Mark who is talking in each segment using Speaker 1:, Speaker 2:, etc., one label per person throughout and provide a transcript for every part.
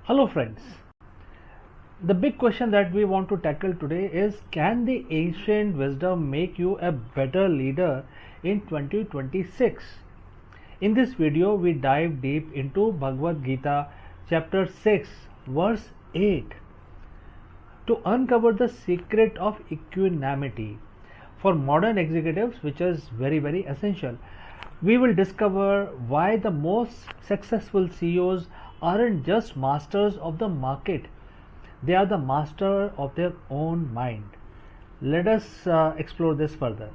Speaker 1: Hello friends. The big question that we want to tackle today is, can the ancient wisdom make you a better leader in 2026? In this video we dive deep into Bhagavad Gita chapter 6 verse 8 to uncover the secret of equanimity for modern executives, which is very essential. We will discover why the most successful CEOs aren't just masters of the market, they are the master of their own mind. Let us explore this further.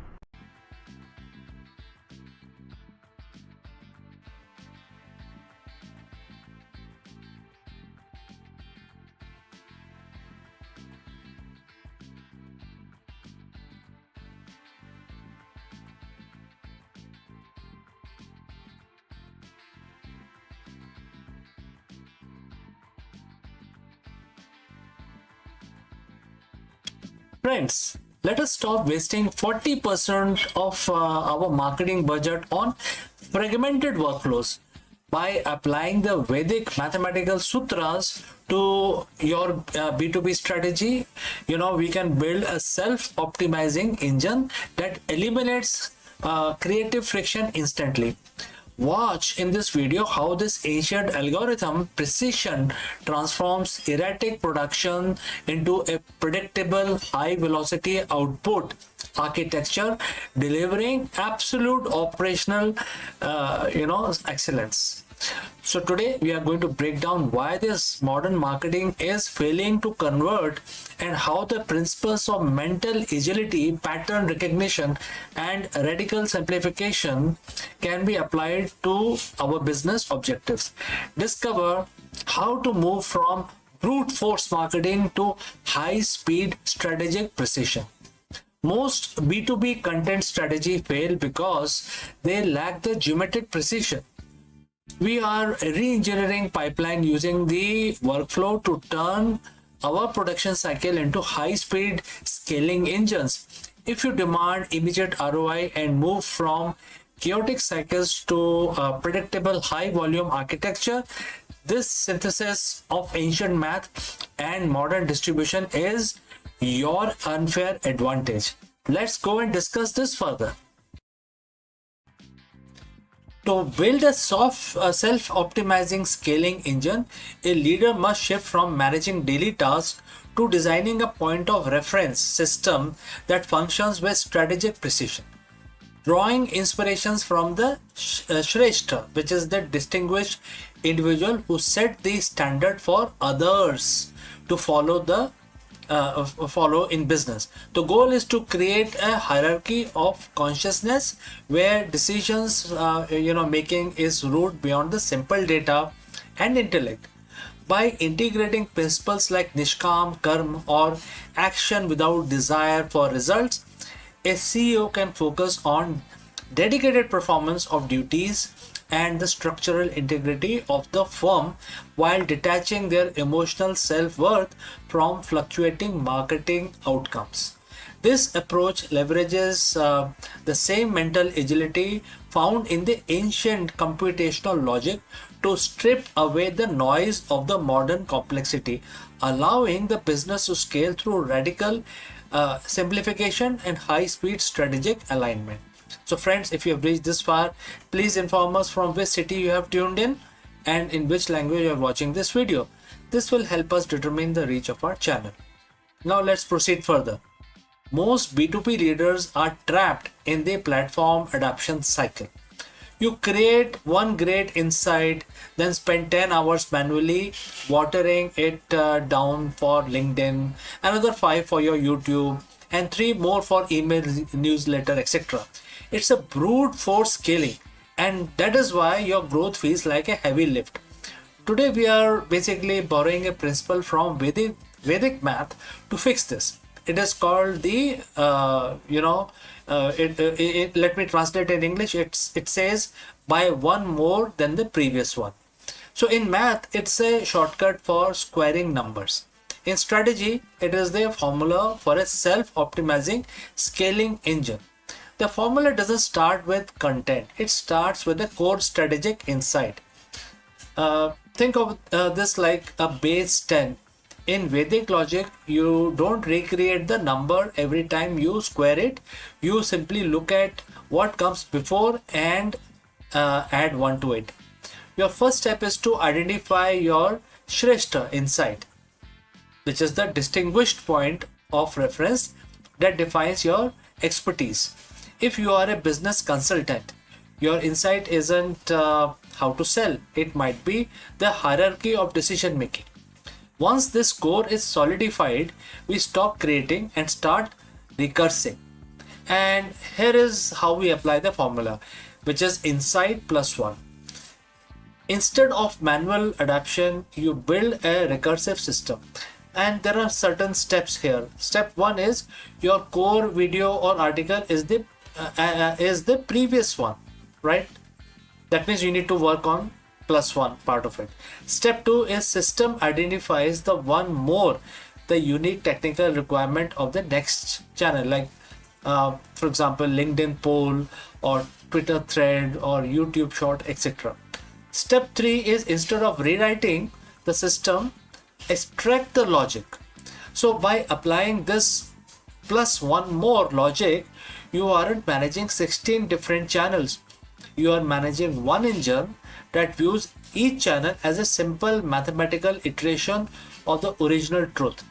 Speaker 2: Friends, let us stop wasting 40% of our marketing budget on fragmented workflows. By applying the Vedic mathematical sutras to your B2B strategy, we can build a self-optimizing engine that eliminates creative friction instantly. Watch in this video how this ancient algorithm precision transforms erratic production into a predictable high velocity output architecture, delivering absolute operational excellence. So today we are going to break down why this modern marketing is failing to convert and how the principles of mental agility, pattern recognition, and radical simplification can be applied to our business objectives. Discover how to move from brute force marketing to high speed strategic precision. Most B2B content strategy fail because they lack the geometric precision. We are re-engineering pipeline using the workflow to turn our production cycle into high-speed scaling engines. If you demand immediate ROI and move from chaotic cycles to predictable high-volume architecture, this synthesis of ancient math and modern distribution is your unfair advantage. Let's go and discuss this further. To build a self-optimizing scaling engine, a leader must shift from managing daily tasks to designing a point of reference system that functions with strategic precision. Drawing inspirations from the Shrestha, which is the distinguished individual who set the standard for others to follow in business. The goal is to create a hierarchy of consciousness where decisions making is rooted beyond the simple data and intellect. By integrating principles like nishkam, karma, or action without desire for results, a CEO can focus on dedicated performance of duties and the structural integrity of the firm while detaching their emotional self-worth from fluctuating marketing outcomes. This approach leverages the same mental agility found in the ancient computational logic to strip away the noise of the modern complexity, allowing the business to scale through radical simplification and high-speed strategic alignment. So friends, if you have reached this far, please inform us from which city you have tuned in and in which language you are watching this video. This will help us determine the reach of our channel. Now let's proceed further. Most B2B leaders are trapped in the platform adoption cycle. You create one great insight, then spend 10 hours manually watering it down for LinkedIn, another 5 for your YouTube, and 3 more for email, newsletter, etc. It's a brute force scaling, and that is why your growth feels like a heavy lift. Today we are basically borrowing a principle from Vedic math to fix this. It is called the let me translate in English. It says by one more than the previous one. So in math, it's a shortcut for squaring numbers. In strategy, it is the formula for a self-optimizing scaling engine. The formula doesn't start with content, it starts with a core strategic insight. Think of this like a base 10. In Vedic logic, you don't recreate the number every time you square it. You simply look at what comes before and add 1 to it. Your first step is to identify your Shrestha insight, which is the distinguished point of reference that defines your expertise. If you are a business consultant, your insight isn't how to sell, it might be the hierarchy of decision making. Once this core is solidified, we stop creating and start recursing. And here is how we apply the formula, which is insight plus 1. Instead of manual adaptation, you build a recursive system. And there are certain steps here. Step 1 is your core video or article is the previous one, right? That means you need to work on plus 1 part of it. Step 2 is system identifies the one more, the unique technical requirement of the next channel, like for example LinkedIn poll or Twitter thread or YouTube short, etc. Step 3 is instead of rewriting the system, extract the logic. So by applying this plus 1 more logic, you aren't managing 16 different channels. You are managing one engine that views each channel as a simple mathematical iteration of the original truth.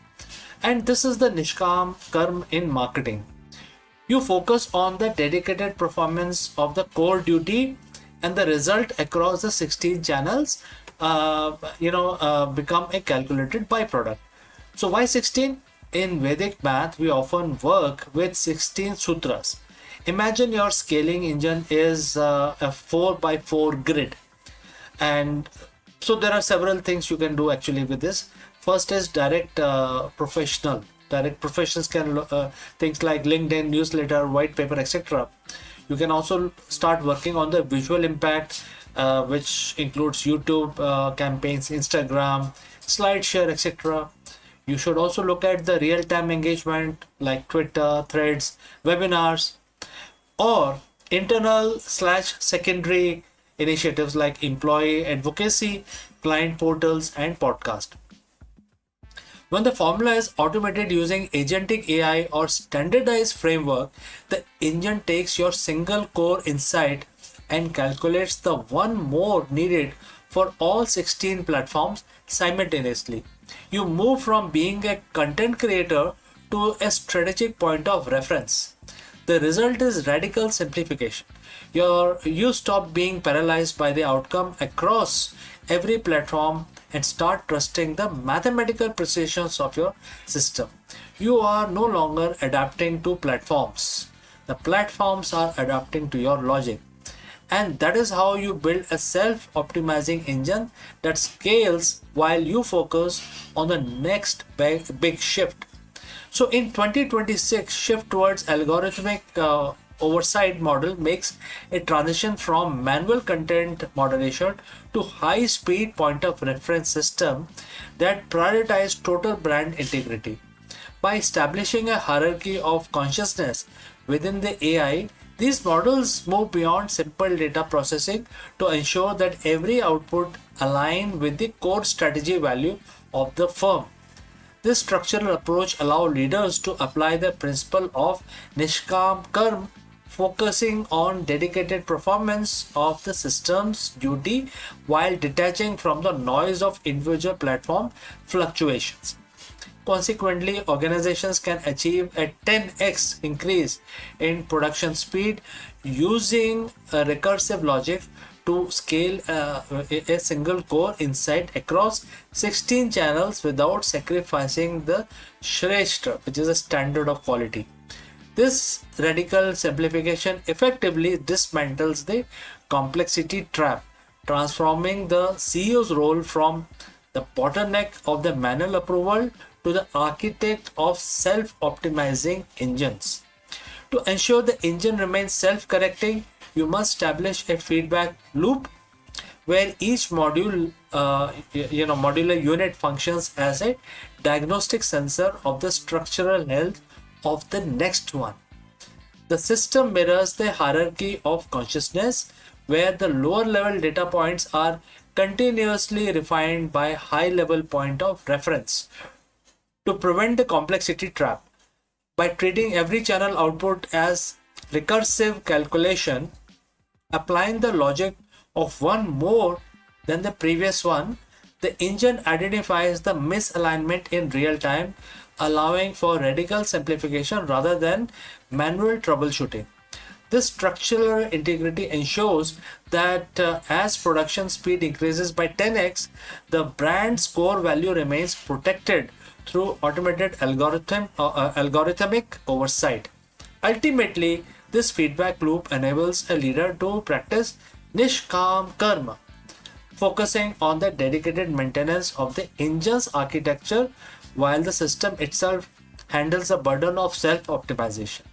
Speaker 2: And this is the Nishkam Karm in marketing. You focus on the dedicated performance of the core duty, and the result across the 16 channels become a calculated byproduct. So why 16? In Vedic math, we often work with 16 sutras. Imagine your scaling engine is a 4x4 grid. And so there are several things you can do actually with this. First is direct professional. Direct professionals can things like LinkedIn, newsletter, white paper, etc. You can also start working on the visual impact, which includes YouTube campaigns, Instagram, SlideShare, etc. You should also look at the real-time engagement like Twitter, threads, webinars, or internal/secondary initiatives like employee advocacy, client portals, and podcast. When the formula is automated using agentic AI or standardized framework, the engine takes your single core insight and calculates the one more needed for all 16 platforms simultaneously. You move from being a content creator to a strategic point of reference. The result is radical simplification. You stop being paralyzed by the outcome across every platform and start trusting the mathematical precisions of your system. You are no longer adapting to platforms. The platforms are adapting to your logic. And that is how you build a self-optimizing engine that scales while you focus on the next big shift. So in 2026, shift towards algorithmic oversight model makes a transition from manual content moderation to high-speed point of reference system that prioritize total brand integrity. By establishing a hierarchy of consciousness within the AI, these models move beyond simple data processing to ensure that every output aligns with the core strategy value of the firm. This structural approach allows leaders to apply the principle of Nishkam Karm, focusing on dedicated performance of the system's duty while detaching from the noise of individual platform fluctuations. Consequently, organizations can achieve a 10x increase in production speed using a recursive logic to scale a single core insight across 16 channels without sacrificing the Shrestha, which is a standard of quality. This radical simplification effectively dismantles the complexity trap, transforming the CEO's role from the bottleneck of the manual approval to the architect of self-optimizing engines. To ensure the engine remains self-correcting, you must establish a feedback loop where each modular unit functions as a diagnostic sensor of the structural health of the next one. The system mirrors the hierarchy of consciousness where the lower level data points are continuously refined by high-level point of reference to prevent the complexity trap. By treating every channel output as recursive calculation, applying the logic of one more than the previous one, the engine identifies the misalignment in real time, allowing for radical simplification rather than manual troubleshooting. This structural integrity ensures that as production speed increases by 10x, the brand's core value remains protected through automated algorithmic oversight. Ultimately, this feedback loop enables a leader to practice nishkam karma, focusing on the dedicated maintenance of the engine's architecture while the system itself handles the burden of self-optimization.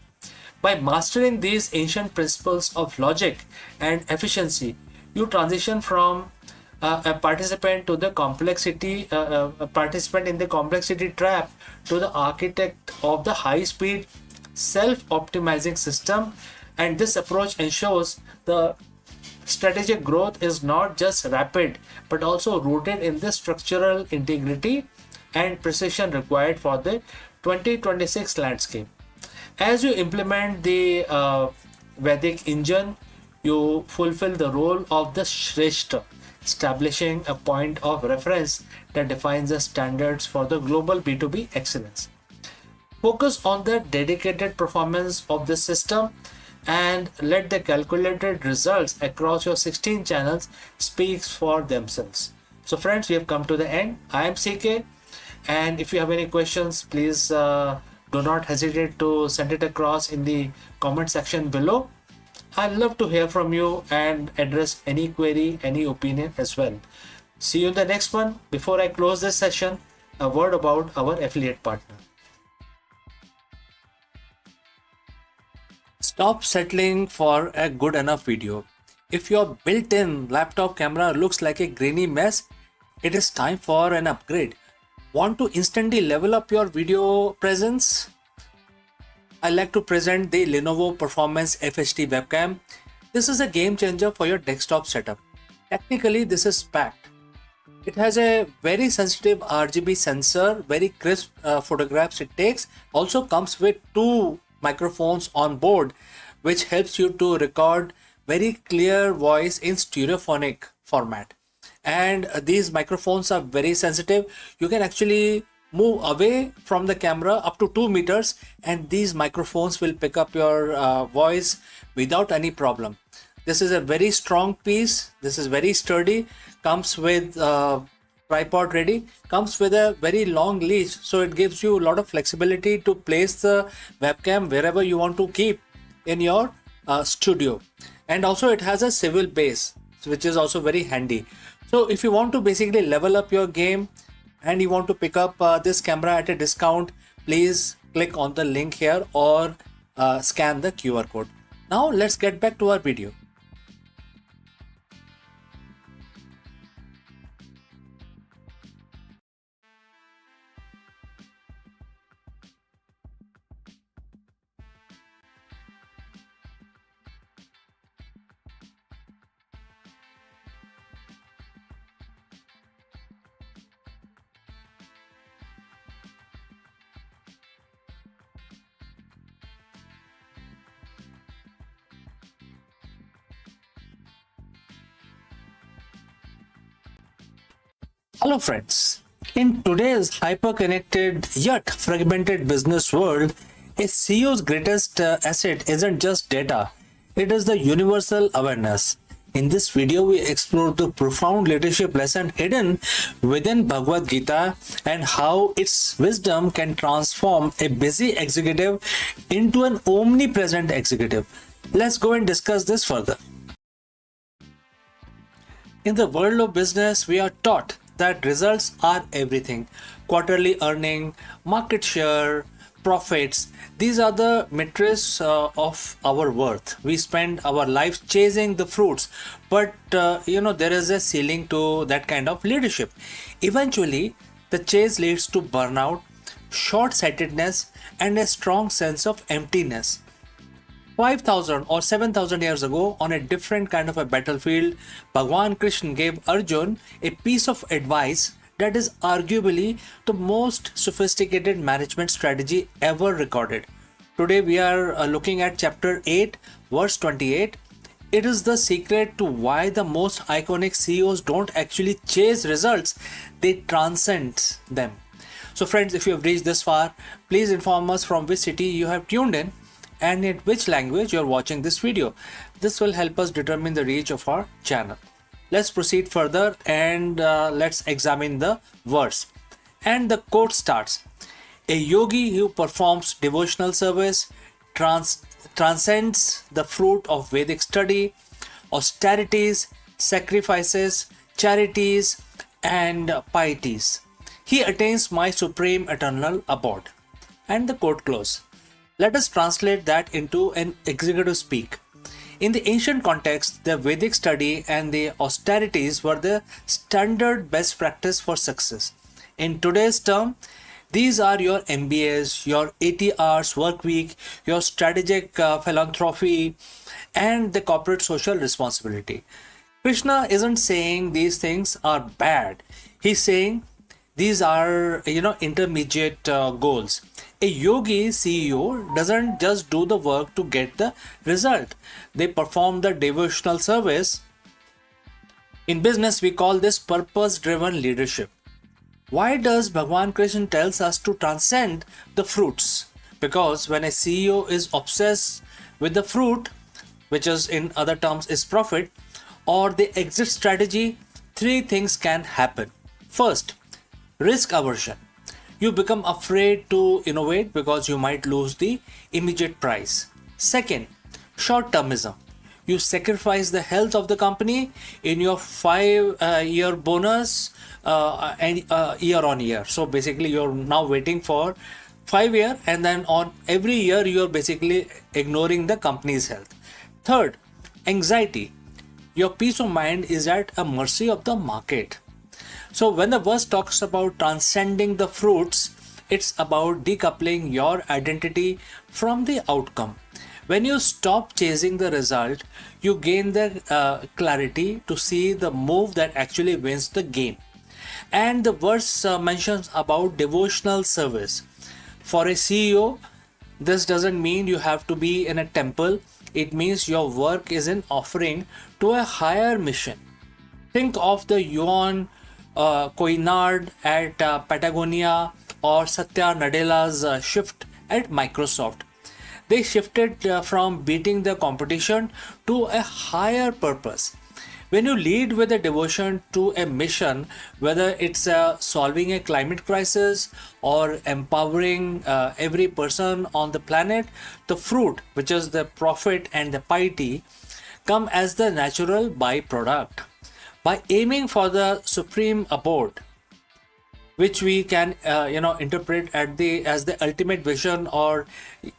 Speaker 2: By mastering these ancient principles of logic and efficiency, you transition from a participant to the complexity, a participant in the complexity trap to the architect of the high-speed self-optimizing system. And this approach ensures the strategic growth is not just rapid but also rooted in the structural integrity and precision required for the 2026 landscape. As you implement the Vedic engine, you fulfill the role of the Shrestha, establishing a point of reference that defines the standards for the global B2B excellence. Focus on the dedicated performance of the system and let the calculated results across your 16 channels speaks for themselves. So friends, we have come to the end. I am CK, and if you have any questions, please do not hesitate to send it across in the comment section below. I'd love to hear from you and address any query, any opinion as well. See you in the next one. Before I close this session, a word about our affiliate partner. Stop settling for a good enough video. If your built-in laptop camera looks like a grainy mess, it is time for an upgrade. Want to instantly level up your video presence? I like to present the Lenovo Performance FHD webcam. This is a game changer for your desktop setup. Technically, this is packed. It has a very sensitive RGB sensor, very crisp photographs it takes. Also comes with two microphones on board, which helps you to record very clear voice in stereophonic format. And these microphones are very sensitive. You can actually move away from the camera up to 2 meters and these microphones will pick up your voice without any problem. This is a very strong piece. This is very sturdy. Comes with tripod ready. Comes with a very long leash, so it gives you a lot of flexibility to place the webcam wherever you want to keep in your studio. And also it has a swivel base, which is also very handy. So if you want to basically level up your game and you want to pick up this camera at a discount, please click on the link here or scan the QR code. Now let's get back to our video. Hello friends. In today's hyper-connected yet fragmented business world, a CEO's greatest asset isn't just data, it is the universal awareness. In this video, we explore the profound leadership lesson hidden within Bhagavad Gita and how its wisdom can transform a busy executive into an omnipresent executive. Let's go and discuss this further. In the world of business, we are taught that results are everything. Quarterly earning, market share, profits, these are the metrics of our worth. We spend our life chasing the fruits, but there is a ceiling to that kind of leadership. Eventually, the chase leads to burnout, short-sightedness, and a strong sense of emptiness. 5,000 or 7,000 years ago, on a different kind of a battlefield, Bhagwan Krishna gave Arjun a piece of advice that is arguably the most sophisticated management strategy ever recorded. Today we are looking at chapter 8, verse 28. It is the secret to why the most iconic CEOs don't actually chase results, they transcend them. So friends, if you have reached this far, please inform us from which city you have tuned in and in which language you are watching this video. This will help us determine the reach of our channel. Let's proceed further and let's examine the verse. And the quote starts, "A yogi who performs devotional service transcends the fruit of Vedic study, austerities, sacrifices, charities, and pieties. He attains my supreme eternal abode." And the quote close. Let us translate that into an executive speak. In the ancient context, the Vedic study and the austerities were the standard best practice for success. In today's term, these are your MBAs, your 80 hours work week, your strategic philanthropy, and the corporate social responsibility. Krishna isn't saying these things are bad. He's saying these are, intermediate goals. A yogi CEO doesn't just do the work to get the result. They perform the devotional service. In business, we call this purpose-driven leadership. Why does Bhagwan Krishna tells us to transcend the fruits? Because when a CEO is obsessed with the fruit, which is in other terms is profit, or the exit strategy, three things can happen. First, risk aversion. You become afraid to innovate because you might lose the immediate prize. Second, short-termism. You sacrifice the health of the company in your 5-year bonus and year on year. So basically you're now waiting for 5 years and then on every year you're basically ignoring the company's health. Third, anxiety. Your peace of mind is at a mercy of the market. So when the verse talks about transcending the fruits, it's about decoupling your identity from the outcome. When you stop chasing the result, you gain the clarity to see the move that actually wins the game. And the verse mentions about devotional service. For a CEO, this doesn't mean you have to be in a temple. It means your work is an offering to a higher mission. Think of the Yuan Koinard at Patagonia or Satya Nadella's shift at Microsoft. They shifted from beating the competition to a higher purpose. When you lead with a devotion to a mission, whether it's solving a climate crisis or empowering every person on the planet, the fruit, which is the profit and the piety, come as the natural byproduct. By aiming for the supreme abode, which we can interpret as the ultimate vision or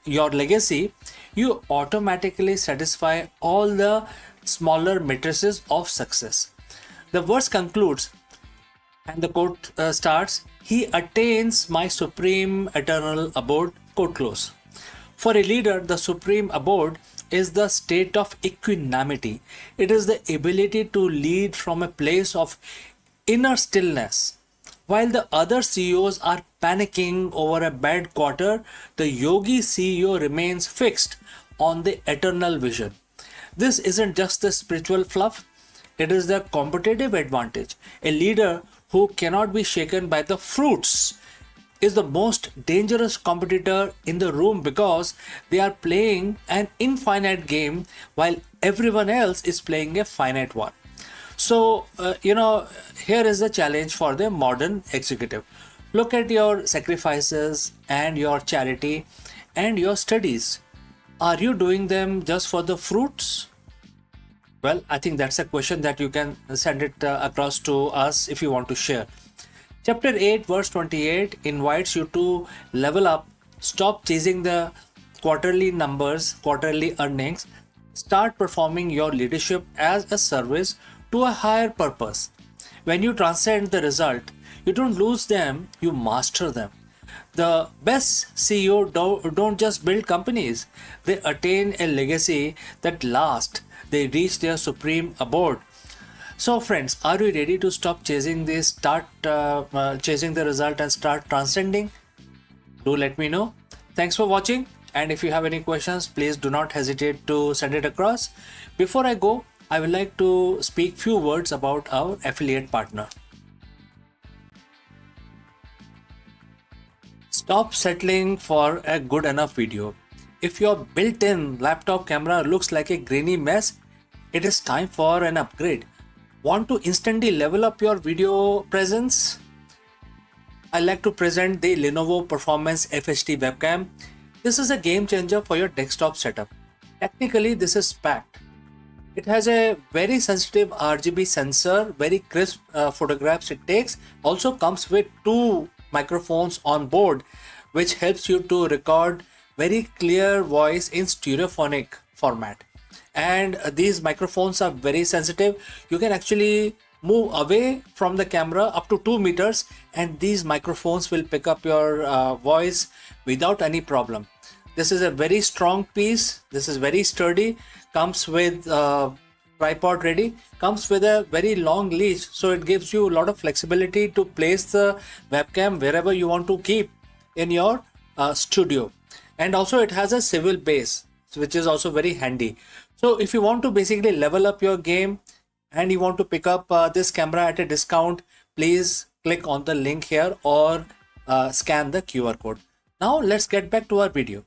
Speaker 2: your legacy, you automatically satisfy all the smaller matrices of success. The verse concludes and the quote starts, "He attains my supreme eternal abode," quote close. For a leader, the supreme abode is the state of equanimity. It is the ability to lead from a place of inner stillness. While the other CEOs are panicking over a bad quarter, the yogi CEO remains fixed on the eternal vision. This isn't just the spiritual fluff, it is the competitive advantage. A leader who cannot be shaken by the fruits is the most dangerous competitor in the room because they are playing an infinite game while everyone else is playing a finite one. So, here is the challenge for the modern executive. Look at your sacrifices and your charity and your studies. Are you doing them just for the fruits? Well, I think that's a question that you can send it across to us if you want to share. Chapter 8 verse 28 invites you to level up, stop chasing the quarterly numbers, quarterly earnings, start performing your leadership as a service to a higher purpose. When you transcend the result, you don't lose them, you master them. The best CEO don't just build companies, they attain a legacy that lasts. They reach their supreme abode. So, friends, are you ready to stop chasing this, start chasing the result, and start transcending? Do let me know. Thanks for watching. And if you have any questions, please do not hesitate to send it across. Before I go, I would like to speak few words about our affiliate partner. Stop settling for a good enough video. If your built-in laptop camera looks like a grainy mess, it is time for an upgrade. Want to instantly level up your video presence? I like to present the Lenovo Performance FHD webcam. This is a game changer for your desktop setup. Technically, this is packed. It has a very sensitive RGB sensor, very crisp photographs it takes. Also comes with two microphones on board, which helps you to record very clear voice in stereophonic format. And these microphones are very sensitive. You can actually move away from the camera up to 2 meters and these microphones will pick up your voice without any problem. This is a very strong piece. This is very sturdy. Comes with tripod ready. Comes with a very long leash, so it gives you a lot of flexibility to place the webcam wherever you want to keep in your studio. And also it has a swivel base, which is also very handy. So if you want to basically level up your game and you want to pick up this camera at a discount, please click on the link here or scan the QR code. Now let's get back to our video.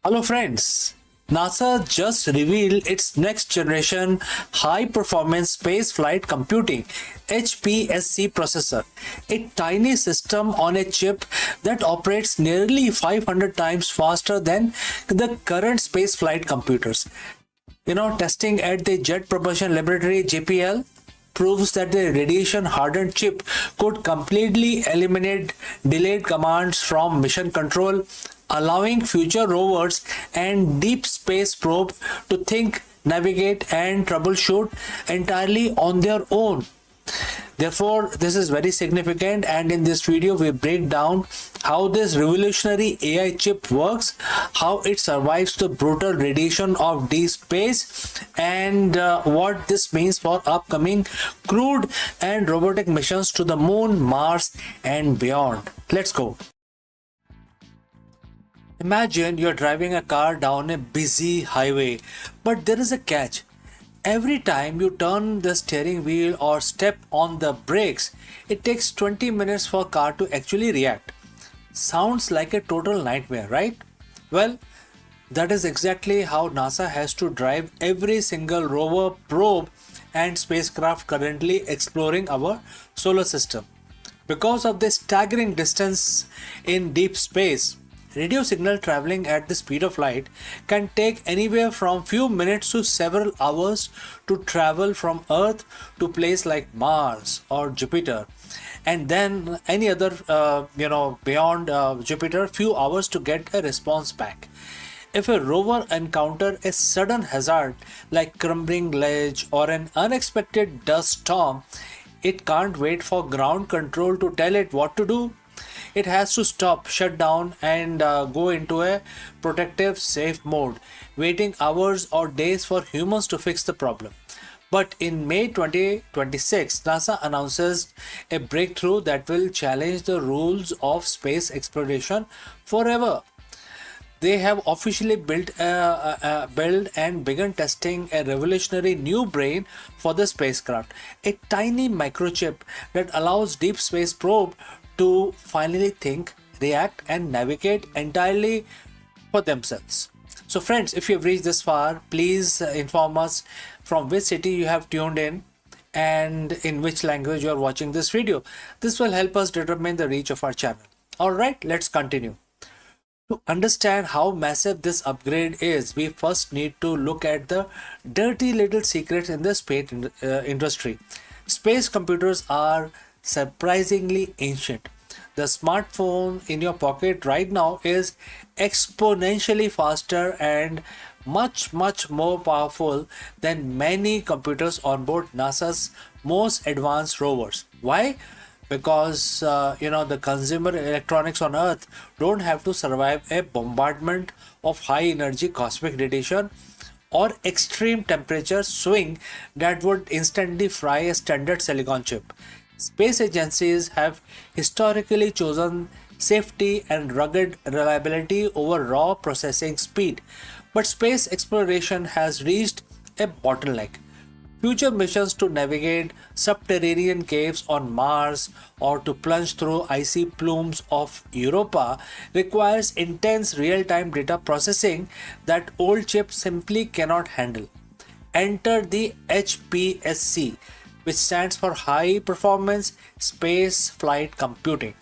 Speaker 2: Hello friends, NASA just revealed its next generation high performance space flight computing HPSC processor, a tiny system on a chip that operates nearly 500 times faster than the current space flight computers. Testing at the Jet Propulsion Laboratory JPL proves that the radiation hardened chip could completely eliminate delayed commands from mission control, allowing future rovers and deep space probe to think, navigate and troubleshoot entirely on their own. Therefore, this is very significant, and in this video we break down how this revolutionary AI chip works, how it survives the brutal radiation of deep space, and what this means for upcoming crewed and robotic missions to the moon, Mars and beyond. Let's go. Imagine you're driving a car down a busy highway, but there is a catch. Every time you turn the steering wheel or step on the brakes, it takes 20 minutes for a car to actually react. Sounds like a total nightmare, right? Well, that is exactly how NASA has to drive every single rover, probe and spacecraft currently exploring our solar system. Because of the staggering distance in deep space, radio signal traveling at the speed of light can take anywhere from few minutes to several hours to travel from Earth to place like Mars or Jupiter, and then any other beyond Jupiter, few hours to get a response back. If a rover encounters a sudden hazard like crumbling ledge or an unexpected dust storm, it can't wait for ground control to tell it what to do. It has to stop, shut down and go into a protective safe mode, waiting hours or days for humans to fix the problem. But in May 2026, NASA announces a breakthrough that will challenge the rules of space exploration forever. They have officially built and begun testing a revolutionary new brain for the spacecraft, a tiny microchip that allows deep space probe to finally think, react and navigate entirely for themselves. So friends, if you have reached this far, please inform us from which city you have tuned in. and in which language you are watching this video. This will help us determine the reach of our channel. Alright, let's continue. To understand how massive this upgrade is, we first need to look at the dirty little secrets in the space industry. Space computers are surprisingly ancient. The smartphone in your pocket right now is exponentially faster and much more powerful than many computers on board NASA's most advanced rovers. Why? Because the consumer electronics on Earth don't have to survive a bombardment of high energy cosmic radiation or extreme temperature swing that would instantly fry a standard silicon chip. Space agencies have historically chosen safety and rugged reliability over raw processing speed, but space exploration has reached a bottleneck. Future missions to navigate subterranean caves on Mars or to plunge through icy plumes of Europa requires intense real-time data processing that old chips simply cannot handle. Enter the HPSC, which stands for High Performance Space Flight Computing.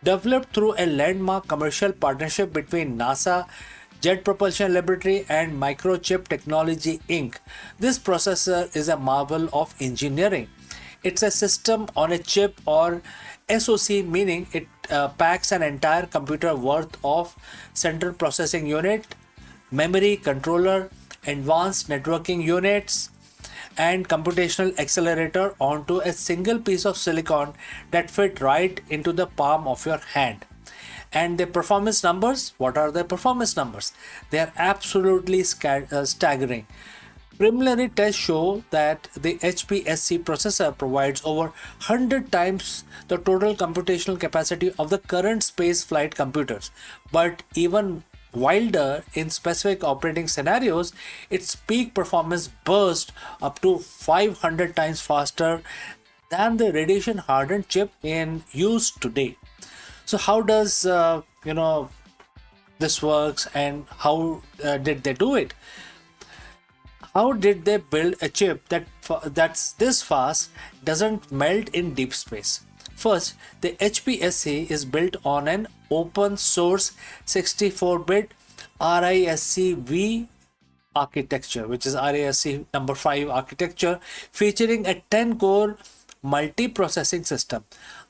Speaker 2: Developed through a landmark commercial partnership between NASA, Jet Propulsion Laboratory and Microchip Technology Inc. This processor is a marvel of engineering. It's a system on a chip, or SoC, meaning it packs an entire computer worth of central processing unit, memory, controller, advanced networking units, and computational accelerator onto a single piece of silicon that fit right into the palm of your hand. And the performance numbers, what are the performance numbers? They are absolutely staggering. Preliminary tests show that the HPSC processor provides over 100 times the total computational capacity of the current space flight computers. But even wilder, in specific operating scenarios, its peak performance bursts up to 500 times faster than the radiation hardened chip in use today. So how does this works, and how did they do it? How did they build a chip that's this fast, doesn't melt in deep space? First, the HPSC is built on an open source 64-bit RISC-V architecture, which is RISC number 5 architecture, featuring a 10-core multi-processing system.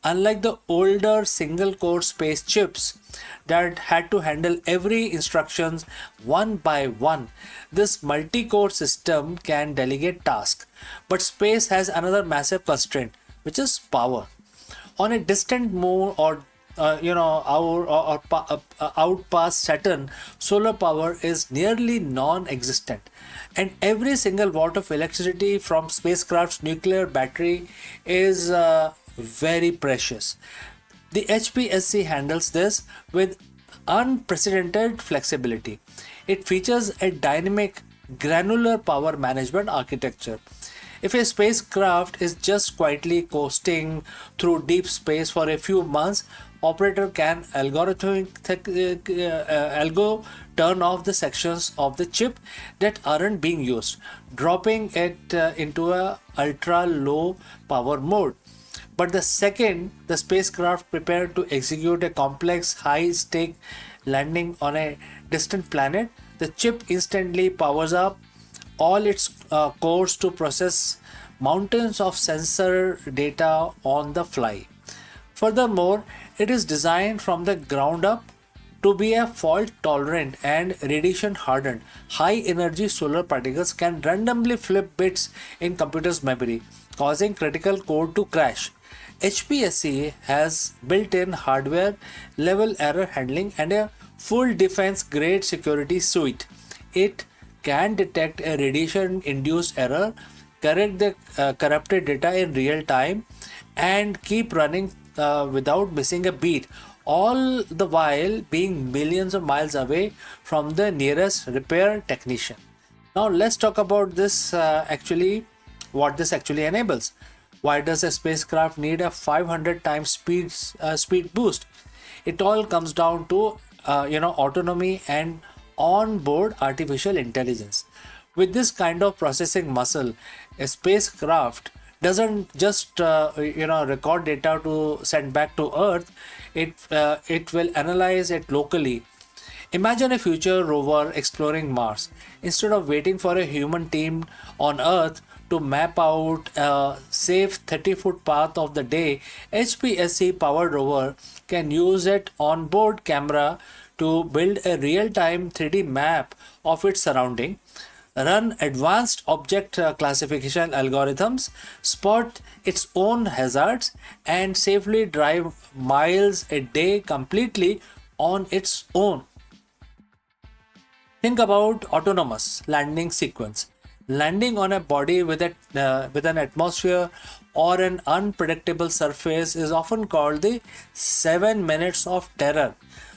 Speaker 2: Unlike the older single-core space chips that had to handle every instructions one by one, this multi-core system can delegate tasks. But space has another massive constraint, which is power. On a distant moon or out past Saturn, solar power is nearly non-existent, and every single watt of electricity from spacecraft's nuclear battery is very precious. The HPSC handles this with unprecedented flexibility. It features a dynamic granular power management architecture. If a spacecraft is just quietly coasting through deep space for a few months, operator can algo turn off the sections of the chip that aren't being used, dropping it into a ultra low power mode. But the second the spacecraft prepared to execute a complex high stake landing on a distant planet, the chip instantly powers up all its cores to process mountains of sensor data on the fly. Furthermore, it is designed from the ground up to be a fault tolerant and radiation hardened. High energy solar particles can randomly flip bits in computer's memory, causing critical code to crash. HPSC has built-in hardware level error handling and a full defense grade security suite. It can detect a radiation induced error, correct the corrupted data in real time, and keep running without missing a beat, all the while being millions of miles away from the nearest repair technician. Now let's talk about this what this actually enables. Why does a spacecraft need a 500 times speed boost? It all comes down to autonomy and on-board artificial intelligence. With this kind of processing muscle, a spacecraft doesn't just record data to send back to Earth. It will analyze it locally. Imagine a future rover exploring Mars. Instead of waiting for a human team on Earth to map out a safe 30-foot path of the day, HPSC powered rover can use its onboard camera to build a real-time 3D map of its surrounding, run advanced object classification algorithms, spot its own hazards, and safely drive miles a day completely on its own. Think about autonomous landing sequence. Landing on a body with an atmosphere or an unpredictable surface is often called the 7 minutes of terror.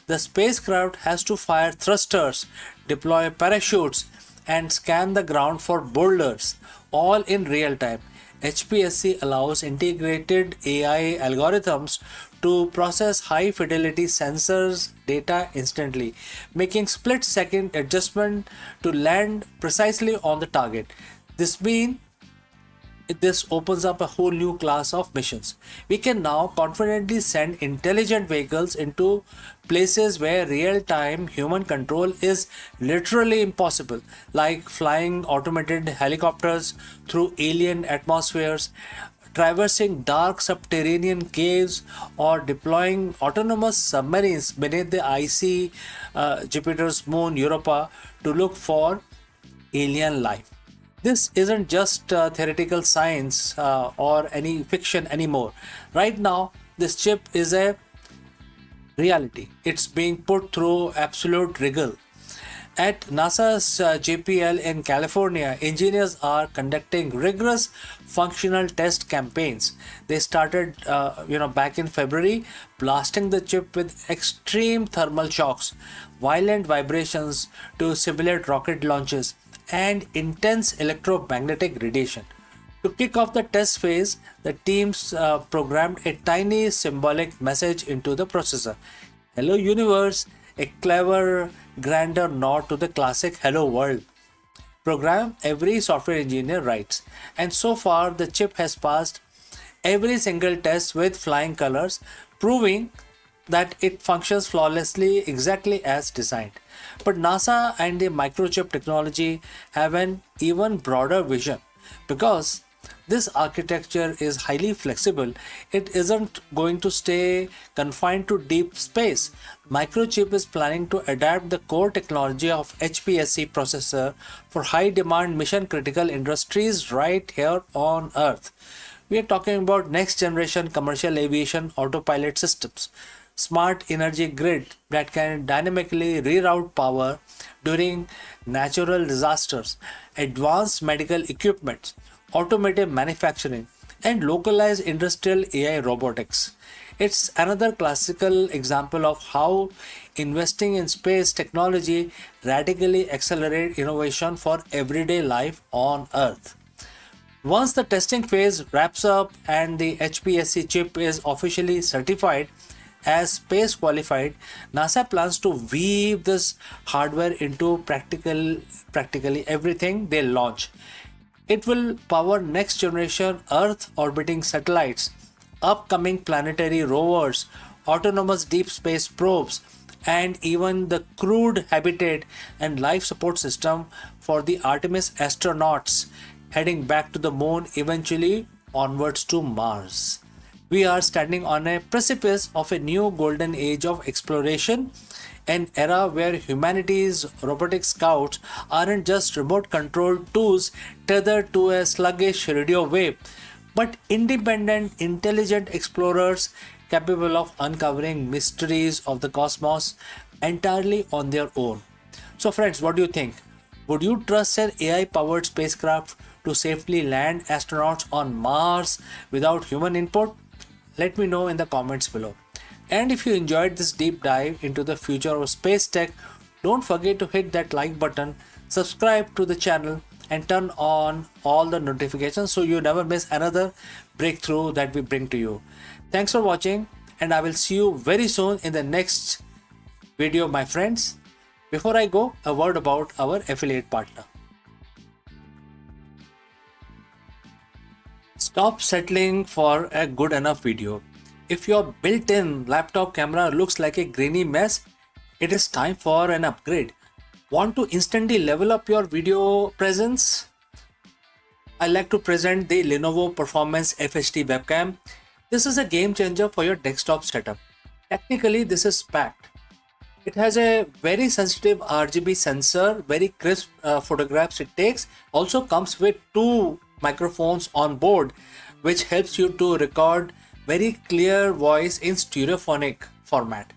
Speaker 2: The spacecraft has to fire thrusters, deploy parachutes, and scan the ground for boulders, all in real time. HPSC allows integrated AI algorithms to process high fidelity sensors data instantly, making split second adjustment to land precisely on the target. This opens up a whole new class of missions. We can now confidently send intelligent vehicles into places where real time human control is literally impossible, like flying automated helicopters through alien atmospheres, traversing dark subterranean caves, or deploying autonomous submarines beneath the icy Jupiter's moon Europa to look for alien life. This isn't just theoretical science or any fiction anymore. Right now, this chip is a reality. It's being put through absolute rigor. At NASA's JPL in California, engineers are conducting rigorous functional test campaigns. They started, back in February, blasting the chip with extreme thermal shocks, violent vibrations to simulate rocket launches, and intense electromagnetic radiation. To kick off the test phase, the teams programmed a tiny symbolic message into the processor. Hello universe, a clever, grander nod to the classic hello world program every software engineer writes. And so far, the chip has passed every single test with flying colors, proving that it functions flawlessly exactly as designed. But NASA and the microchip technology have an even broader vision. Because this architecture is highly flexible, it isn't going to stay confined to deep space. Microchip is planning to adapt the core technology of HPSC processor for high demand mission critical industries right here on Earth. We are talking about next generation commercial aviation autopilot systems, smart energy grid that can dynamically reroute power during natural disasters, advanced medical equipment, automotive manufacturing, and localized industrial AI robotics. It's another classical example of how investing in space technology radically accelerates innovation for everyday life on Earth. Once the testing phase wraps up and the HPSC chip is officially certified as space qualified, NASA plans to weave this hardware into practically everything they launch. It will power next generation Earth orbiting satellites, upcoming planetary rovers, autonomous deep space probes, and even the crewed habitat and life support system for the Artemis astronauts heading back to the moon, eventually onwards to Mars. We are standing on a precipice of a new golden age of exploration, an era where humanity's robotic scouts aren't just remote controlled tools tethered to a sluggish radio wave, but independent, intelligent explorers capable of uncovering mysteries of the cosmos entirely on their own. So, friends, what do you think? Would you trust an AI powered spacecraft to safely land astronauts on Mars without human input? Let me know in the comments below. And if you enjoyed this deep dive into the future of space tech, don't forget to hit that like button, subscribe to the channel, and turn on all the notifications so you never miss another breakthrough that we bring to you. Thanks for watching, and I will see you very soon in the next video, my friends. Before I go, a word about our affiliate partner. Stop settling for a good enough video. If your built-in laptop camera looks like a grainy mess, it is time for an upgrade. Want to instantly level up your video presence? I like to present the Lenovo Performance FHD webcam. This is a game changer for your desktop setup. Technically, this is packed. It has a very sensitive RGB sensor, very crisp photographs it takes. Also comes with two microphones on board, which helps you to record very clear voice in stereophonic format.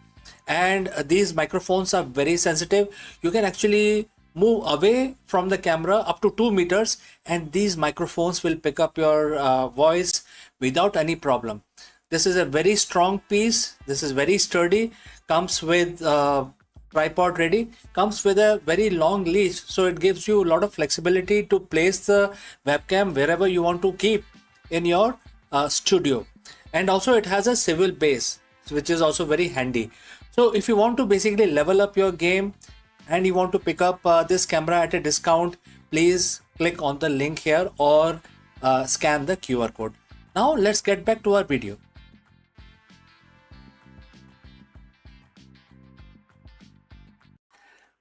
Speaker 2: And these microphones are very sensitive. You can actually move away from the camera up to 2 meters, and these microphones will pick up your voice without any problem. This is a very strong piece. This is very sturdy. Comes with tripod ready. Comes with a very long leash, so it gives you a lot of flexibility to place the webcam wherever you want to keep in your studio. And also it has a swivel base, which is also very handy. So if you want to basically level up your game and you want to pick up this camera at a discount, please click on the link here or scan the QR code. Now let's get back to our video.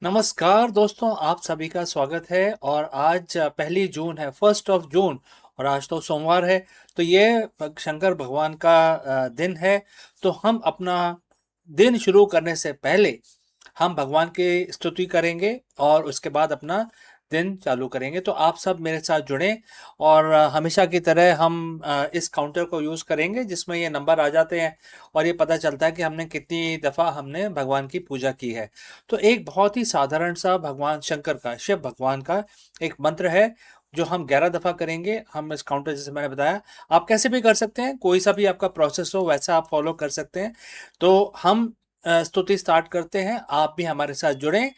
Speaker 2: नमस्कार दोस्तों, आप सभी का स्वागत है। और आज 1 जून है, 1 जून, और आज तो सोमवार है, तो ये शंकर भगवान का दिन है। तो हम अपना दिन शुरू करने से पहले हम भगवान की स्तुति करेंगे और उसके बाद अपना दिन चालू करेंगे। तो आप सब मेरे साथ जुड़ें और हमेशा की तरह हम इस काउंटर को यूज़ करेंगे जिसमें ये नंबर आ जाते हैं और ये पता चलता है कि हमने कितनी दफ़ा हमने भगवान की पूजा की है। तो एक बहुत ही साधारण सा भगवान शंकर का, शिव भगवान का एक मंत्र है जो हम 11 दफ़ा करेंगे। हम इस काउंटर, जैसे मैंने बताया, आप कैसे भी कर सकते हैं, कोई सा भी आपका प्रोसेस हो वैसा आप फॉलो कर सकते हैं। तो हम स्तुति स्टार्ट करते हैं। आप भी हमारे साथ जुड़ें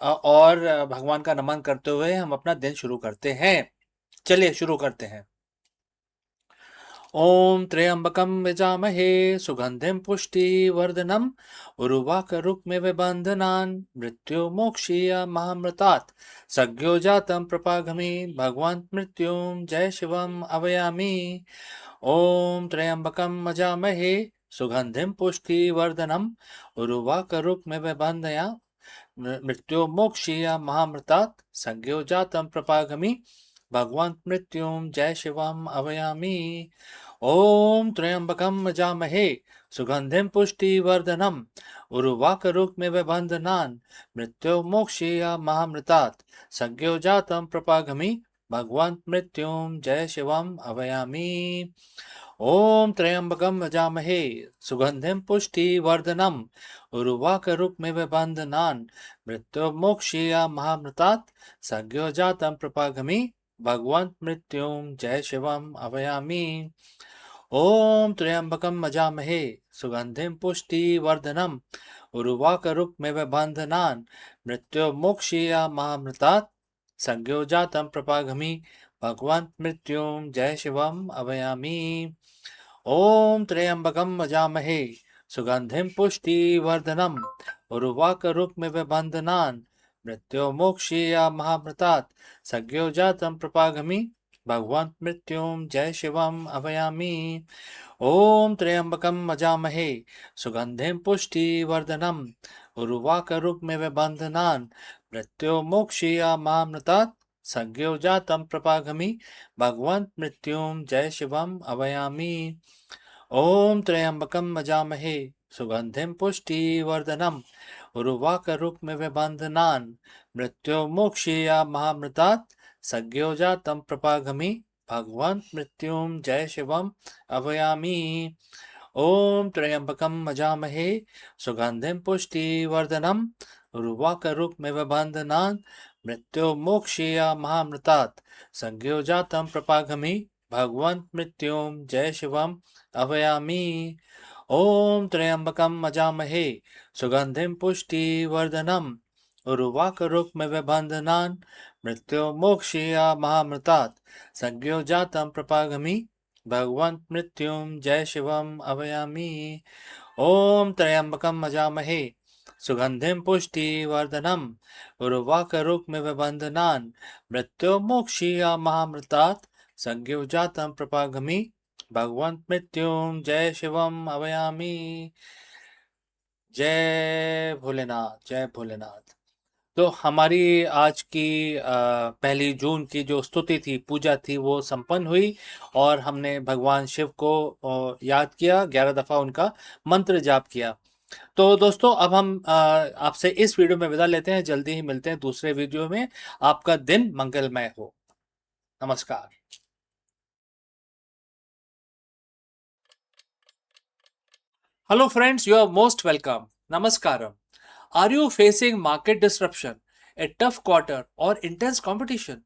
Speaker 2: और भगवान का नमन करते हुए हम अपना दिन शुरू करते हैं। चलिए शुरू करते हैं। ओम त्र्यंबकं यजामहे सुगंधिं पुष्टिवर्धनम् उर्वारुकमिव बन्धनान् मृत्युर्मोक्षीयमामृतात् सद्यो जातं प्रपागामि भगवान् मृत्युं जय शिवम् आवाहयामि। ओम त्र्यंबकं यजामहे सुगंधिं पुष्टिवर्धनम् उर्वारुकमिव बन्धनान् मृत्युर्मोक्षीयमामृतात् सद्यो जातं प्रपागामि भगवान् मृत्युं जय शिवम् आवाहयामि। ओम त्र्यंबकं यजामहे सुगंधिं पुष्टिवर्धनम् उर्वारुकमिव बन्धनान् मृत्युर्मोक्षीयमामृतात् सद्यो जातं प्रपागामि भगवान् मृत्युं जय शिवम् आवाहयामि। ओम त्र्यंबकं यजामहे सुगंधिं पुष्टिवर्धनम् उर्वारुकमिव बन्धनान् मृत्युर्मोक्षीयमामृतात् सद्यो जातं प्रपागामि भगवान् मृत्युं जय शिवम् आवाहयामि। ओम त्र्यंबकं यजामहे सुगंधिं पुष्टिवर्धनम् उर्वारुकमिव बन्धनान् मृत्युर्मोक्षीयमामृतात् सद्यो जातं प्रपागामि भगवान् मृत्युं जय शिवम् आवाहयामि। ओम त्र्यंबकं यजामहे सुगंधिं पुष्टिवर्धनम् उर्वारुकमिव बन्धनान् मृत्युर्मोक्षीयमामृतात् सद्यो जातं प्रपागामि भगवान् मृत्युं जय शिवम् आवाहयामि। ओम त्र्यंबकं यजामहे सुगंधिं पुष्टिवर्धनम् उर्वारुकमिव बन्धनान् मृत्युर्मोक्षीयमामृतात् सद्यो जातं प्रपागामि भगवान् मृत्युं जय शिवम् आवाहयामि। ओम त्र्यंबकं यजामहे सुगंधिं पुष्टिवर्धनम् उर्वारुकमिव बन्धनान् मृत्युर्मोक्षीयमामृतात् सद्यो जातं प्रपागामि भगवान् मृत्युं जय शिवम् आवाहयामि। ओम त्र्यंबकं यजामहे सुगंधिं पुष्टिवर्धनम् उर्वारुकमिव बन्धनान् मृत्युर्मोक्षीयमामृतात् सद्यो जातं प्रपागामि भगवान् मृत्युं जय शिवम् आवाहयामि। ओम त्र्यंबकं यजामहे सुगंधिं पुष्टिवर्धनम् उर्वारुकमिव बन्धनान् मृत्युर्मोक्षीयमामृतात् सद्यो जातं प्रपागामि भगवान् मृत्युं जय शिवम् आवाहयामि। ओम त्र्यंबकं यजामहे सुगंधिं पुष्टिवर्धनम् उर्वारुकमिव बन्धनान् मृत्युर्मोक्षीयमामृतात् संज्ञातं प्रपागमि भगवंत मृत्युम जय शिवम अवयामी। जय भोलेनाथ, जय भोलेनाथ। तो हमारी आज की 1 जून की जो स्तुति थी, पूजा थी, वो संपन्न हुई और हमने भगवान शिव को याद किया, 11 दफा उनका मंत्र जाप किया। तो दोस्तों, अब हम आपसे इस वीडियो में विदा लेते हैं। जल्दी ही मिलते हैं दूसरे वीडियो में। आपका दिन मंगलमय हो। नमस्कार। Hello friends, you are most welcome. Namaskaram. Are you facing market disruption, a tough quarter, or intense competition?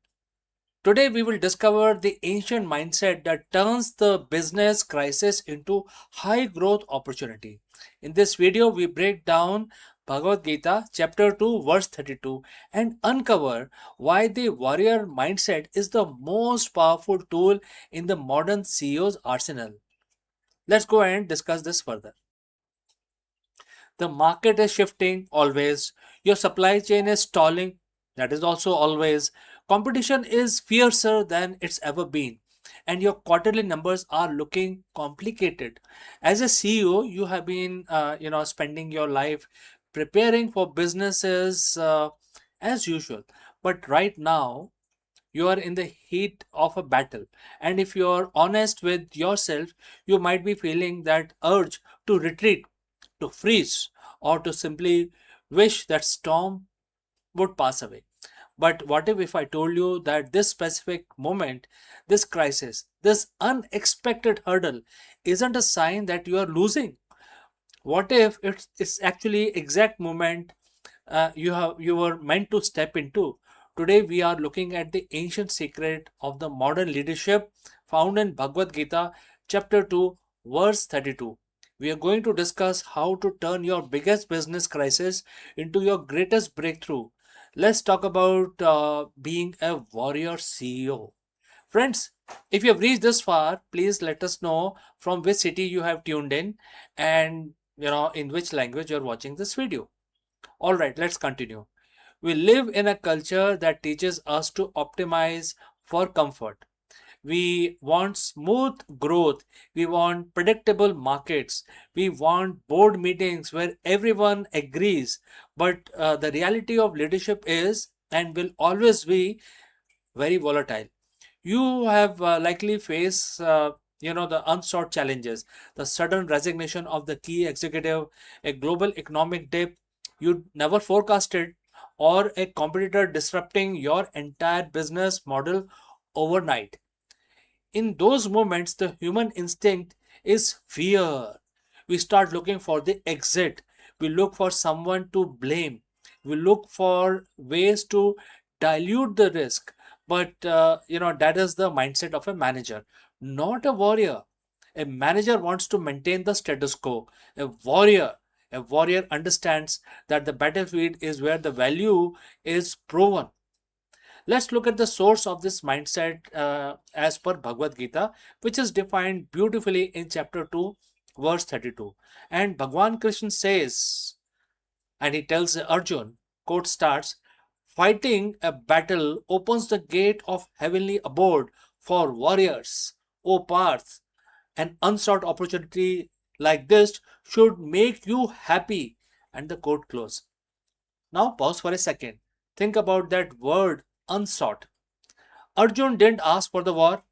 Speaker 2: Today we will discover the ancient mindset that turns the business crisis into high growth opportunity. In this video we break down Bhagavad Gita chapter 2 verse 32 and uncover why the warrior mindset is the most powerful tool in the modern CEO's arsenal. Let's go and discuss this further. The market is shifting always. Your supply chain is stalling. That is also always. Competition is fiercer than it's ever been. And your quarterly numbers are looking complicated. As a CEO, you have been, spending your life preparing for businesses as usual. But right now, you are in the heat of a battle. And if you are honest with yourself, you might be feeling that urge to retreat, to freeze, or to simply wish that storm would pass away. But what if I told you that this specific moment, this crisis, this unexpected hurdle isn't a sign that you are losing? What if it's actually exact moment you were meant to step into? Today we are looking at the ancient secret of the modern leadership found in Bhagavad Gita chapter 2 verse 32. We are going to discuss how to turn your biggest business crisis into your greatest breakthrough. Let's talk about being a warrior CEO. Friends, if you have reached this far, please let us know from which city you have tuned in and in which language you're watching this video. All right, let's continue. We live in a culture that teaches us to optimize for comfort. We want smooth growth. We want predictable markets. We want board meetings where everyone agrees. But the reality of leadership is and will always be very volatile. You have likely faced the unsought challenges, the sudden resignation of the key executive, a global economic dip you never forecasted, or a competitor disrupting your entire business model overnight. In those moments, the human instinct is fear. We start looking for the exit. We look for someone to blame. We look for ways to dilute the risk. But that is the mindset of a manager, not a warrior. A manager wants to maintain the status quo. A warrior understands that the battlefield is where the value is proven. Let's look at the source of this mindset as per Bhagavad Gita, which is defined beautifully in chapter 2, verse 32. And Bhagwan Krishna says, and he tells Arjun, quote starts, fighting a battle opens the gate of heavenly abode for warriors. O Parth, an unsought opportunity like this should make you happy. And the quote close. Now pause for a second. Think about that word unsought. Arjun didn't ask for the war.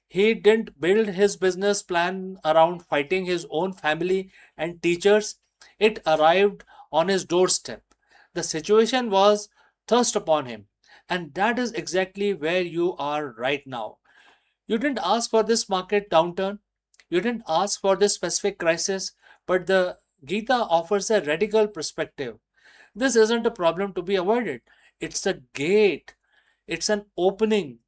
Speaker 2: He didn't build his business plan around fighting his own family and teachers. It arrived on his doorstep. The situation was thrust upon him. And that is exactly where you are right now. You didn't ask for this market downturn. You didn't ask for this specific crisis, but the Gita offers a radical perspective. This isn't a problem to be avoided. It's a gate. It's an opening.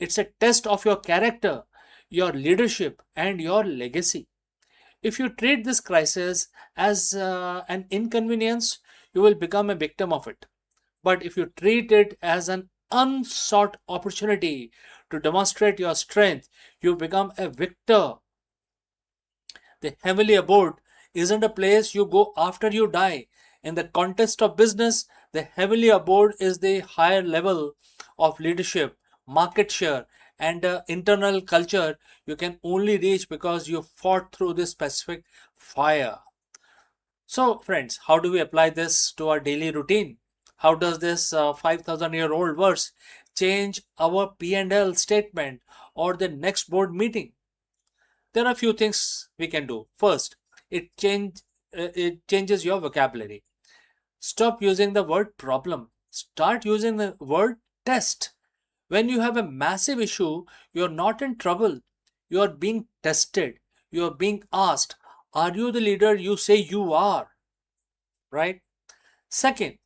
Speaker 2: It's a test of your character, your leadership, and your legacy. If you treat this crisis as an inconvenience, you will become a victim of it. But if you treat it as an unsought opportunity to demonstrate your strength, you become a victor. The heavenly abode isn't a place you go after you die. In the context of business, the heavenly abode is the higher level of leadership, market share, and internal culture you can only reach because you fought through this specific fire. So, friends, how do we apply this to our daily routine? How does this 5,000-year-old verse change our P&L statement or the next board meeting? There are a few things we can do. First, it changes your vocabulary. Stop using the word problem. Start using the word test. When you have a massive issue, you're not in trouble. You are being tested. You are being asked, are you the leader you say you are? Right? Second,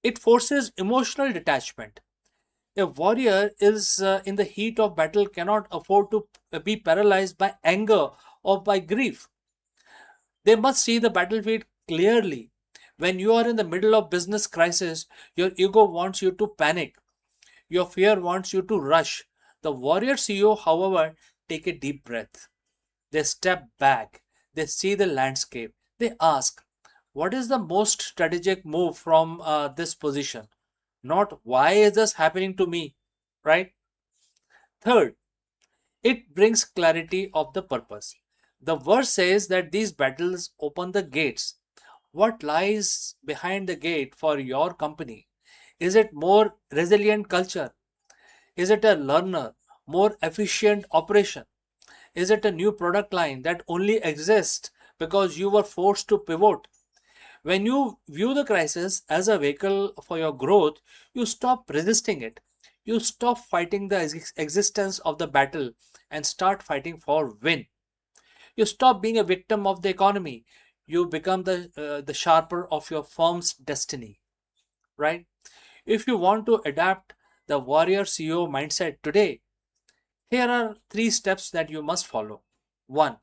Speaker 2: it forces emotional detachment. A warrior is in the heat of battle cannot afford to be paralyzed by anger or by grief. They must see the battlefield clearly. When you are in the middle of business crisis, your ego wants you to panic. Your fear wants you to rush. The warrior CEO, however, take a deep breath. They step back. They see the landscape. They ask, what is the most strategic move from this position? Not why is this happening to me, right? Third, it brings clarity of the purpose. The verse says that these battles open the gates. What lies behind the gate for your company? Is it more resilient culture? Is it a learner, more efficient operation? Is it a new product line that only exists because you were forced to pivot? When you view the crisis as a vehicle for your growth, you stop resisting it. You stop fighting the existence of the battle and start fighting for win. You stop being a victim of the economy. You become the sharper of your firm's destiny, right? If you want to adapt the warrior CEO mindset today, here are three steps that you must follow. 1.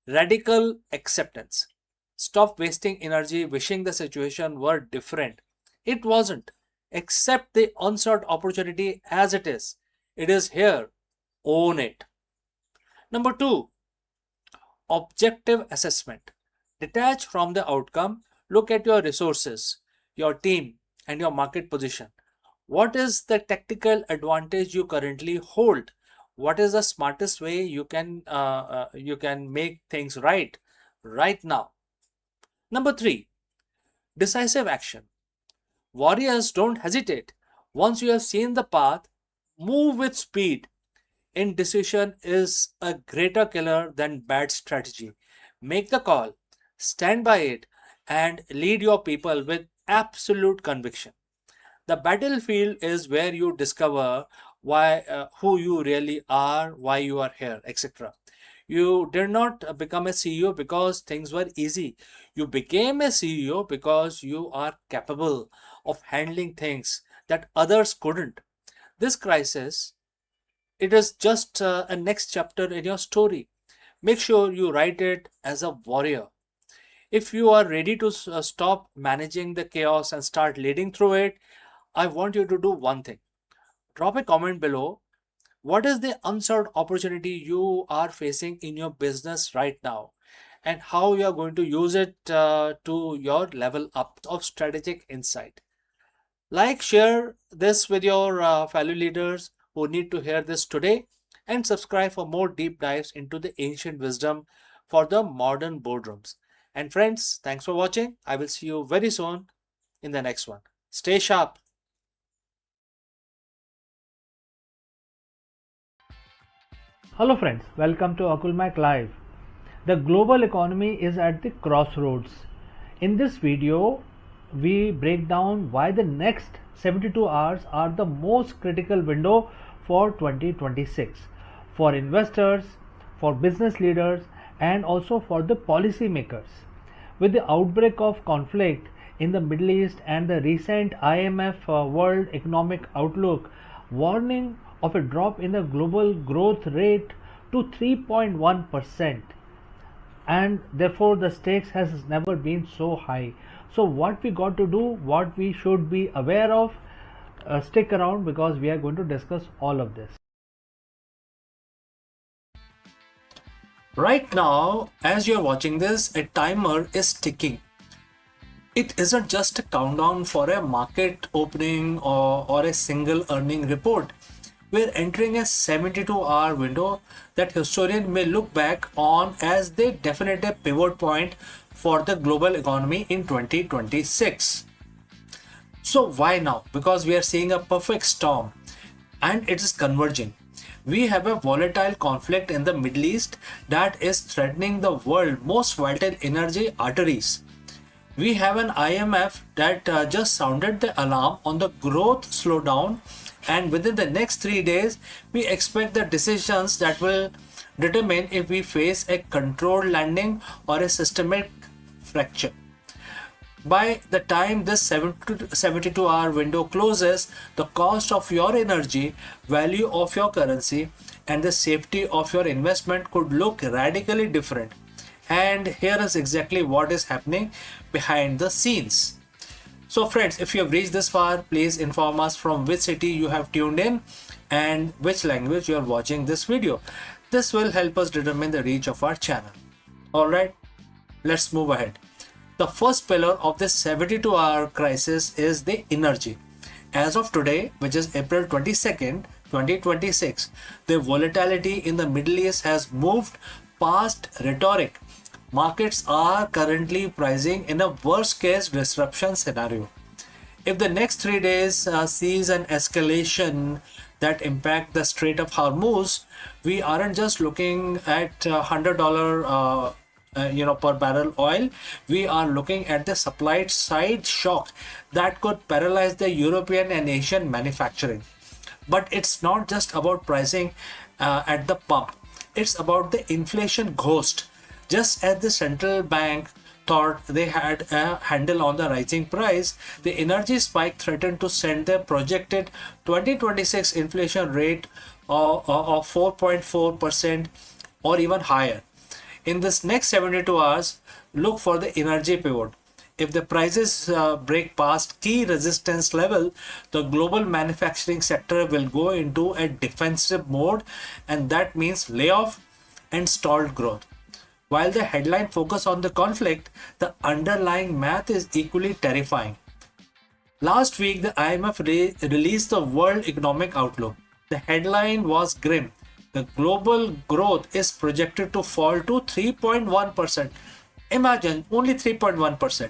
Speaker 2: Radical acceptance. Stop wasting energy wishing the situation were different. It wasn't. Accept the unsought opportunity as it is. It is here. Own it. Number 2, objective assessment. Detach from the outcome. Look at your resources, your team, and your market position. What is the tactical advantage you currently hold? What is the smartest way you can make things right now? Number 3, decisive action. Warriors don't hesitate. Once you have seen the path, move with speed. Indecision is a greater killer than bad strategy. Make the call, stand by it, and lead your people with absolute conviction. The battlefield is where you discover who you really are, why you are here, etc. You did not become a CEO because things were easy. You became a CEO because you are capable of handling things that others couldn't. This crisis, it is just a next chapter in your story. Make sure you write it as a warrior. If you are ready to stop managing the chaos and start leading through it, I want you to do one thing. Drop a comment below. What is the unsolved opportunity you are facing in your business right now, and how you are going to use it to your level up of strategic insight? Like, share this with your fellow leaders who need to hear this today, and subscribe for more deep dives into the ancient wisdom for the modern boardrooms. And friends, thanks for watching. I will see you very soon in the next one. Stay sharp.
Speaker 1: Hello friends, welcome to Akulmach Live. The global economy is at the crossroads. In this video, we break down why the next 72 hours are the most critical window for 2026 for investors, for business leaders, and also for the policymakers. With the outbreak of conflict in the Middle East and the recent IMF World Economic Outlook warning of a drop in the global growth rate to 3.1%, and therefore the stakes has never been so high. So what we got to do, what we should be aware of, stick around because we are going to discuss all of this.
Speaker 2: Right now, as you're watching this, a timer is ticking. It isn't just a countdown for a market opening or a single earning report. We're entering a 72-hour window that historians may look back on as the definitive pivot point for the global economy in 2026. So why now? Because we are seeing a perfect storm and it is converging. We have a volatile conflict in the Middle East that is threatening the world's most vital energy arteries. We have an IMF that just sounded the alarm on the growth slowdown, and within the next 3 days, we expect the decisions that will determine if we face a controlled landing or a systemic fracture. By the time this 72-hour window closes, the cost of your energy, value of your currency, and the safety of your investment could look radically different. And here is exactly what is happening behind the scenes. So friends, if you have reached this far, please inform us from which city you have tuned in and which language you are watching this video. This will help us determine the reach of our channel. Alright, let's move ahead. The first pillar of this 72-hour crisis is the energy. As of today, which is April 22nd, 2026, the volatility in the Middle East has moved past rhetoric. Markets are currently pricing in a worst case disruption scenario. If the next 3 days sees an escalation that impact the Strait of Hormuz, we aren't just looking at $100 per barrel oil. We are looking at the supply side shock that could paralyze the European and Asian manufacturing. But it's not just about pricing at the pump. It's about the inflation ghost. Just as the central bank thought they had a handle on the rising price, the energy spike threatened to send the projected 2026 inflation rate of 4.4% or even higher. In this next 72 hours, look for the energy pivot. If the prices break past key resistance level, the global manufacturing sector will go into a defensive mode, and that means layoff and stalled growth. While the headline focus on the conflict, the underlying math is equally terrifying. Last week, the IMF released the World Economic Outlook. The headline was grim. The global growth is projected to fall to 3.1%. Imagine, only 3.1%.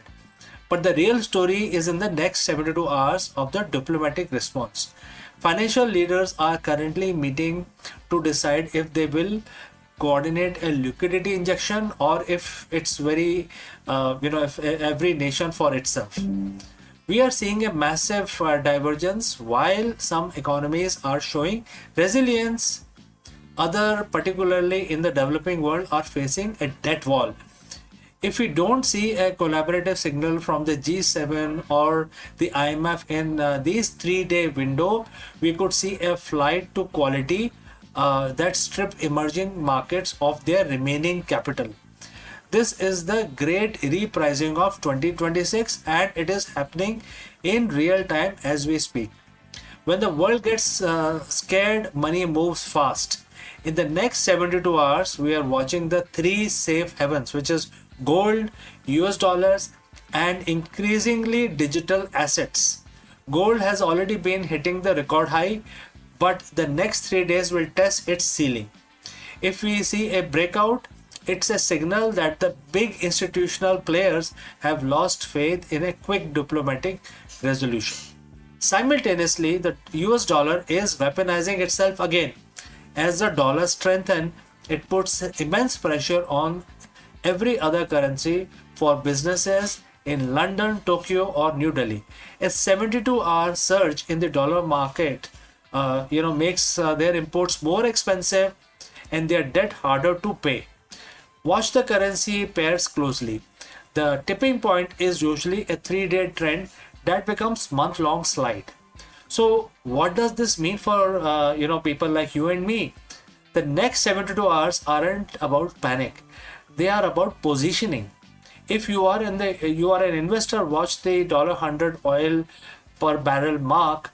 Speaker 2: But the real story is in the next 72 hours of the diplomatic response. Financial leaders are currently meeting to decide if they will coordinate a liquidity injection or if it's if every nation for itself. We are seeing a massive divergence. While some economies are showing resilience, others, particularly in the developing world, are facing a debt wall. If we don't see a collaborative signal from the G7 or the IMF in these 3-day window, we could see a flight to quality that strip emerging markets of their remaining capital. This is the great repricing of 2026, and it is happening in real time as we speak. When the world gets scared, money moves fast. In the next 72 hours, we are watching the three safe havens, which is gold, US dollars, and increasingly digital assets. Gold has already been hitting the record high, but the next 3 days will test its ceiling. If we see a breakout, it's a signal that the big institutional players have lost faith in a quick diplomatic resolution. Simultaneously, the US dollar is weaponizing itself again. As the dollar strengthens, it puts immense pressure on every other currency for businesses in London, Tokyo, or New Delhi. A 72-hour surge in the dollar market makes their imports more expensive and their debt harder to pay. Watch the currency pairs closely. The tipping point is usually a 3-day trend that becomes month-long slide. So what does this mean for people like you and me? The next 72 hours aren't about panic. They are about positioning. If you are an investor, watch the $100 oil per barrel mark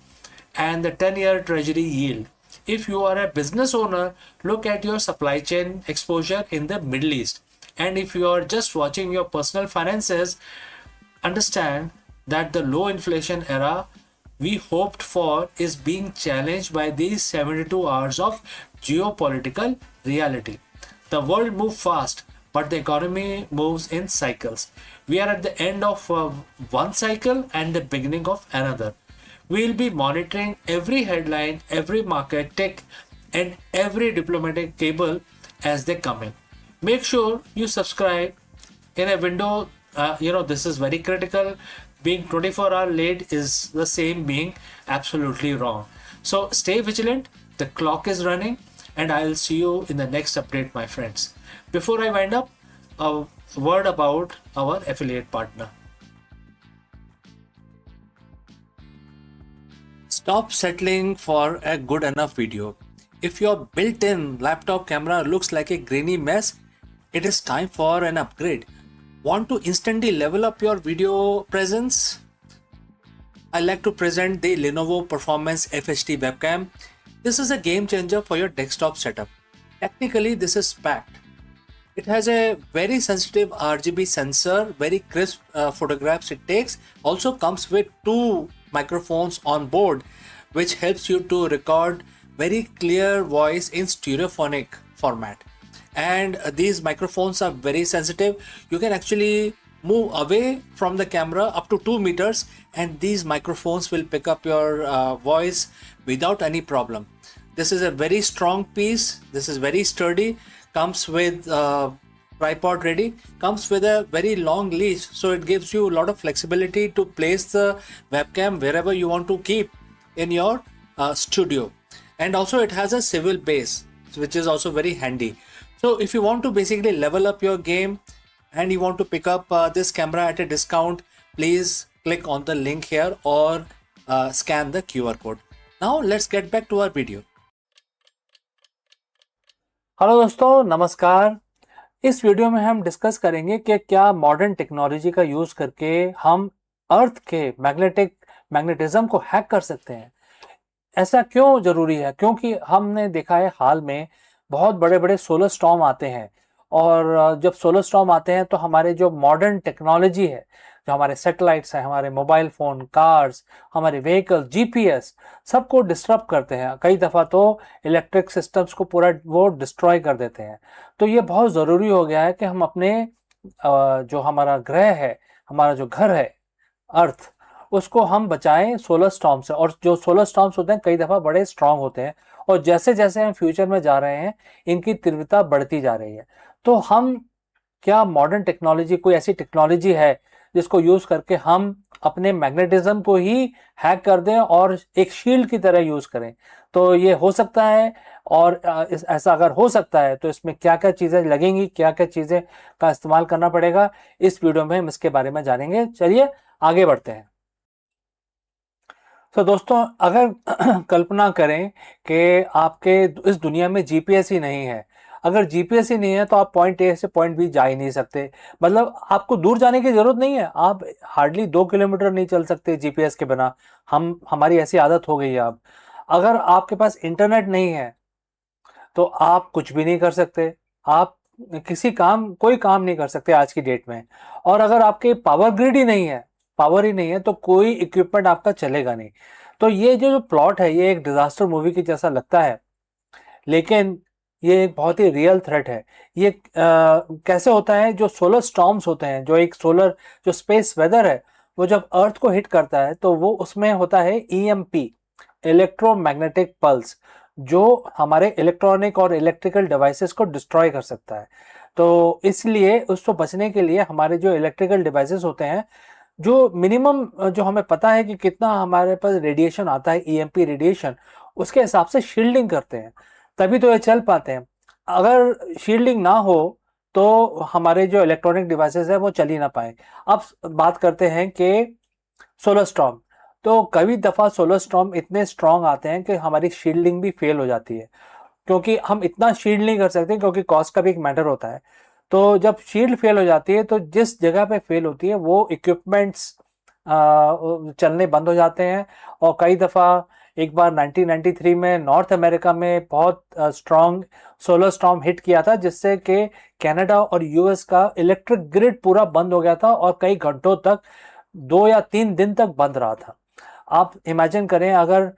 Speaker 2: and the 10-year treasury yield. If you are a business owner, look at your supply chain exposure in the Middle East. And if you are just watching your personal finances, understand that the low inflation era we hoped for is being challenged by these 72 hours of geopolitical reality. The world moves fast, but the economy moves in cycles. We are at the end of one cycle and the beginning of another. We'll be monitoring every headline, every market tick, and every diplomatic cable as they come in. Make sure you subscribe in a window. This is very critical. Being 24-hour late is the same being absolutely wrong. So stay vigilant. The clock is running, and I'll see you in the next update, my friends. Before I wind up, a word about our affiliate partner. Stop settling for a good enough video. If your built-in laptop camera looks like a grainy mess, it is time for an upgrade. Want to instantly level up your video presence? I like to present the Lenovo Performance FHD webcam. This is a game changer for your desktop setup. Technically, this is packed. It has a very sensitive RGB sensor, very crisp photographs it takes. Also comes with 2 microphones on board, which helps you to record very clear voice in stereophonic format. And these microphones are very sensitive. You can actually move away from the camera up to 2 meters, and these microphones will pick up your voice without any problem. This is a very strong piece. This is very sturdy. Comes with tripod ready. Comes with a very long leash, so it gives you a lot of flexibility to place the webcam wherever you want to keep in your studio. And also it has a swivel base, which is also very handy. So if you want to basically level up your game and you want to pick up this camera at a discount, please click on the link here or scan the QR code. Now let's get back to our video.
Speaker 1: Hello दोस्तों, नमस्कार। इस video में हम discuss करेंगे कि क्या modern technology का use करके हम अर्थ के मैग्नेटिज्म को हैक कर सकते हैं। ऐसा क्यों जरूरी है? क्योंकि हमने देखा है हाल में बहुत बड़े बड़े सोलर स्टॉर्म आते हैं, और जब सोलर स्टॉर्म आते हैं तो हमारे जो मॉडर्न टेक्नोलॉजी है, जो हमारे सैटेलाइट्स हैं, हमारे मोबाइल फ़ोन, कार्स, हमारे व्हीकल, जीपीएस, सबको डिस्टर्ब करते हैं। कई दफ़ा तो इलेक्ट्रिक सिस्टम्स को पूरा वो डिस्ट्रॉय कर देते हैं। तो ये बहुत ज़रूरी हो गया है कि हम अपने जो हमारा ग्रह है, हमारा जो घर है अर्थ, उसको हम बचाएं सोलर स्टॉर्म से। और जो सोलर स्टॉर्म्स होते हैं कई दफ़ा बड़े स्ट्रांग होते हैं, और जैसे जैसे हम फ्यूचर में जा रहे हैं इनकी तीव्रता बढ़ती जा रही है। तो हम क्या मॉडर्न टेक्नोलॉजी, कोई ऐसी टेक्नोलॉजी है जिसको यूज करके हम अपने मैग्नेटिज्म को ही हैक कर दें और एक शील्ड की तरह यूज करें? तो ये हो सकता है, और ऐसा अगर हो सकता है तो इसमें क्या क्या चीजें लगेंगी, क्या क्या चीजें का इस्तेमाल करना पड़ेगा, इस वीडियो में हम इसके बारे में जानेंगे। चलिए आगे बढ़ते हैं। तो दोस्तों, अगर कल्पना करें कि आपके इस दुनिया में जीपीएस ही नहीं है। अगर जीपीएस ही नहीं है तो आप पॉइंट ए से पॉइंट बी जा ही नहीं सकते। मतलब आपको दूर जाने की जरूरत नहीं है, आप हार्डली 2 किलोमीटर नहीं चल सकते जीपीएस के बिना। हमारी ऐसी आदत हो गई है अब। अगर आपके पास इंटरनेट नहीं है तो आप कुछ भी नहीं कर सकते, आप कोई काम नहीं कर सकते आज की डेट में। और अगर आपके पावर ग्रिड ही नहीं है, पावर ही नहीं है, तो कोई इक्विपमेंट आपका चलेगा नहीं। तो ये जो प्लॉट है ये एक डिजास्टर मूवी की जैसा लगता है, लेकिन ये एक बहुत ही रियल थ्रेट है। ये कैसे होता है? जो सोलर स्टॉर्म्स होते हैं, जो स्पेस वेदर है, वो जब अर्थ को हिट करता है तो वो उसमें होता है ईएमपी, इलेक्ट्रोमैग्नेटिक पल्स, जो हमारे इलेक्ट्रॉनिक और इलेक्ट्रिकल डिवाइसेस को डिस्ट्रॉय कर सकता है। तो इसलिए उसको बचने के लिए हमारे जो इलेक्ट्रिकल डिवाइसेस होते हैं, जो मिनिमम जो हमें पता है कि कितना हमारे पास रेडिएशन आता है, ईएमपी रेडिएशन, उसके हिसाब से शील्डिंग करते हैं, तभी तो ये चल पाते हैं। अगर शील्डिंग ना हो तो हमारे जो इलेक्ट्रॉनिक डिवाइसेस है वो चल ही ना पाए। अब बात करते हैं कि सोलर स्टॉर्म। तो कई दफ़ा सोलर स्टॉर्म इतने स्ट्रांग आते हैं कि हमारी शील्डिंग भी फेल हो जाती है, क्योंकि हम इतना शील्ड नहीं कर सकते, क्योंकि कॉस्ट का भी एक मैटर होता है। तो जब शील्ड फेल हो जाती है तो जिस जगह पे फेल होती है वो इक्विपमेंट्स चलने बंद हो जाते हैं। और कई दफ़ा, एक बार 1993 में नॉर्थ अमेरिका में बहुत स्ट्रॉन्ग सोलर स्टॉर्म हिट किया था, जिससे कि कनाडा और यूएस का इलेक्ट्रिक ग्रिड पूरा बंद हो गया था और कई घंटों तक, 2 या 3 दिन तक बंद रहा था।
Speaker 3: आप इमेजिन करें अगर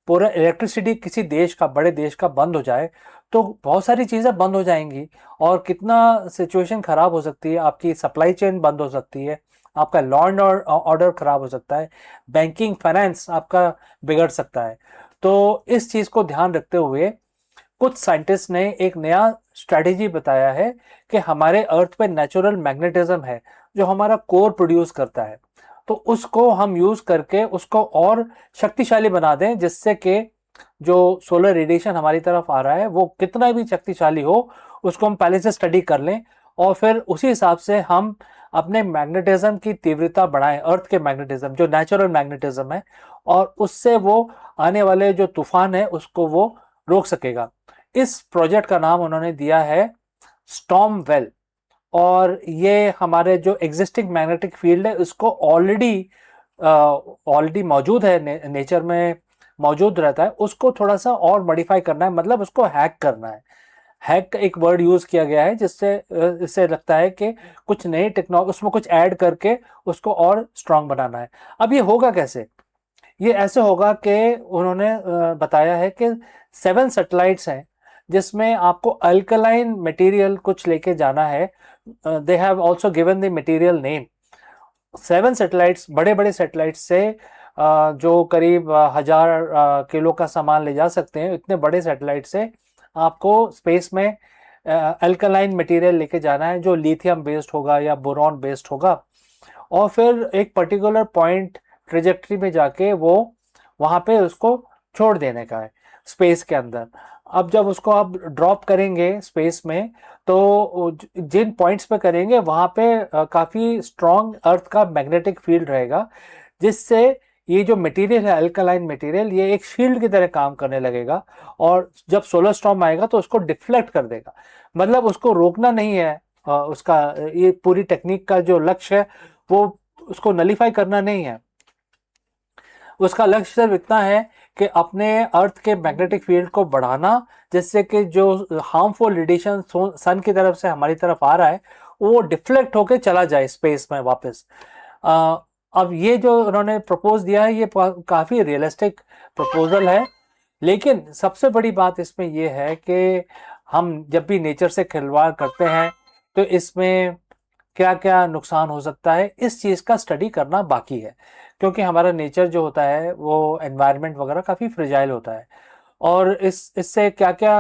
Speaker 3: पूरा इलेक्ट्रिसिटी किसी देश का, बड़े देश का बंद हो जाए तो बहुत सारी चीज़ें बंद हो जाएंगी और कितना सिचुएशन खराब हो सकती है, आपकी सप्लाई चेन बंद हो सकती है, आपका लॉ एंड ऑर्डर खराब हो सकता है, बैंकिंग फाइनेंस आपका बिगड़ सकता है। तो इस चीज़ को ध्यान रखते हुए कुछ साइंटिस्ट ने एक नया स्ट्रेटेजी बताया है कि हमारे अर्थ पे नेचुरल मैग्नेटिज्म है जो हमारा कोर प्रोड्यूस करता है, तो उसको हम यूज करके उसको और शक्तिशाली बना दें, जिससे कि जो सोलर रेडिएशन हमारी तरफ आ रहा है वो कितना भी शक्तिशाली हो उसको हम पहले से स्टडी कर लें और फिर उसी हिसाब से हम अपने मैग्नेटिज्म की तीव्रता बढ़ाएं, अर्थ के मैग्नेटिज्म जो नेचुरल मैग्नेटिज्म है, और उससे वो आने वाले जो तूफान है उसको वो रोक सकेगा। इस प्रोजेक्ट का नाम उन्होंने दिया है स्टॉर्म वेल, और ये हमारे जो एग्जिस्टिंग मैग्नेटिक फील्ड है उसको ऑलरेडी मौजूद है, नेचर में मौजूद रहता है, उसको थोड़ा सा और मॉडिफाई करना है, मतलब उसको हैक करना है। हैक का एक वर्ड यूज किया गया है जिससे इससे लगता है कि कुछ नई टेक्नोलॉजी उसमें कुछ ऐड करके उसको और स्ट्रांग बनाना है। अब ये होगा कैसे? ये ऐसे होगा कि उन्होंने बताया है कि 7 सैटेलाइट्स हैं जिसमें आपको अल्कलाइन मटेरियल कुछ लेके जाना है। They have also given the material name. 7 satellites, बड़े बड़े सैटेलाइट्स से जो करीब 1000 किलो का सामान ले जा सकते हैं, इतने बड़े सैटेलाइट से आपको स्पेस में अल्कलाइन मटेरियल लेके जाना है जो लिथियम बेस्ड होगा या बोरॉन बेस्ड होगा, और फिर एक पर्टिकुलर पॉइंट ट्रेजेक्ट्री में जाके वो वहां पे उसको छोड़ देने का है स्पेस के अंदर। अब जब उसको आप ड्रॉप करेंगे स्पेस में तो जिन पॉइंट्स पे करेंगे वहां पे काफी स्ट्रॉन्ग अर्थ का मैग्नेटिक फील्ड रहेगा, जिससे ये जो मटेरियल है अल्कलाइन मटेरियल ये एक शील्ड की तरह काम करने लगेगा, और जब सोलर स्टॉर्म आएगा तो उसको डिफ्लेक्ट कर देगा। मतलब उसको रोकना नहीं है, उसका ये पूरी टेक्निक का जो लक्ष्य है वो उसको नलीफाई करना नहीं है, उसका लक्ष्य सिर्फ इतना है कि अपने अर्थ के मैग्नेटिक फील्ड को बढ़ाना, जिससे कि जो हार्मफुल रेडिएशन सन की तरफ से हमारी तरफ आ रहा है वो डिफ्लेक्ट होके चला जाए स्पेस में वापस। अब ये जो उन्होंने प्रपोज दिया है ये काफी रियलिस्टिक प्रपोजल है, लेकिन सबसे बड़ी बात इसमें यह है कि हम जब भी नेचर से खिलवाड़ करते हैं तो इसमें क्या क्या नुकसान हो सकता है, इस चीज का स्टडी करना बाकी है, क्योंकि हमारा नेचर जो होता है वो एनवायरनमेंट वगैरह काफी फ्रेजाइल होता है, और इससे क्या क्या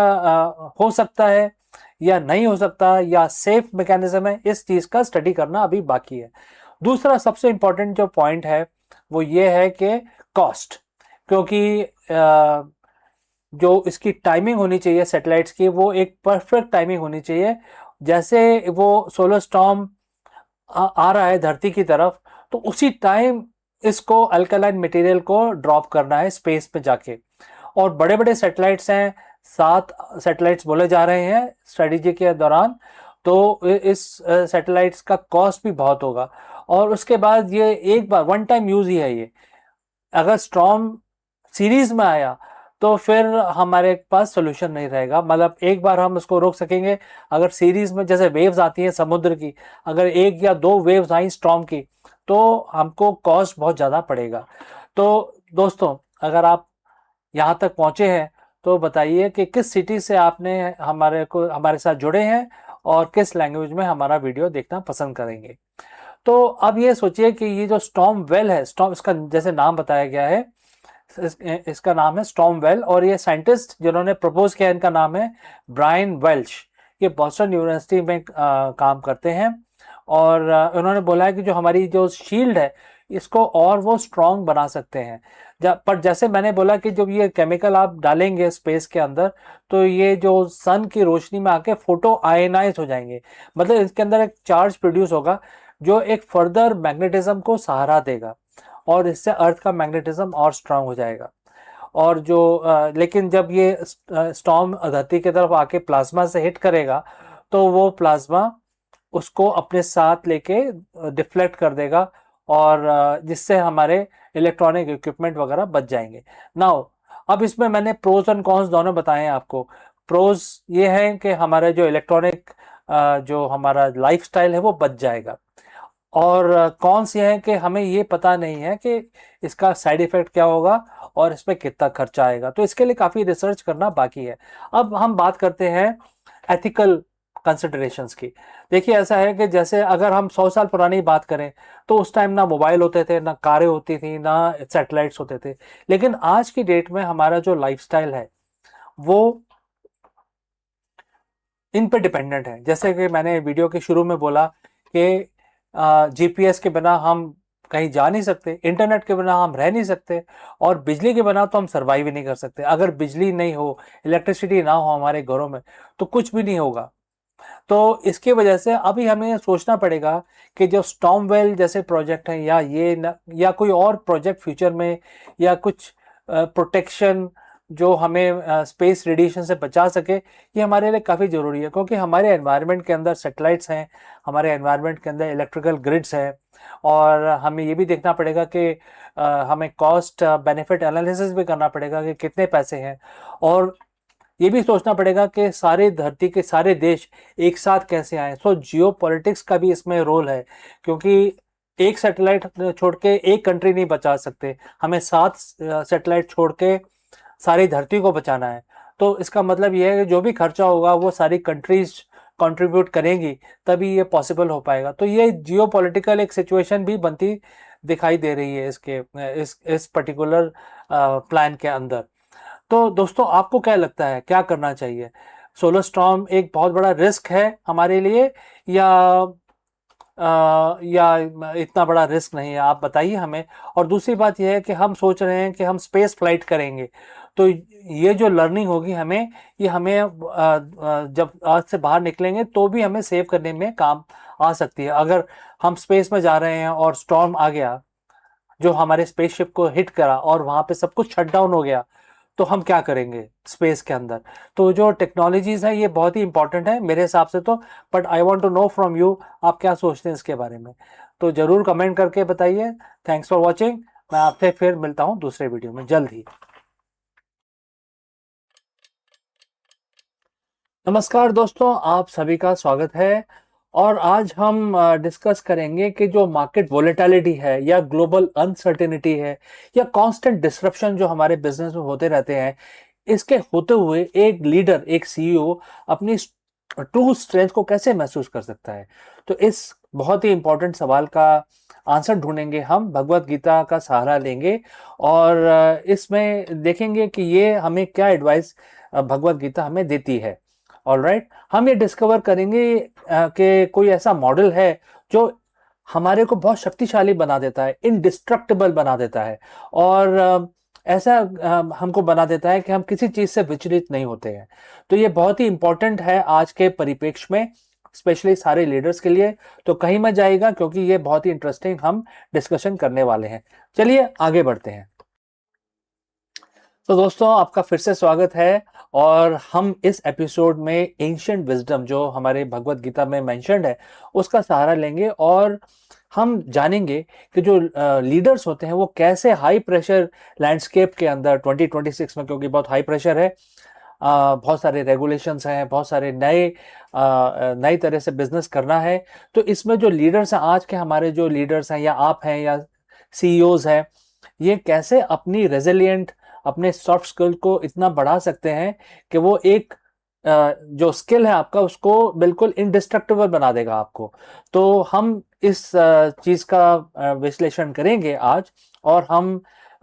Speaker 3: हो सकता है या नहीं हो सकता या सेफ मैकेनिज्म है, इस चीज का स्टडी करना अभी बाकी है। दूसरा सबसे इंपॉर्टेंट जो पॉइंट है वो ये है कि कॉस्ट, क्योंकि जो इसकी टाइमिंग होनी चाहिए सैटेलाइट्स की वो एक परफेक्ट टाइमिंग होनी चाहिए। जैसे वो सोलर स्टॉर्म आ रहा है धरती की तरफ तो उसी टाइम इसको अल्कलाइन मटेरियल को ड्रॉप करना है स्पेस में जाके, और बड़े बड़े सैटेलाइट्स हैं, 7 सैटेलाइट्स बोले जा रहे हैं स्ट्रेटेजी के दौरान, तो इस सैटेलाइट्स का कॉस्ट भी बहुत होगा, और उसके बाद ये एक बार वन टाइम यूज ही है। ये अगर स्टॉर्म सीरीज में आया तो फिर हमारे पास सोल्यूशन नहीं रहेगा, मतलब एक बार हम उसको रोक सकेंगे। अगर सीरीज में जैसे वेव्स आती हैं समुद्र की, अगर 1 या 2 वेव्स आई स्टॉर्म की तो हमको कॉस्ट बहुत ज़्यादा पड़ेगा। तो दोस्तों अगर आप यहाँ तक पहुँचे हैं तो बताइए कि किस सिटी से आपने हमारे साथ जुड़े हैं और किस लैंग्वेज में हमारा वीडियो देखना पसंद करेंगे। तो अब ये सोचिए कि ये जो स्टॉर्म वेल है, स्टॉर्म इसका जैसे नाम बताया गया है, इसका नाम है स्टॉर्म वेल, और ये साइंटिस्ट जिन्होंने प्रपोज किया इनका नाम है ब्रायन वेल्च। ये बॉस्टन यूनिवर्सिटी में काम करते हैं, और उन्होंने बोला है कि जो हमारी जो शील्ड है इसको और वो स्ट्रॉन्ग बना सकते हैं। पर जैसे मैंने बोला कि जब ये केमिकल आप डालेंगे स्पेस के अंदर तो ये जो सन की रोशनी में आके फोटो आयनाइज हो जाएंगे, मतलब इसके अंदर एक चार्ज प्रोड्यूस होगा जो एक फर्दर मैग्नेटिज्म को सहारा देगा, और इससे अर्थ का मैग्नेटिज्म और स्ट्रांग हो जाएगा। और जो लेकिन जब ये स्टॉर्म धरती की तरफ आके प्लाज्मा से हिट करेगा तो वो प्लाज्मा उसको अपने साथ लेके डिफ्लेक्ट कर देगा, और जिससे हमारे इलेक्ट्रॉनिक इक्विपमेंट वगैरह बच जाएंगे। नाउ अब इसमें मैंने प्रोज एंड कॉन्स दोनों बताए हैं आपको। प्रोज ये है कि हमारे जो इलेक्ट्रॉनिक जो हमारा लाइफस्टाइल है वो बच जाएगा, और कौन सी हैं कि हमें ये पता नहीं है कि इसका साइड इफेक्ट क्या होगा और इस पे कितना खर्चा आएगा। तो इसके लिए काफ़ी रिसर्च करना बाकी है। अब हम बात करते हैं एथिकल कंसिडरेशंस की। देखिए ऐसा है कि जैसे अगर हम 100 साल पुरानी बात करें तो उस टाइम ना मोबाइल होते थे, ना कारें होती थी, ना सैटेलाइट्स होते थे। लेकिन आज की डेट में हमारा जो लाइफस्टाइल है वो इन पे डिपेंडेंट है। जैसे कि मैंने वीडियो के शुरू में बोला कि जीपीएस के बिना हम कहीं जा नहीं सकते, इंटरनेट के बिना हम रह नहीं सकते, और बिजली के बिना तो हम सर्वाइव ही नहीं कर सकते। अगर बिजली नहीं हो, इलेक्ट्रिसिटी ना हो हमारे घरों में, तो कुछ भी नहीं होगा। तो इसकी वजह से अभी हमें सोचना पड़ेगा कि जो स्टॉर्म वेल जैसे प्रोजेक्ट हैं या कोई और प्रोजेक्ट फ्यूचर में, या कुछ प्रोटेक्शन जो हमें स्पेस रेडिएशन से बचा सके, ये हमारे लिए काफ़ी ज़रूरी है। क्योंकि हमारे एनवायरनमेंट के अंदर सैटेलाइट्स हैं, हमारे एनवायरनमेंट के अंदर इलेक्ट्रिकल ग्रिड्स हैं, और हमें ये भी देखना पड़ेगा कि हमें कॉस्ट बेनिफिट एनालिसिस भी करना पड़ेगा कि कितने पैसे हैं, और ये भी सोचना पड़ेगा कि सारे धरती के सारे देश एक साथ कैसे आए। सो जियो पॉलिटिक्स का भी इसमें रोल है, क्योंकि एक सैटेलाइट छोड़ के एक कंट्री नहीं बचा सकते, हमें 7 सैटेलाइट छोड़ के सारी धरती को बचाना है। तो इसका मतलब यह है कि जो भी खर्चा होगा वो सारी कंट्रीज कंट्रीब्यूट करेंगी, तभी ये पॉसिबल हो पाएगा। तो ये जियो पॉलिटिकल एक सिचुएशन भी बनती दिखाई दे रही है इस पर्टिकुलर प्लान के अंदर। तो दोस्तों आपको क्या लगता है, क्या करना चाहिए? सोलर स्टॉर्म एक बहुत बड़ा रिस्क है हमारे लिए, या या इतना बड़ा रिस्क नहीं है? आप बताइए हमें। और दूसरी बात यह है कि हम सोच रहे हैं कि हम स्पेस फ्लाइट करेंगे, तो ये जो लर्निंग होगी हमें, ये हमें जब अर्थ से बाहर निकलेंगे तो भी हमें सेव करने में काम आ सकती है। अगर हम स्पेस में जा रहे हैं और स्टॉर्म आ गया जो हमारे स्पेसशिप को हिट करा और वहां पे सब कुछ शट डाउन हो गया, तो हम क्या करेंगे स्पेस के अंदर? तो जो टेक्नोलॉजीज हैं ये बहुत ही इंपॉर्टेंट है मेरे हिसाब से तो। But I want to know from you, आप क्या सोचते हैं इसके बारे में? तो जरूर कमेंट करके बताइए। Thanks for watching. मैं आपसे फिर मिलता हूँ दूसरे वीडियो में जल्द ही। नमस्कार दोस्तों, आप सभी का स्वागत है। और आज हम डिस्कस करेंगे कि जो मार्केट वोलेटिलिटी है, या ग्लोबल अनसर्टेनिटी है, या कांस्टेंट डिसरप्शन जो हमारे बिजनेस में होते रहते हैं, इसके होते हुए एक लीडर, एक सीईओ अपनी ट्रू स्ट्रेंथ को कैसे महसूस कर सकता है। तो इस बहुत ही इंपॉर्टेंट सवाल का आंसर ढूंढेंगे हम, भगवत गीता का सहारा लेंगे, और इसमें देखेंगे कि ये हमें क्या एडवाइस भगवत गीता हमें देती है। ऑलराइट, हम ये डिस्कवर करेंगे कि कोई ऐसा मॉडल है जो हमारे को बहुत शक्तिशाली बना देता है, इनडिस्ट्रक्टिबल बना देता है, और ऐसा हमको बना देता है कि हम किसी चीज से विचलित नहीं होते हैं। तो ये बहुत ही इंपॉर्टेंट है आज के परिप्रेक्ष्य में, स्पेशली सारे लीडर्स के लिए। तो कहीं मत जाएगा, क्योंकि ये बहुत ही इंटरेस्टिंग हम डिस्कशन करने वाले हैं। चलिए आगे बढ़ते हैं। तो दोस्तों आपका फिर से स्वागत है, और हम इस एपिसोड में एंशिएंट विजडम जो हमारे भगवत गीता में मेंशन्ड है उसका सहारा लेंगे, और हम जानेंगे कि जो लीडर्स होते हैं वो कैसे हाई प्रेशर लैंडस्केप के अंदर 2026 में, क्योंकि बहुत हाई प्रेशर है, बहुत सारे रेगुलेशंस हैं, बहुत सारे नई तरह से बिजनेस करना है। तो इसमें जो लीडर्स हैं, आज के हमारे जो लीडर्स हैं, या आप हैं या सीईओज हैं, ये कैसे अपनी रेजिलिएंट, अपने सॉफ्ट स्किल को इतना बढ़ा सकते हैं कि वो एक जो स्किल है आपका उसको बिल्कुल इंडिस्ट्रक्टिबल बना देगा आपको। तो हम इस चीज का विश्लेषण करेंगे आज, और हम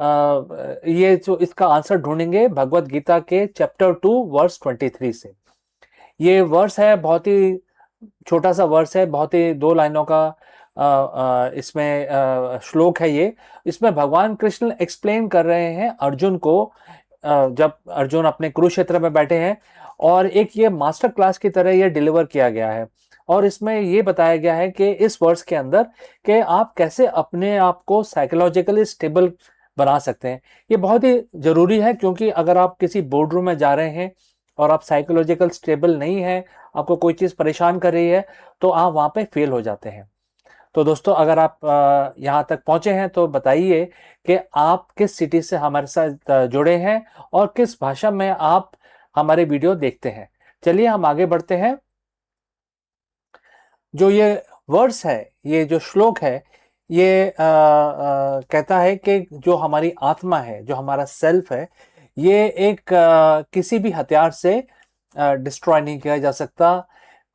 Speaker 3: ये जो इसका आंसर ढूंढेंगे भगवत गीता के चैप्टर 2 वर्स 23 से। ये वर्स है, बहुत ही छोटा सा वर्स है, बहुत ही 2 लाइनों का इसमें श्लोक है ये। इसमें भगवान कृष्ण एक्सप्लेन कर रहे हैं अर्जुन को, जब अर्जुन अपने कुरुक्षेत्र में बैठे हैं, और एक ये मास्टर क्लास की तरह ये डिलीवर किया गया है। और इसमें ये बताया गया है कि इस वर्स के अंदर कि आप कैसे अपने आप को साइकोलॉजिकली स्टेबल बना सकते हैं। ये बहुत ही जरूरी है, क्योंकि अगर आप किसी बोर्डरूम में जा रहे हैं और आप साइकोलॉजिकल स्टेबल नहीं है, आपको कोई चीज परेशान कर रही है, तो आप वहां पे फेल हो जाते हैं। तो दोस्तों अगर आप यहाँ तक पहुंचे हैं तो बताइए कि आप किस सिटी से हमारे साथ जुड़े हैं, और किस भाषा में आप हमारे वीडियो देखते हैं। चलिए हम आगे बढ़ते हैं। जो ये वर्ड्स है, ये जो श्लोक है, ये कहता है कि जो हमारी आत्मा है, जो हमारा सेल्फ है, ये एक किसी भी हथियार से डिस्ट्रॉय नहीं किया जा सकता,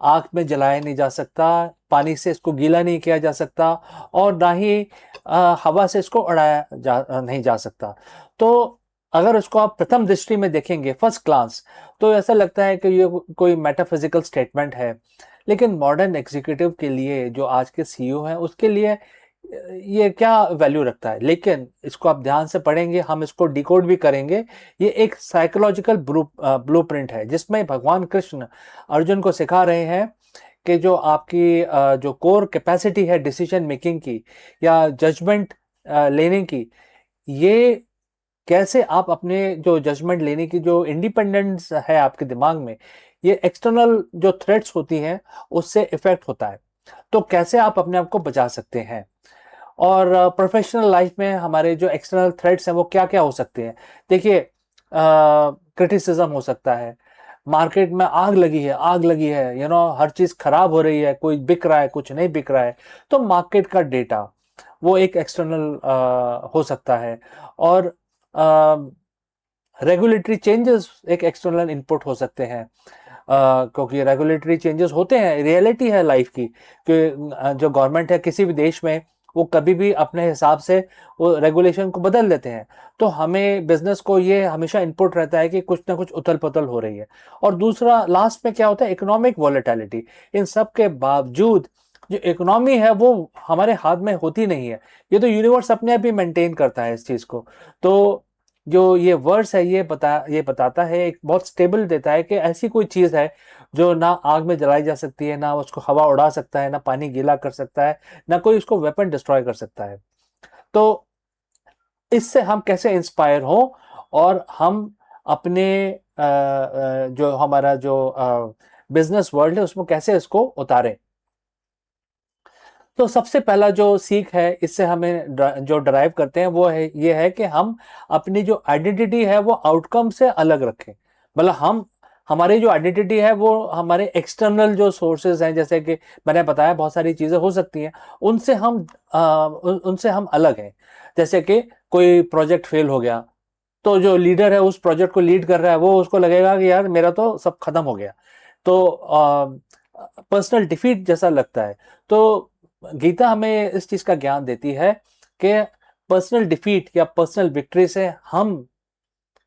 Speaker 3: आग में जलाया नहीं जा सकता, पानी से इसको गीला नहीं किया जा सकता, और ना ही हवा से इसको उड़ाया नहीं जा सकता। तो अगर उसको आप प्रथम दृष्टि में देखेंगे, फर्स्ट क्लास, तो ऐसा लगता है कि ये कोई मेटाफिजिकल स्टेटमेंट है। लेकिन मॉडर्न एग्जीक्यूटिव के लिए, जो आज के सीईओ हैं, उसके लिए ये क्या वैल्यू रखता है? लेकिन इसको आप ध्यान से पढ़ेंगे, हम इसको डिकोड भी करेंगे। ये एक साइकोलॉजिकल ब्लूप्रिंट है, जिसमें भगवान कृष्ण अर्जुन को सिखा रहे हैं कि जो आपकी जो कोर कैपेसिटी है डिसीजन मेकिंग की या जजमेंट लेने की, ये कैसे आप अपने जो जजमेंट लेने की जो इंडिपेंडेंस है आपके दिमाग में, ये एक्सटर्नल जो थ्रेट्स होती हैं उससे इफेक्ट होता है। तो कैसे आप अपने आप को बचा सकते हैं? और प्रोफेशनल लाइफ में हमारे जो एक्सटर्नल थ्रेट्स हैं वो क्या क्या हो सकते हैं? देखिए, क्रिटिसिज्म हो सकता है, मार्केट में आग लगी है, आग लगी है, हर चीज खराब हो रही है, कोई बिक रहा है, कुछ नहीं बिक रहा है, तो मार्केट का डेटा वो एक एक्सटर्नल हो सकता है। और रेगुलेटरी चेंजेस एक एक्सटर्नल इनपुट हो सकते हैं, क्योंकि रेगुलेटरी चेंजेस होते हैं, रियलिटी है लाइफ की कि जो गवर्नमेंट है किसी भी देश में, वो कभी भी अपने हिसाब से वो रेगुलेशन को बदल देते हैं। तो हमें बिजनेस को ये हमेशा इनपुट रहता है कि कुछ ना कुछ उथल पुथल हो रही है। और दूसरा लास्ट में क्या होता है? Economic volatility. इन सब के बावजूद जो इकोनॉमी है वो हमारे हाथ में होती नहीं है, ये तो यूनिवर्स अपने आप ही मेंटेन करता है इस चीज को। तो जो ये वर्ड्स है, ये बताता है, एक बहुत स्टेबल देता है कि ऐसी कोई चीज है जो ना आग में जलाई जा सकती है, ना उसको हवा उड़ा सकता है, ना पानी गीला कर सकता है, ना कोई उसको वेपन डिस्ट्रॉय कर सकता है। तो इससे हम कैसे इंस्पायर हो और हम अपने जो हमारा जो बिजनेस वर्ल्ड है उसमें कैसे इसको उतारें? तो सबसे पहला जो सीख है, इससे हमें जो ड्राइव करते हैं वो है, ये है कि हम अपनी जो आइडेंटिटी है वो आउटकम से अलग रखें। मतलब हमारी जो आइडेंटिटी है वो हमारे एक्सटर्नल जो सोर्सेज हैं, जैसे कि मैंने बताया बहुत सारी चीजें हो सकती हैं, उनसे हम अलग हैं। जैसे कि कोई प्रोजेक्ट फेल हो गया, तो जो लीडर है उस प्रोजेक्ट को लीड कर रहा है, वो उसको लगेगा कि यार मेरा तो सब खत्म हो गया, तो पर्सनल डिफीट जैसा लगता है। तो गीता हमें इस चीज का ज्ञान देती है कि पर्सनल डिफीट या पर्सनल विक्ट्री से हम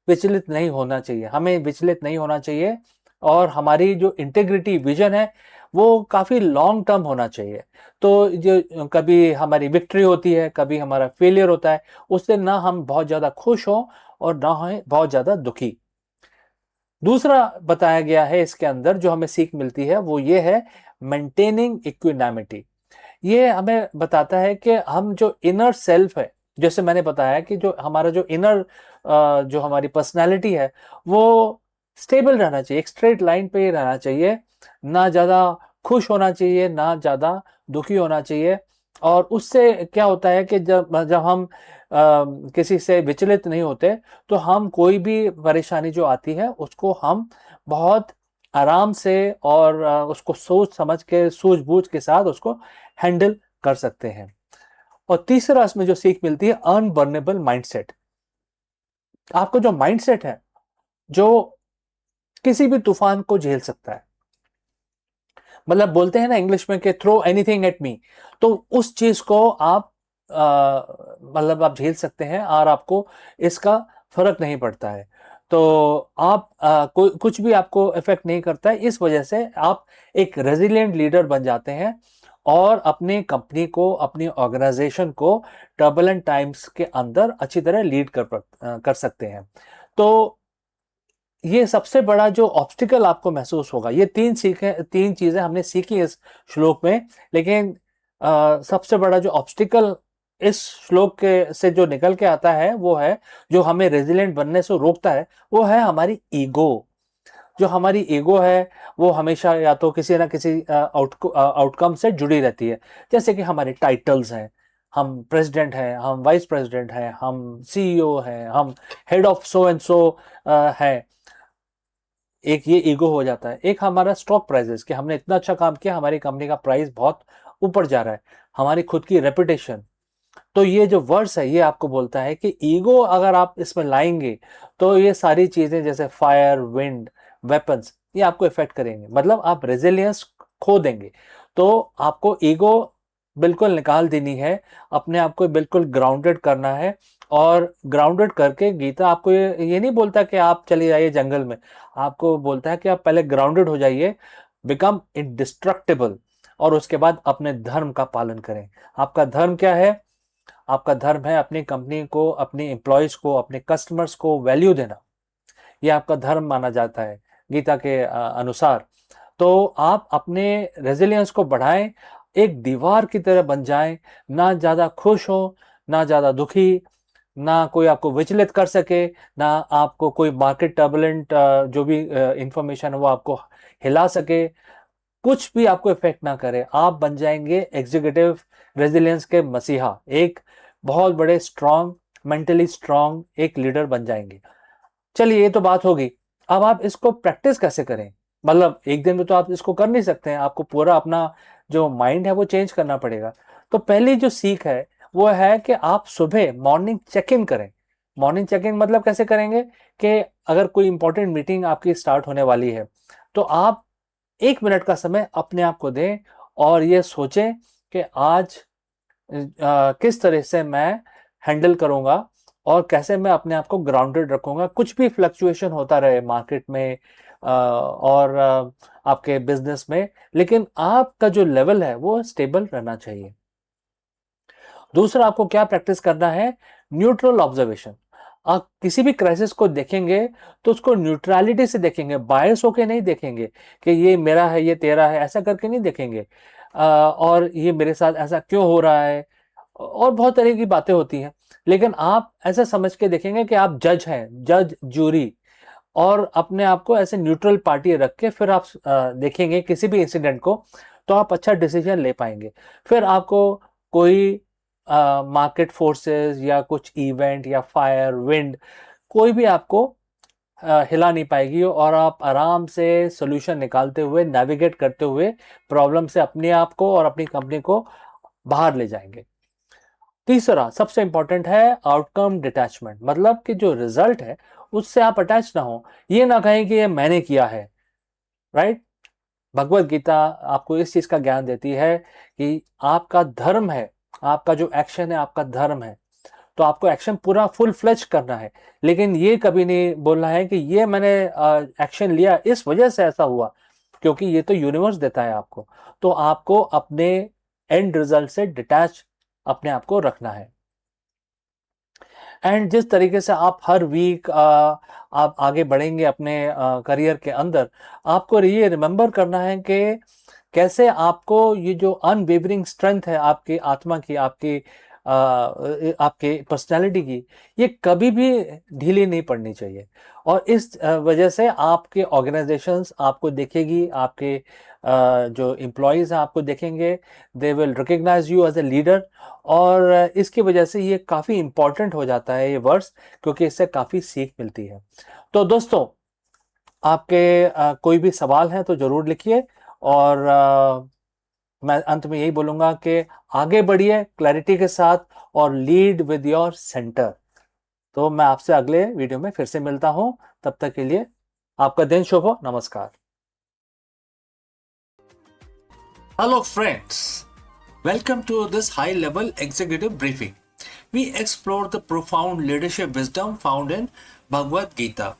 Speaker 3: विचलित नहीं होना चाहिए, हमें विचलित नहीं होना चाहिए। और हमारी जो इंटेग्रिटी विजन है वो काफी लॉन्ग टर्म होना चाहिए। तो जो कभी हमारी विक्ट्री होती है, कभी हमारा फेलियर होता है, उससे ना हम बहुत ज्यादा खुश हो और ना हो बहुत ज्यादा दुखी। दूसरा बताया गया है इसके अंदर, जो हमें सीख मिलती है वो ये है, मेंटेनिंग इक्विनामिटी। ये हमें बताता है कि हम जो इनर सेल्फ है, जैसे मैंने बताया कि जो हमारा जो इनर जो हमारी पर्सनालिटी है वो स्टेबल रहना चाहिए, एक स्ट्रेट लाइन पे ही रहना चाहिए, ना ज्यादा खुश होना चाहिए, ना ज्यादा दुखी होना चाहिए। और उससे क्या होता है कि जब जब हम किसी से विचलित नहीं होते, तो हम कोई भी परेशानी जो आती है उसको हम बहुत आराम से और उसको सोच समझ के, सूझबूझ के साथ उसको हैंडल कर सकते हैं। और तीसरा इसमें जो सीख मिलती है, अनबर्नेबल माइंडसेट। आपका जो माइंडसेट है जो किसी भी तूफान को झेल सकता है, मतलब बोलते हैं ना इंग्लिश में कि थ्रो एनीथिंग एट मी, तो उस चीज को आप मतलब आप झेल सकते हैं और आपको इसका फर्क नहीं पड़ता है। तो आप कुछ भी आपको इफेक्ट नहीं करता है। इस वजह से आप एक रेजिलिएंट लीडर बन जाते हैं और अपनी कंपनी को, अपनी ऑर्गेनाइजेशन को टर्बुलेंट टाइम्स के अंदर अच्छी तरह लीड कर सकते हैं। तो ये सबसे बड़ा जो ऑब्स्टिकल आपको महसूस होगा, ये तीन चीजें हमने सीखी इस श्लोक में। लेकिन सबसे बड़ा जो ऑब्स्टिकल इस श्लोक के से जो निकल के आता है वो है, जो हमें रेजिलिएंट बनने से रोकता है, वो है हमारी ईगो। जो हमारी ईगो है वो हमेशा या तो किसी ना किसी आउटकम से जुड़ी रहती है। जैसे कि हमारे टाइटल्स हैं, हम प्रेसिडेंट हैं, हम वाइस प्रेसिडेंट हैं, हम सीईओ हैं, हम head of so and so है। एक ये ईगो हो जाता है। एक हमारा स्टॉक प्राइजेस, कि हमने इतना अच्छा काम किया, हमारी कंपनी का प्राइस बहुत ऊपर जा रहा है, हमारी खुद की रेपुटेशन। तो ये जो वर्ड्स है ये आपको बोलता है कि ईगो अगर आप इसमें लाएंगे तो ये सारी चीजें जैसे फायर, विंड, वेपन्स, ये आपको इफेक्ट करेंगे, मतलब आप रेजिलियंस खो देंगे। तो आपको ईगो बिल्कुल निकाल देनी है, अपने आप को बिल्कुल ग्राउंडेड करना है। और ग्राउंडेड करके गीता आपको ये नहीं बोलता कि आप चले जाइए जंगल में, आपको बोलता है कि आप पहले ग्राउंडेड हो जाइए, बिकम इंडिस्ट्रक्टिबल, और उसके बाद अपने धर्म का पालन करें। आपका धर्म क्या है? आपका धर्म है अपनी कंपनी को, अपने एम्प्लॉयज को, अपने कस्टमर्स को वैल्यू देना। यह आपका धर्म माना जाता है गीता के अनुसार। तो आप अपने रेजिलियंस को बढ़ाएं, एक दीवार की तरह बन जाएं, ना ज्यादा खुश हो, ना ज्यादा दुखी, ना कोई आपको विचलित कर सके, ना आपको कोई मार्केट टर्बुलेंट जो भी इंफॉर्मेशन है वो आपको हिला सके, कुछ भी आपको इफेक्ट ना करे। आप बन जाएंगे एग्जीक्यूटिव रेजिलियंस के मसीहा, एक बहुत बड़े स्ट्रांग, मेंटली स्ट्रांग एक लीडर बन जाएंगे। चलिए, ये तो बात होगी। अब आप इसको प्रैक्टिस कैसे करें? मतलब एक दिन में तो आप इसको कर नहीं सकते हैं, आपको पूरा अपना जो माइंड है वो चेंज करना पड़ेगा। तो पहली जो सीख है वो है कि आप सुबह मॉर्निंग चेक इन करें। मॉर्निंग चेक इन मतलब कैसे करेंगे कि अगर कोई इंपॉर्टेंट मीटिंग आपकी स्टार्ट होने वाली है तो आप 1 मिनट का समय अपने आप को दें और ये सोचें कि आज किस तरह से मैं हैंडल करूंगा और कैसे मैं अपने आप को ग्राउंडेड रखूंगा, कुछ भी फ्लक्चुएशन होता रहे मार्केट में और आपके बिजनेस में, लेकिन आपका जो लेवल है वो स्टेबल रहना चाहिए। दूसरा, आपको क्या प्रैक्टिस करना है? Neutral observation. आप किसी भी क्राइसिस को देखेंगे तो उसको न्यूट्रलिटी से देखेंगे, बायस होके नहीं देखेंगे कि ये मेरा है, ये तेरा है, ऐसा करके नहीं देखेंगे। और ये मेरे साथ ऐसा क्यों हो रहा है, और बहुत तरह की बातें होती हैं, लेकिन आप ऐसा समझ के देखेंगे कि आप जज हैं, जज जूरी, और अपने आप को ऐसे न्यूट्रल पार्टी रख के फिर आप देखेंगे किसी भी इंसिडेंट को, तो आप अच्छा डिसीजन ले पाएंगे। फिर आपको कोई मार्केट फोर्सेस या कुछ इवेंट या फायर, विंड, कोई भी आपको हिला नहीं पाएगी, और आप आराम से सोल्यूशन निकालते हुए, नेविगेट करते हुए प्रॉब्लम से अपने आप को और अपनी कंपनी को बाहर ले जाएंगे। तीसरा सबसे इंपॉर्टेंट है आउटकम डिटैचमेंट, मतलब कि जो रिजल्ट है उससे आप अटैच ना हो, ये ना कहें कि ये मैंने किया है। राइट? भगवत गीता आपको इस चीज का ज्ञान देती है कि आपका धर्म है, आपका जो एक्शन है आपका धर्म है, तो आपको एक्शन पूरा फुल फ्लेज करना है, लेकिन ये कभी नहीं बोलना है कि ये मैंने एक्शन लिया इस वजह से ऐसा हुआ, क्योंकि ये तो यूनिवर्स देता है आपको। तो आपको अपने एंड रिजल्ट से डिटैच अपने आप को रखना है। एंड जिस तरीके से आप हर वीक आप आगे बढ़ेंगे अपने करियर के अंदर, आपको ये रिमेंबर करना है कि कैसे आपको ये जो अनवेवरिंग स्ट्रेंथ है आपकी आत्मा की, आपके पर्सनालिटी की, ये कभी भी ढीली नहीं पड़नी चाहिए। और इस वजह से आपके ऑर्गेनाइजेशंस आपको देखेगी, आपके जो एम्प्लॉयज हैं आपको देखेंगे, they will recognise you as a leader. और इसकी वजह से ये काफ़ी इंपॉर्टेंट हो जाता है ये वर्ड्स, क्योंकि इससे काफ़ी सीख मिलती है। तो दोस्तों, आपके कोई भी सवाल है तो ज़रूर लिखिए, और मैं अंत में यही बोलूँगा कि आगे बढ़िए क्लैरिटी के साथ और लीड विद योर सेंटर। तो मैं आपसे अगले वीडियो में फिर से मिलता हूँ, तब तक के लिए आपका दिन शुभ हो। नमस्कार।
Speaker 2: Hello friends, welcome to this high-level executive briefing. We explore the profound leadership wisdom found in Bhagavad Gita.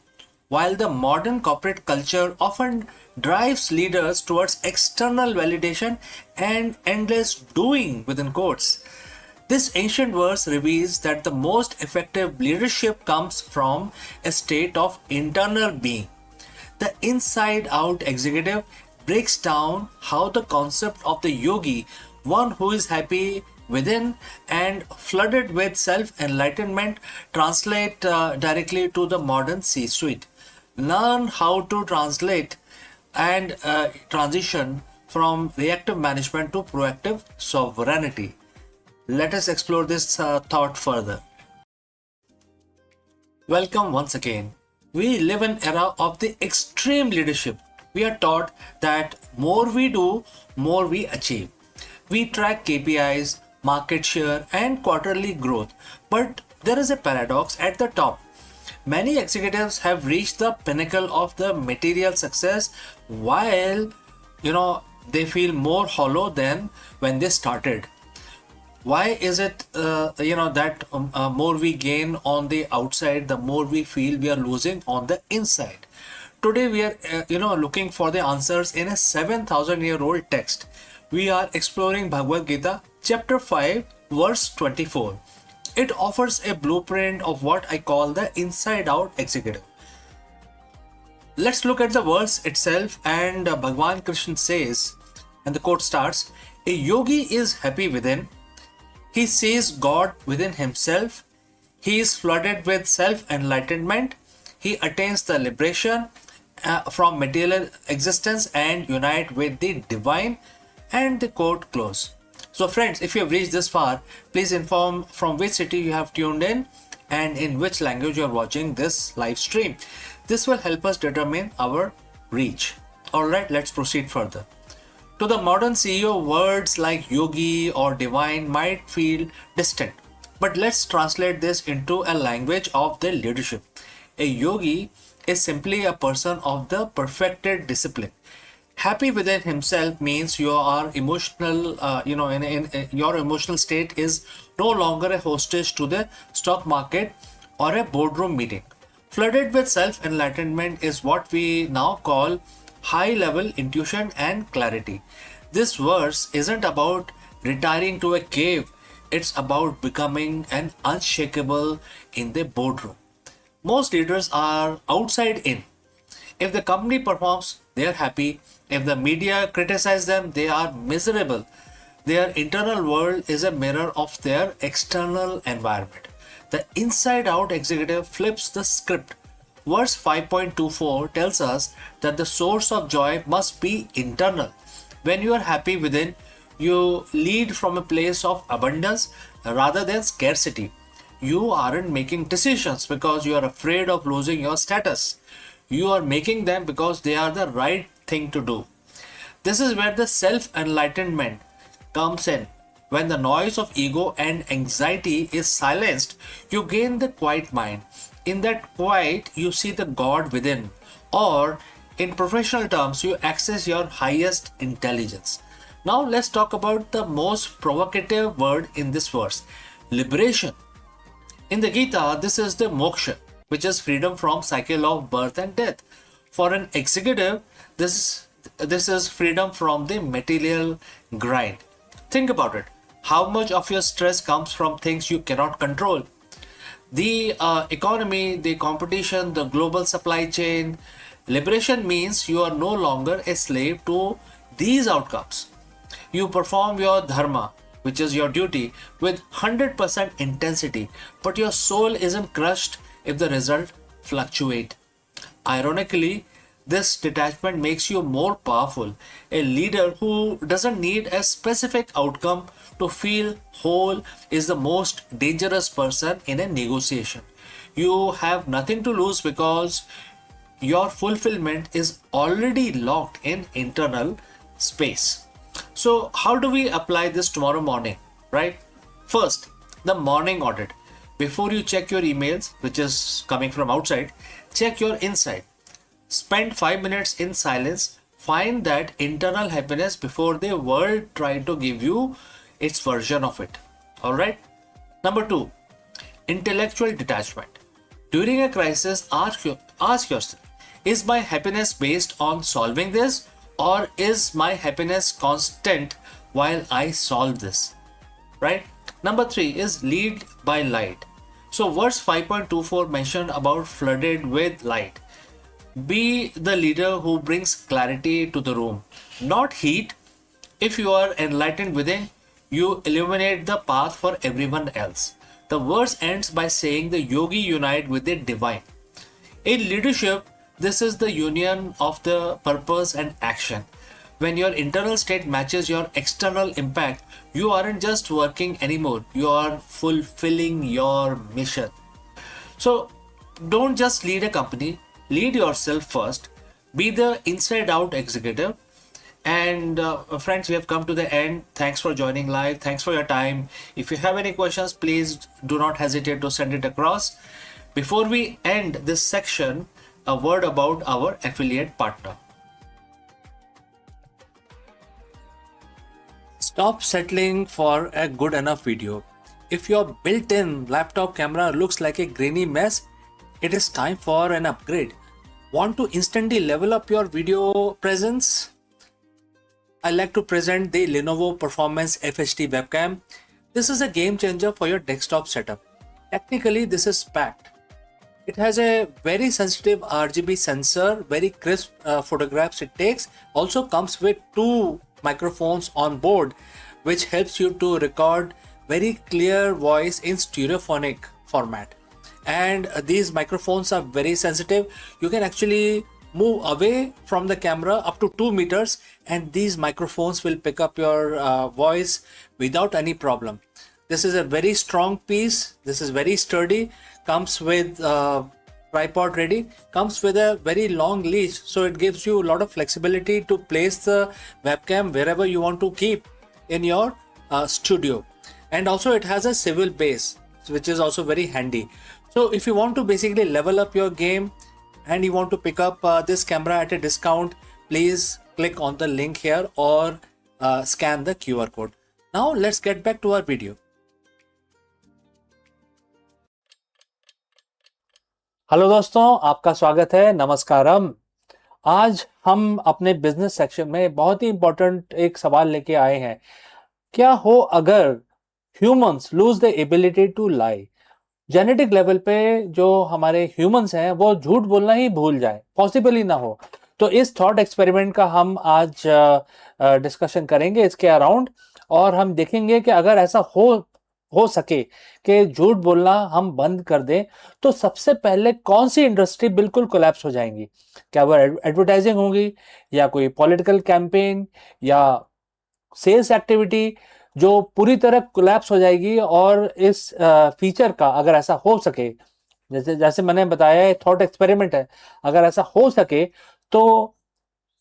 Speaker 2: While the modern corporate culture often drives leaders towards external validation and endless doing within quotes, this ancient verse reveals that the most effective leadership comes from a state of internal being. The inside out executive breaks down how the concept of the yogi, one who is happy within and flooded with self-enlightenment, translate directly to the modern C-suite. Learn how to translate and transition from reactive management to proactive sovereignty. Let us explore this thought further. Welcome once again. We live in an era of the extreme leadership. We are taught that more we do, more we achieve. We track KPIs, market share, and quarterly growth. But there is a paradox at the top. Many executives have reached the pinnacle of the material success while they feel more hollow than when they started. Why is it that more we gain on the outside, the more we feel we are losing on the inside? Today we are looking for the answers in a 7,000-year-old text. We are exploring Bhagavad Gita chapter 5 verse 24. It offers a blueprint of what I call the inside out executive. Let's look at the verse itself, and Bhagwan Krishna says, and the quote starts, a yogi is happy within. He sees God within himself. He is flooded with self-enlightenment. He attains the liberation from material existence and unite with the divine. And the quote close. So friends, if you have reached this far, please inform from which city you have tuned in and in which language you are watching this live stream. This will help us determine our reach. Alright, let's proceed further. To the modern CEO, words like yogi or divine might feel distant. But let's translate this into a language of the leadership. A yogi is simply a person of the perfected discipline. Happy within himself means you are emotional, in your emotional state is no longer a hostage to the stock market or a boardroom meeting. Flooded with self-enlightenment is what we now call high-level intuition and clarity. This verse isn't about retiring to a cave. It's about becoming an unshakable in the boardroom. Most leaders are outside in. If the company performs, they are happy. If the media criticize them, they are miserable. Their internal world is a mirror of their external environment. The inside-out executive flips the script. Verse 5.24 tells us that the source of joy must be internal. When you are happy within, you lead from a place of abundance rather than scarcity. You aren't making decisions because you are afraid of losing your status. You are making them because they are the right thing to do. This is where the self-enlightenment comes in. When the noise of ego and anxiety is silenced, you gain the quiet mind. In that quiet, you see the God within, or in professional terms, you access your highest intelligence. Now let's talk about the most provocative word in this verse, liberation. In the Gita, this is the moksha, which is freedom from cycle of birth and death. For an executive, this is freedom from the material grind. Think about it. How much of your stress comes from things you cannot control? The economy, the competition, the global supply chain. Liberation means you are no longer a slave to these outcomes. You perform your dharma, which is your duty, with 100% intensity, but your soul isn't crushed if the result fluctuate. Ironically, this detachment makes you more powerful. A leader who doesn't need a specific outcome to feel whole is the most dangerous person in a negotiation. You have nothing to lose because your fulfillment is already locked in internal space. So how do we apply this tomorrow morning, right? First, the morning audit. Before you check your emails, which is coming from outside, check your inside. Spend 5 minutes in silence. Find that internal happiness before the world try to give you its version of it. Alright? Number 2, intellectual detachment. During a crisis, ask yourself, is my happiness based on solving this, or is my happiness constant while I solve this? Right? Number 3 is lead by light. So verse 5.24 mentioned about flooded with light. Be the leader who brings clarity to the room, not heat. If you are enlightened within, you illuminate the path for everyone else. The verse ends by saying the yogi unite with the divine. In leadership, this is the union of the purpose and action. When your internal state matches your external impact, you aren't just working anymore, you are fulfilling your mission. So don't just lead a company, lead yourself first. Be the inside out executive And friends, we have come to the end. Thanks for joining live. Thanks for your time. If you have any questions, please do not hesitate to send it across. Before we end this section, a word about our affiliate partner. Stop settling for a good enough video. If your built-in laptop camera looks like a grainy mess, it is time for an upgrade. Want to instantly level up your video presence? I like to present the Lenovo Performance FHD webcam. This is a game changer for your desktop setup. Technically, this is packed. It has a very sensitive RGB sensor, very crisp photographs it takes. Also comes with 2 microphones on board, which helps you to record very clear voice in stereophonic format. And these microphones are very sensitive. You can actually move away from the camera up to 2 meters and these microphones will pick up your voice without any problem. This is a very strong piece. This is very sturdy. Comes with tripod ready. Comes with a very long leash, so it gives you a lot of flexibility to place the webcam wherever you want to keep in your studio. And also it has a swivel base, which is also very handy. So if you want to basically level up your game and you want to pick up this camera at a discount, please click on the link here or scan the QR code. Now let's get back to our video.
Speaker 3: Hello दोस्तों, आपका स्वागत है। नमस्कारम। आज हम अपने business section में बहुत ही important एक सवाल लेके आए हैं। क्या हो अगर humans lose the ability to lie? Genetic level पे जो हमारे ह्यूमंस हैं वो झूठ बोलना ही भूल जाए, पॉसिबल ही ना हो। तो इस थॉट एक्सपेरिमेंट का हम आज डिस्कशन करेंगे इसके अराउंड, और हम देखेंगे कि अगर ऐसा हो सके कि झूठ बोलना हम बंद कर दें तो सबसे पहले कौन सी इंडस्ट्री बिल्कुल कोलैप्स हो जाएंगी। क्या वो एडवर्टाइजिंग होगी, या कोई पॉलिटिकल कैंपेन, या सेल्स एक्टिविटी जो पूरी तरह कोलैप्स हो जाएगी। और इस फीचर का अगर ऐसा हो सके, जैसे मैंने बताया थॉट एक्सपेरिमेंट है, अगर ऐसा हो सके तो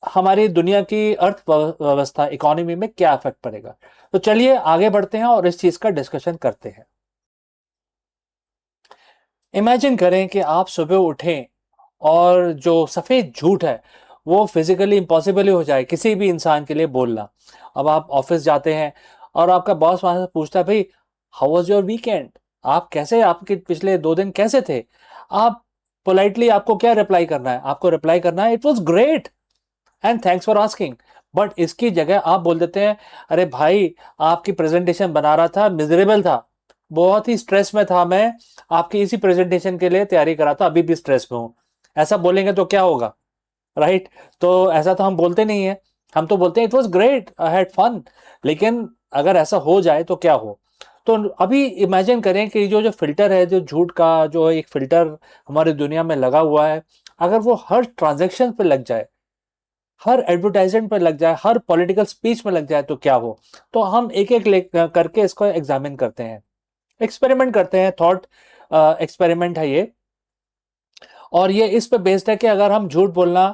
Speaker 3: हमारी दुनिया की अर्थव्यवस्था, इकोनॉमी में क्या इफेक्ट पड़ेगा। तो चलिए आगे बढ़ते हैं और इस चीज का डिस्कशन करते हैं। इमेजिन करें कि आप सुबह उठें और जो सफेद झूठ है वो फिजिकली इम्पॉसिबल ही हो जाए किसी भी इंसान के लिए बोलना। अब आप ऑफिस जाते हैं और आपका बॉस वहां से पूछता है, भाई हाउ वाज योर वीकेंड, आप कैसे, आपके पिछले 2 दिन कैसे थे? आप पोलाइटली आपको क्या रिप्लाई करना है? आपको रिप्लाई करना है it was great and thanks for asking. But इसकी जगह आप बोल देते हैं, अरे भाई आपकी प्रेजेंटेशन बना रहा था, मिजरेबल था, बहुत ही स्ट्रेस में था, मैं आपकी इसी प्रेजेंटेशन के लिए तैयारी करा था, अभी भी स्ट्रेस में हूं। ऐसा बोलेंगे तो क्या होगा, राइट? तो ऐसा तो हम बोलते नहीं है, हम तो बोलते हैं it was great, I had fun. लेकिन अगर ऐसा हो जाए तो क्या हो? तो अभी इमेजिन करें कि जो फिल्टर है, जो झूठ का जो एक फिल्टर हमारी दुनिया में लगा हुआ है, अगर वो हर ट्रांजैक्शन पे लग जाए, हर एडवर्टाइजमेंट पे लग जाए, हर पॉलिटिकल स्पीच में लग जाए तो क्या हो? तो हम एक एक करके इसको एग्जामिन करते हैं, एक्सपेरिमेंट करते हैं। थॉट एक्सपेरिमेंट है ये, और ये इस पे बेस्ड है कि अगर हम झूठ बोलना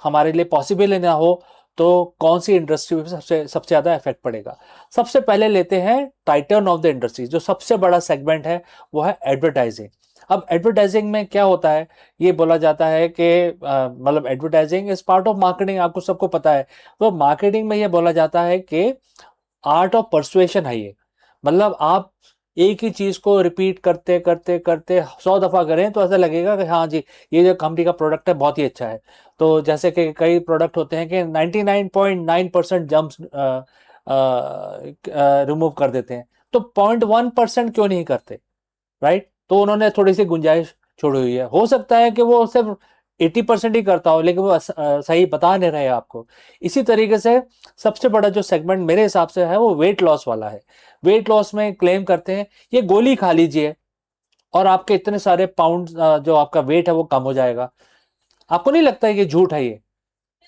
Speaker 3: हमारे लिए पॉसिबल ना हो तो कौन सी इंडस्ट्री में सबसे ज्यादा इफेक्ट पड़ेगा। सबसे पहले लेते हैं टाइटन ऑफ द इंडस्ट्री, जो सबसे बड़ा सेगमेंट है वो है एडवर्टाइजिंग। अब एडवर्टाइजिंग में क्या होता है, ये बोला जाता है कि मतलब advertising is part of marketing, आपको सबको पता है। तो मार्केटिंग में ये बोला जाता है कि आर्ट ऑफ परसुएशन है ये। मतलब आप एक ही चीज को रिपीट करते करते करते 100 दफा करें तो ऐसा लगेगा कि हाँ जी, ये जो कंपनी का प्रोडक्ट है बहुत ही अच्छा है। तो जैसे कि कई प्रोडक्ट होते हैं कि 99.9% जम्प्स रिमूव कर देते हैं, तो 0.1% क्यों नहीं करते, राइट? तो उन्होंने थोड़ी सी गुंजाइश छोड़ी हुई है। हो सकता है कि वो सिर्फ 80% ही करता हो, लेकिन वो सही बता नहीं रहे आपको। इसी तरीके से सबसे बड़ा जो सेगमेंट मेरे हिसाब से है वो वेट लॉस वाला है। वेट लॉस में क्लेम करते हैं ये गोली खा लीजिए और आपके इतने सारे पाउंड जो आपका वेट है वो कम हो जाएगा। आपको नहीं लगता है कि झूठ है ये,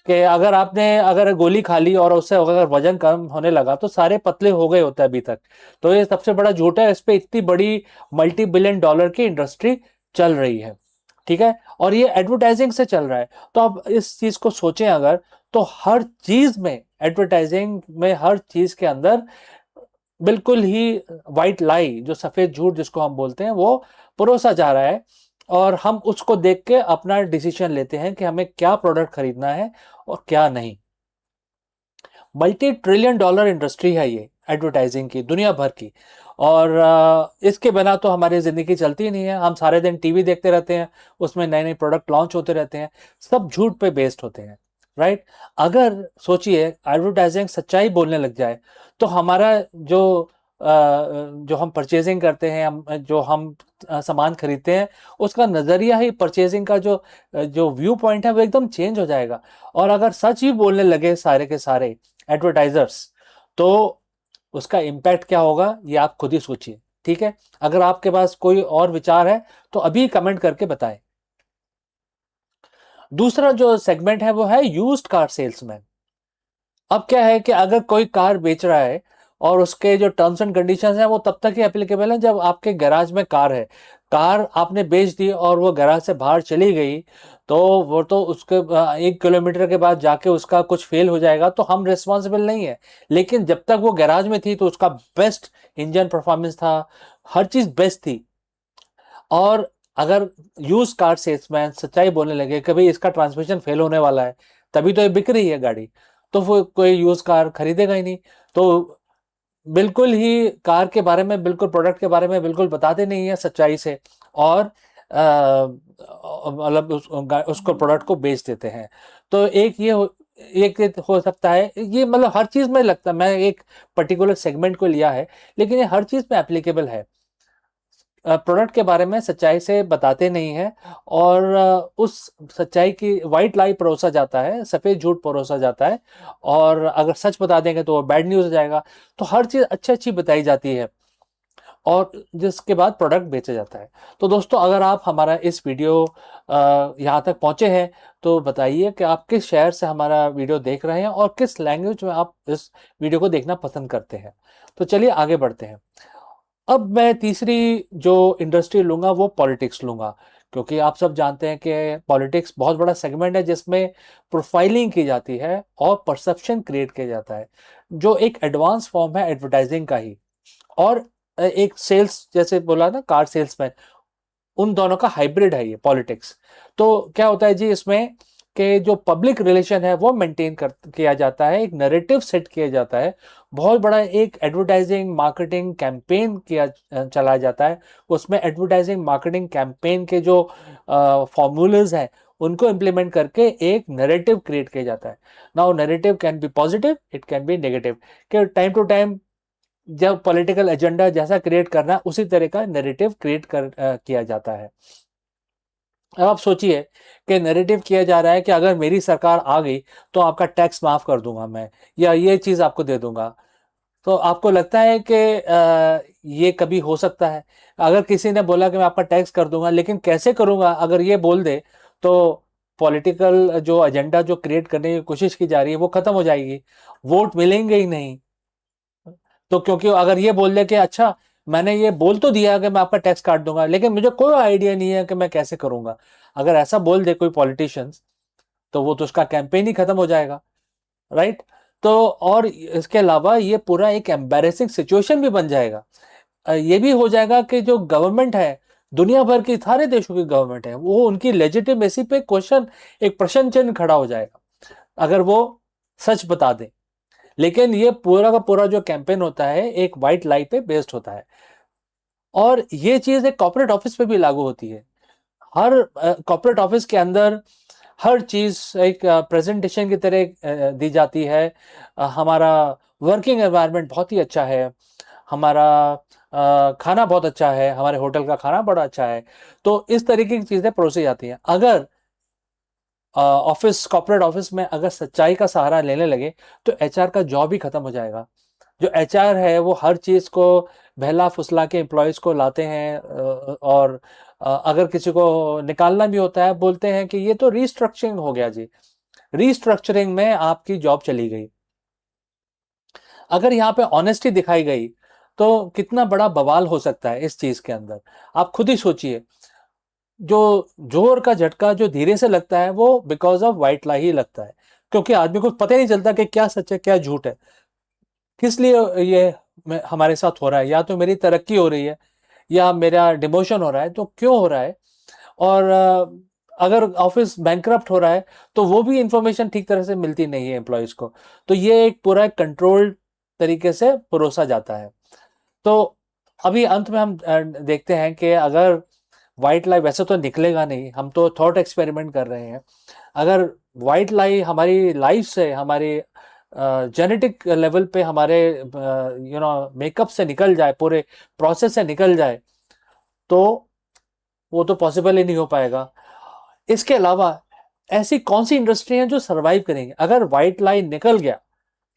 Speaker 3: कि अगर गोली खा ली और उससे अगर वजन कम होने लगा तो सारे पतले हो गए होते हैं अभी तक? तो ये सबसे बड़ा झूठ है। इस पे इतनी बड़ी $multi-billion की इंडस्ट्री चल रही है, ठीक है, और ये एडवर्टाइजिंग से चल रहा है। तो आप इस चीज को सोचें अगर, तो हर चीज में, एडवर्टाइजिंग में हर चीज के अंदर बिल्कुल ही वाइट लाई, जो सफेद झूठ जिसको हम बोलते हैं, वो परोसा जा रहा है, और हम उसको देख के अपना डिसीजन लेते हैं कि हमें क्या प्रोडक्ट खरीदना है और क्या नहीं। $multi-trillion इंडस्ट्री है ये एडवर्टाइजिंग की, दुनिया भर की, और इसके बिना तो हमारी ज़िंदगी चलती ही नहीं है। हम सारे दिन टीवी देखते रहते हैं, उसमें नए नए प्रोडक्ट लॉन्च होते रहते हैं, सब झूठ पे बेस्ड होते हैं, राइट। अगर सोचिए एडवर्टाइजिंग सच्चाई बोलने लग जाए, तो हमारा जो हम परचेजिंग करते हैं, जो हम सामान खरीदते हैं, उसका नज़रिया ही, परचेजिंग का जो व्यू पॉइंट है वो एकदम चेंज हो जाएगा। और अगर सच ही बोलने लगे सारे के सारे एडवर्टाइजर्स, तो उसका इम्पैक्ट क्या होगा ये आप खुद ही सोचिए, ठीक है। अगर आपके पास कोई और विचार है तो अभी कमेंट करके बताएं। दूसरा जो सेगमेंट है वो है यूज्ड कार सेल्समैन। अब क्या है कि अगर कोई कार बेच रहा है और उसके जो टर्म्स एंड कंडीशंस हैं वो तब तक ही एप्लीकेबल है जब आपके गैराज में कार है। कार आपने बेच दी और वो गैराज से बाहर चली गई, तो वो तो उसके 1 किलोमीटर के बाद जाके उसका कुछ फेल हो जाएगा, तो हम रिस्पॉन्सिबल नहीं है। लेकिन जब तक वो गैराज में थी तो उसका बेस्ट इंजन परफॉर्मेंस था, हर चीज बेस्ट थी। और अगर यूज कार सेल्समैन सच्चाई बोलने लगे कि भाई इसका ट्रांसमिशन फेल होने वाला है, तभी तो ये बिक रही है गाड़ी, तो वो कोई यूज कार खरीदेगा ही नहीं। तो बिल्कुल ही कार के बारे में, बिल्कुल प्रोडक्ट के बारे में बिल्कुल बताते नहीं है सच्चाई से, और मतलब उसको प्रोडक्ट को बेच देते हैं। तो एक ये हो सकता है, ये मतलब हर चीज में लगता है, मैं एक पर्टिकुलर सेगमेंट को लिया है, लेकिन ये हर चीज में एप्लीकेबल है। प्रोडक्ट के बारे में सच्चाई से बताते नहीं है, और उस सच्चाई की वाइट लाई परोसा जाता है, सफेद झूठ परोसा जाता है, और अगर सच बता देंगे तो वो बैड न्यूज हो जाएगा। तो हर चीज अच्छी अच्छी बताई जाती है, और जिसके बाद प्रोडक्ट बेचा जाता है। तो दोस्तों, अगर आप हमारा इस वीडियो यहाँ तक पहुंचे हैं, तो बताइए कि आप किस शहर से हमारा वीडियो देख रहे हैं और किस लैंग्वेज में आप इस वीडियो को देखना पसंद करते हैं। तो चलिए आगे बढ़ते हैं। अब मैं तीसरी जो इंडस्ट्री लूंगा वो पॉलिटिक्स लूंगा, क्योंकि आप सब जानते हैं कि पॉलिटिक्स बहुत बड़ा सेगमेंट है जिसमें प्रोफाइलिंग की जाती है और परसेप्शन क्रिएट किया जाता है, जो एक एडवांस फॉर्म है एडवर्टाइजिंग का ही, और एक सेल्स, जैसे बोला ना कार सेल्समैन, उन दोनों का हाइब्रिड है ये पॉलिटिक्स। तो क्या होता है जी इसमें, कि जो पब्लिक रिलेशन है वो मेंटेन किया जाता है, एक नैरेटिव सेट किया जाता है, बहुत बड़ा एक एडवर्टाइजिंग मार्केटिंग कैंपेन चलाया जाता है। उसमें एडवर्टाइजिंग मार्केटिंग कैंपेन के जो फॉर्मूलाज हैं उनको इम्प्लीमेंट करके एक नैरेटिव क्रिएट किया जाता है। Now narrative can be positive, it can be negative, कि टाइम टू टाइम जब पॉलिटिकल एजेंडा जैसा क्रिएट करना है उसी तरह का नैरेटिव किया जाता है। अब आप सोचिए कि नैरेटिव किया जा रहा है कि अगर मेरी सरकार आ गई तो आपका टैक्स माफ कर दूंगा मैं, या ये चीज आपको दे दूंगा। तो आपको लगता है कि ये कभी हो सकता है? अगर किसी ने बोला कि मैं आपका टैक्स कर दूंगा, लेकिन कैसे करूंगा अगर ये बोल दे, तो पॉलिटिकल जो एजेंडा जो क्रिएट करने की कोशिश की जा रही है वो खत्म हो जाएगी, वोट मिलेंगे ही नहीं। तो क्योंकि अगर ये बोल दे कि अच्छा मैंने ये बोल तो दिया कि मैं आपका टैक्स काट दूंगा, लेकिन मुझे कोई आइडिया नहीं है कि मैं कैसे करूंगा, अगर ऐसा बोल दे कोई पॉलिटिशियंस, तो वो तो उसका कैंपेन ही खत्म हो जाएगा, राइट। तो और इसके अलावा ये पूरा एक एम्बैरेसिंग सिचुएशन भी बन जाएगा। ये भी हो जाएगा कि जो गवर्नमेंट है, दुनिया भर की सारे देशों की गवर्नमेंट है, वो उनकी लेजिटिमेसी पे क्वेश्चन, एक प्रश्न चिन्ह खड़ा हो जाएगा अगर वो सच बता दें। लेकिन ये पूरा का पूरा जो कैंपेन होता है एक वाइट लाई पे बेस्ड होता है, और ये चीज एक कॉर्पोरेट ऑफिस पे भी लागू होती है। हर कॉर्पोरेट ऑफिस के अंदर हर चीज एक प्रेजेंटेशन की तरह दी जाती है। हमारा वर्किंग एनवायरनमेंट बहुत ही अच्छा है, हमारा खाना बहुत अच्छा है, हमारे होटल का खाना बड़ा अच्छा है। तो इस तरीके की चीजें परोसी जाती हैं। अगर कॉर्पोरेट ऑफिस में अगर सच्चाई का सहारा लेने लगे, तो एचआर का जॉब ही खत्म हो जाएगा। जो एचआर है वो हर चीज को बहला फुसला के एम्प्लॉयज को लाते हैं, और अगर किसी को निकालना भी होता है बोलते हैं कि ये तो रीस्ट्रक्चरिंग हो गया जी, रीस्ट्रक्चरिंग में आपकी जॉब चली गई। अगर यहाँ पे ऑनेस्टी दिखाई गई तो कितना बड़ा बवाल हो सकता है इस चीज के अंदर, आप खुद ही सोचिए। जो जोर का झटका जो धीरे से लगता है वो बिकॉज ऑफ वाइट लाई ही लगता है। क्योंकि आदमी को पता ही नहीं चलता कि क्या सच है क्या झूठ है। किस लिए ये हमारे साथ हो रहा है? या तो मेरी तरक्की हो रही है या मेरा डिमोशन हो रहा है, तो क्यों हो रहा है? और अगर ऑफिस बैंकरप्ट हो रहा है तो वो भी इंफॉर्मेशन ठीक तरह से मिलती नहीं है एम्प्लॉयज को। तो ये एक पूरा कंट्रोल्ड तरीके से परोसा जाता है। तो अभी अंत में हम देखते हैं कि अगर व्हाइट लाई, वैसे तो निकलेगा नहीं, हम तो थॉट एक्सपेरिमेंट कर रहे हैं, अगर व्हाइट लाई हमारी लाइफ से, हमारे जेनेटिक लेवल पे, हमारे मेकअप से निकल जाए, पूरे प्रोसेस से निकल जाए, तो वो तो पॉसिबल ही नहीं हो पाएगा। इसके अलावा ऐसी कौन सी इंडस्ट्री है जो सरवाइव करेंगी? अगर व्हाइट लाई निकल गया,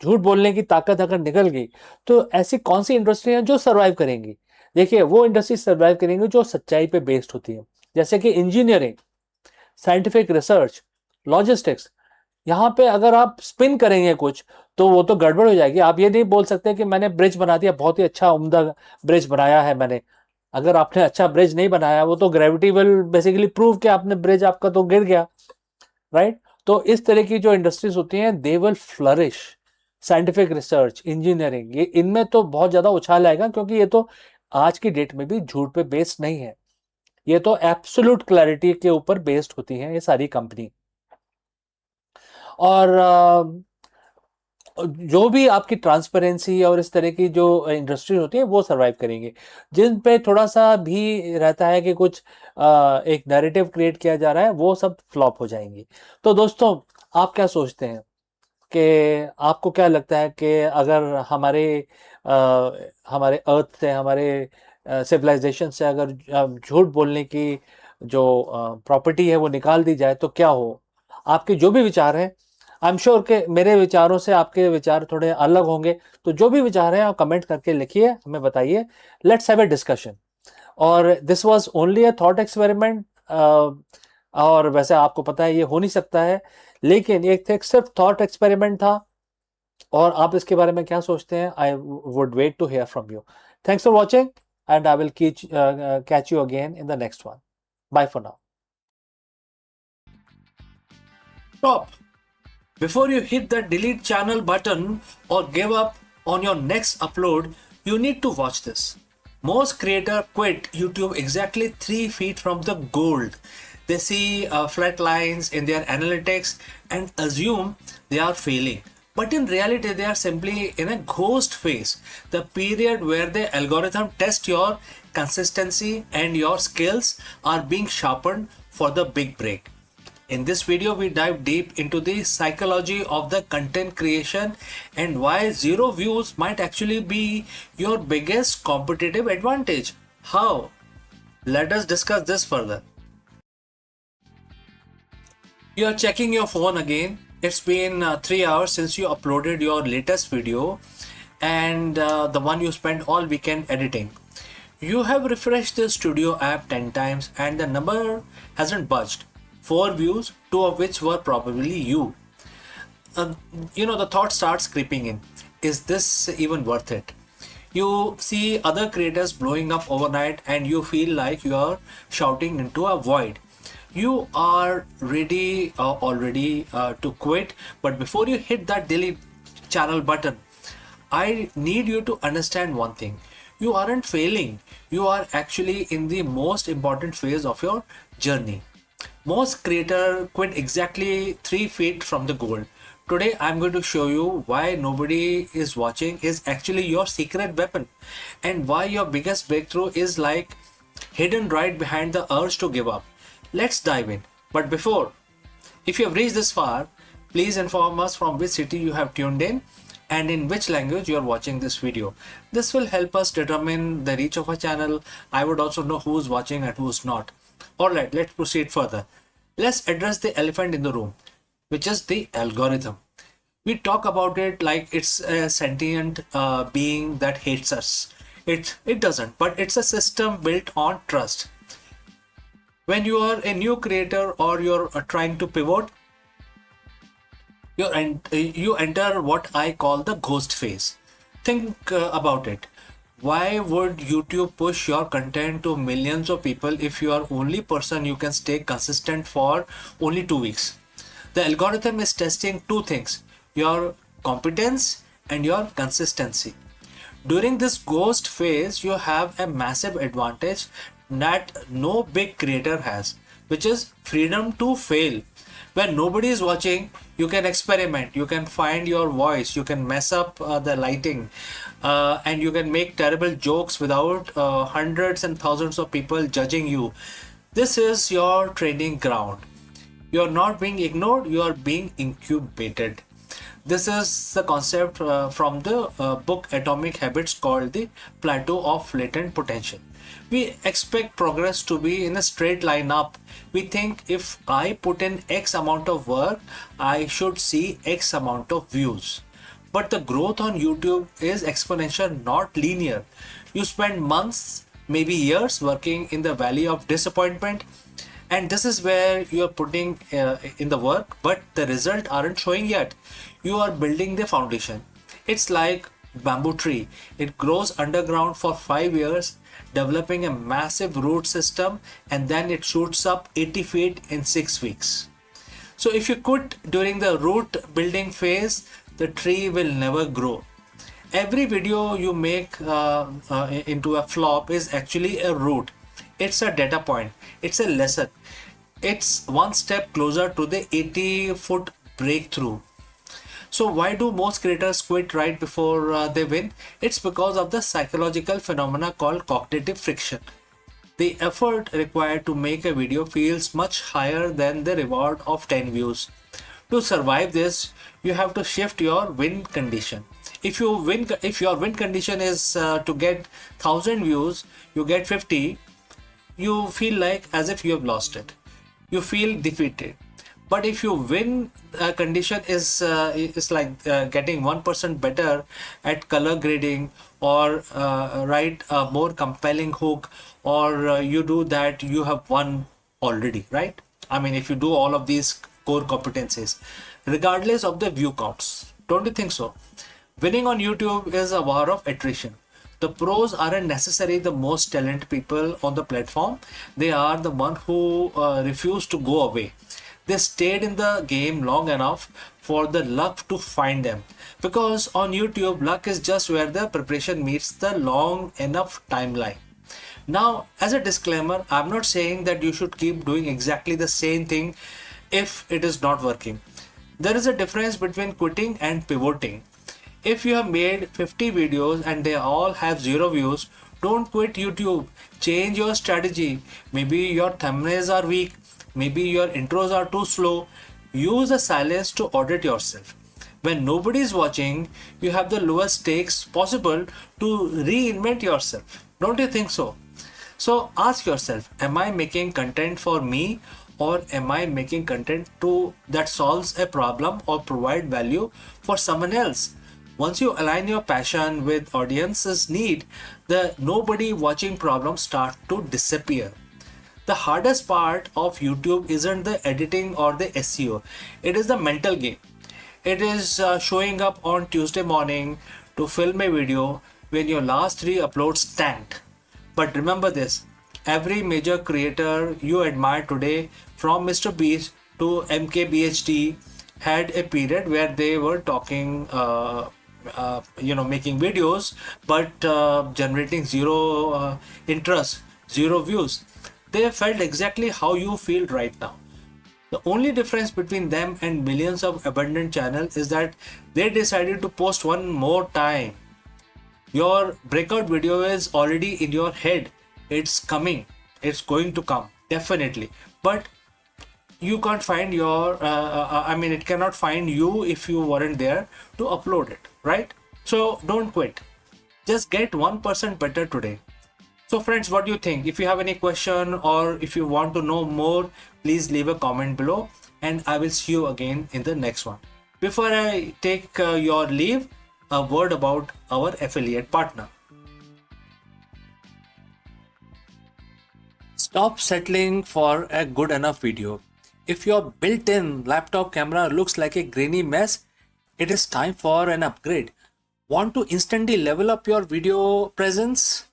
Speaker 3: झूठ बोलने की ताकत अगर निकल गई, तो ऐसी कौन सी इंडस्ट्री है जो सरवाइव करेंगी? देखिए, वो इंडस्ट्री सरवाइव करेंगी जो सच्चाई पे बेस्ड होती है, जैसे कि इंजीनियरिंग, साइंटिफिक रिसर्च, लॉजिस्टिक्स। यहाँ पे अगर आप स्पिन करेंगे कुछ, तो वो तो गड़बड़ हो जाएगी। आप ये नहीं बोल सकते कि मैंने ब्रिज बना दिया, बहुत ही अच्छा उम्दा ब्रिज बनाया है मैंने। अगर आपने अच्छा ब्रिज नहीं बनाया, वो तो ग्रेविटी विल बेसिकली प्रूव कि आपने ब्रिज, आपका तो गिर गया, राइट? तो इस तरह की जो इंडस्ट्रीज होती हैं, they will flourish. Scientific research, engineering, ये इनमें तो बहुत ज्यादा उछाल आएगा, क्योंकि ये तो आज की डेट में भी झूठ पे बेस्ड नहीं है, ये तो एब्सोल्यूट क्लैरिटी के ऊपर बेस्ड होती हैं ये सारी कंपनी। और जो भी आपकी ट्रांसपेरेंसी और इस तरह की जो इंडस्ट्री होती है, वो सरवाइव करेंगे। जिन पे थोड़ा सा भी रहता है कि कुछ एक नैरेटिव क्रिएट किया जा रहा है, वो सब फ्लॉप हो जाएंगी। तो दोस्तों, आप क्या सोचते हैं कि आपको क्या लगता है कि अगर हमारे अर्थ से, हमारे सिविलाइजेशन से अगर झूठ बोलने की जो प्रॉपर्टी है वो निकाल दी जाए तो क्या हो? आपके जो भी विचार हैं, आई एम श्योर कि मेरे विचारों से आपके विचार थोड़े अलग होंगे, तो जो भी विचार हैं आप कमेंट करके लिखिए, हमें बताइए। Let's have a discussion. और this was only a thought experiment, और वैसे आपको पता है ये हो नहीं सकता है, लेकिन एक सिर्फ थॉट एक्सपेरिमेंट था। और आप इसके बारे में क्या सोचते हैं? I would wait to hear from you. Thanks for watching, and I will catch you again in the next one. Bye for now.
Speaker 2: Stop! Before you hit the delete channel button or give up on your next upload, you need to watch this. Most creators quit YouTube exactly 3 feet from the gold. They see flat lines in their analytics and assume they are failing. But in reality, they are simply in a ghost phase, the period where the algorithm tests your consistency and your skills are being sharpened for the big break. In this video, we dive deep into the psychology of the content creation and why zero views might actually be your biggest competitive advantage. How? Let us discuss this further. You are checking your phone again. It's been 3 hours since you uploaded your latest video and the one you spent all weekend editing. You have refreshed the studio app 10 times and the number hasn't budged. 4 views, 2 of which were probably you. The thought starts creeping in. Is this even worth it? You see other creators blowing up overnight and you feel like you are shouting into a void. You are ready already to quit, but before you hit that delete channel button, I need you to understand one thing. You aren't failing. You are actually in the most important phase of your journey. Most creators quit exactly 3 feet from the goal. Today I'm going to show you why nobody is watching is actually your secret weapon, and why your biggest breakthrough is like hidden right behind the urge to give up. Let's dive in. But before, if you have reached this far, please inform us from which city you have tuned in and in which language you are watching this video. This will help us determine the reach of our channel. I would also know who's watching and who's not. Alright, let's proceed further. Let's address the elephant in the room, which is the algorithm. We talk about it like it's a sentient being that hates us. It doesn't, but it's a system built on trust. When you are a new creator or you're trying to pivot, you enter what I call the ghost phase. Think about it. Why would YouTube push your content to millions of people if you are only person you can stay consistent for only 2 weeks? The algorithm is testing two things: your competence and your consistency. During this ghost phase, you have a massive advantage that no big creator has, which is freedom to fail. When nobody is watching, you can experiment, you can find your voice, you can mess up the lighting, and you can make terrible jokes without hundreds and thousands of people judging you. This is your training ground. You are not being ignored, you are being incubated. This is the concept from the book Atomic Habits, called the plateau of latent potential. We expect progress to be in a straight line up. We think if I put in X amount of work, I should see X amount of views. But the growth on YouTube is exponential, not linear. You spend months, maybe years, working in the valley of disappointment, and this is where you are putting in the work, but the result aren't showing yet. You are building the foundation. It's like bamboo tree. It grows underground for 5 years, developing a massive root system, and then it shoots up 80 feet in 6 weeks. So if you quit during the root building phase, the tree will never grow. Every video you make into a flop is actually a root. It's a data point. It's a lesson. It's one step closer to the 80-foot breakthrough. So why do most creators quit right before they win? It's because of the psychological phenomena called cognitive friction. The effort required to make a video feels much higher than the reward of 10 views. To survive this, you have to shift your win condition. If your win condition is to get 1000 views, you get 50, you feel like as if you have lost it. You feel defeated. But if your win condition is like getting 1% better at color grading, or write a more compelling hook, or you do that, you have won already, right? I mean, if you do all of these core competencies, regardless of the view counts, don't you think so? Winning on YouTube is a war of attrition. The pros aren't necessarily the most talented people on the platform. They are the one who refuse to go away. They stayed in the game long enough for the luck to find them. Because on YouTube, luck is just where the preparation meets the long enough timeline. Now, as a disclaimer, I'm not saying that you should keep doing exactly the same thing if it is not working. There is a difference between quitting and pivoting. If you have made 50 videos and they all have 0 views, don't quit YouTube. Change your strategy. Maybe your thumbnails are weak. Maybe your intros are too slow. Use the silence to audit yourself. When nobody is watching, you have the lowest stakes possible to reinvent yourself. Don't you think so? So ask yourself, am I making content for me, or am I making content that solves a problem or provide value for someone else? Once you align your passion with audience's need, the nobody watching problem start to disappear. The hardest part of YouTube isn't the editing or the SEO. It is the mental game. It is showing up on Tuesday morning to film a video when your last 3 uploads tanked. But remember this, every major creator you admire today, from Mr. Beast to MKBHD, had a period where they were talking making videos, but generating 0 interest, 0 views. They felt exactly how you feel right now. The only difference between them and millions of abandoned channels is that they decided to post one more time. Your breakout video is already in your head. It's coming. It's going to come, definitely. But you can't find it cannot find you if you weren't there to upload it, right? So don't quit. Just get 1% better today. So friends, what do you think? If you have any question or if you want to know more, please leave a comment below, and I will see you again in the next one. Before I take your leave, a word about our affiliate partner. Stop settling for a good enough video. If your built-in laptop camera looks like a grainy mess, it is time for an upgrade. Want to instantly level up your video presence?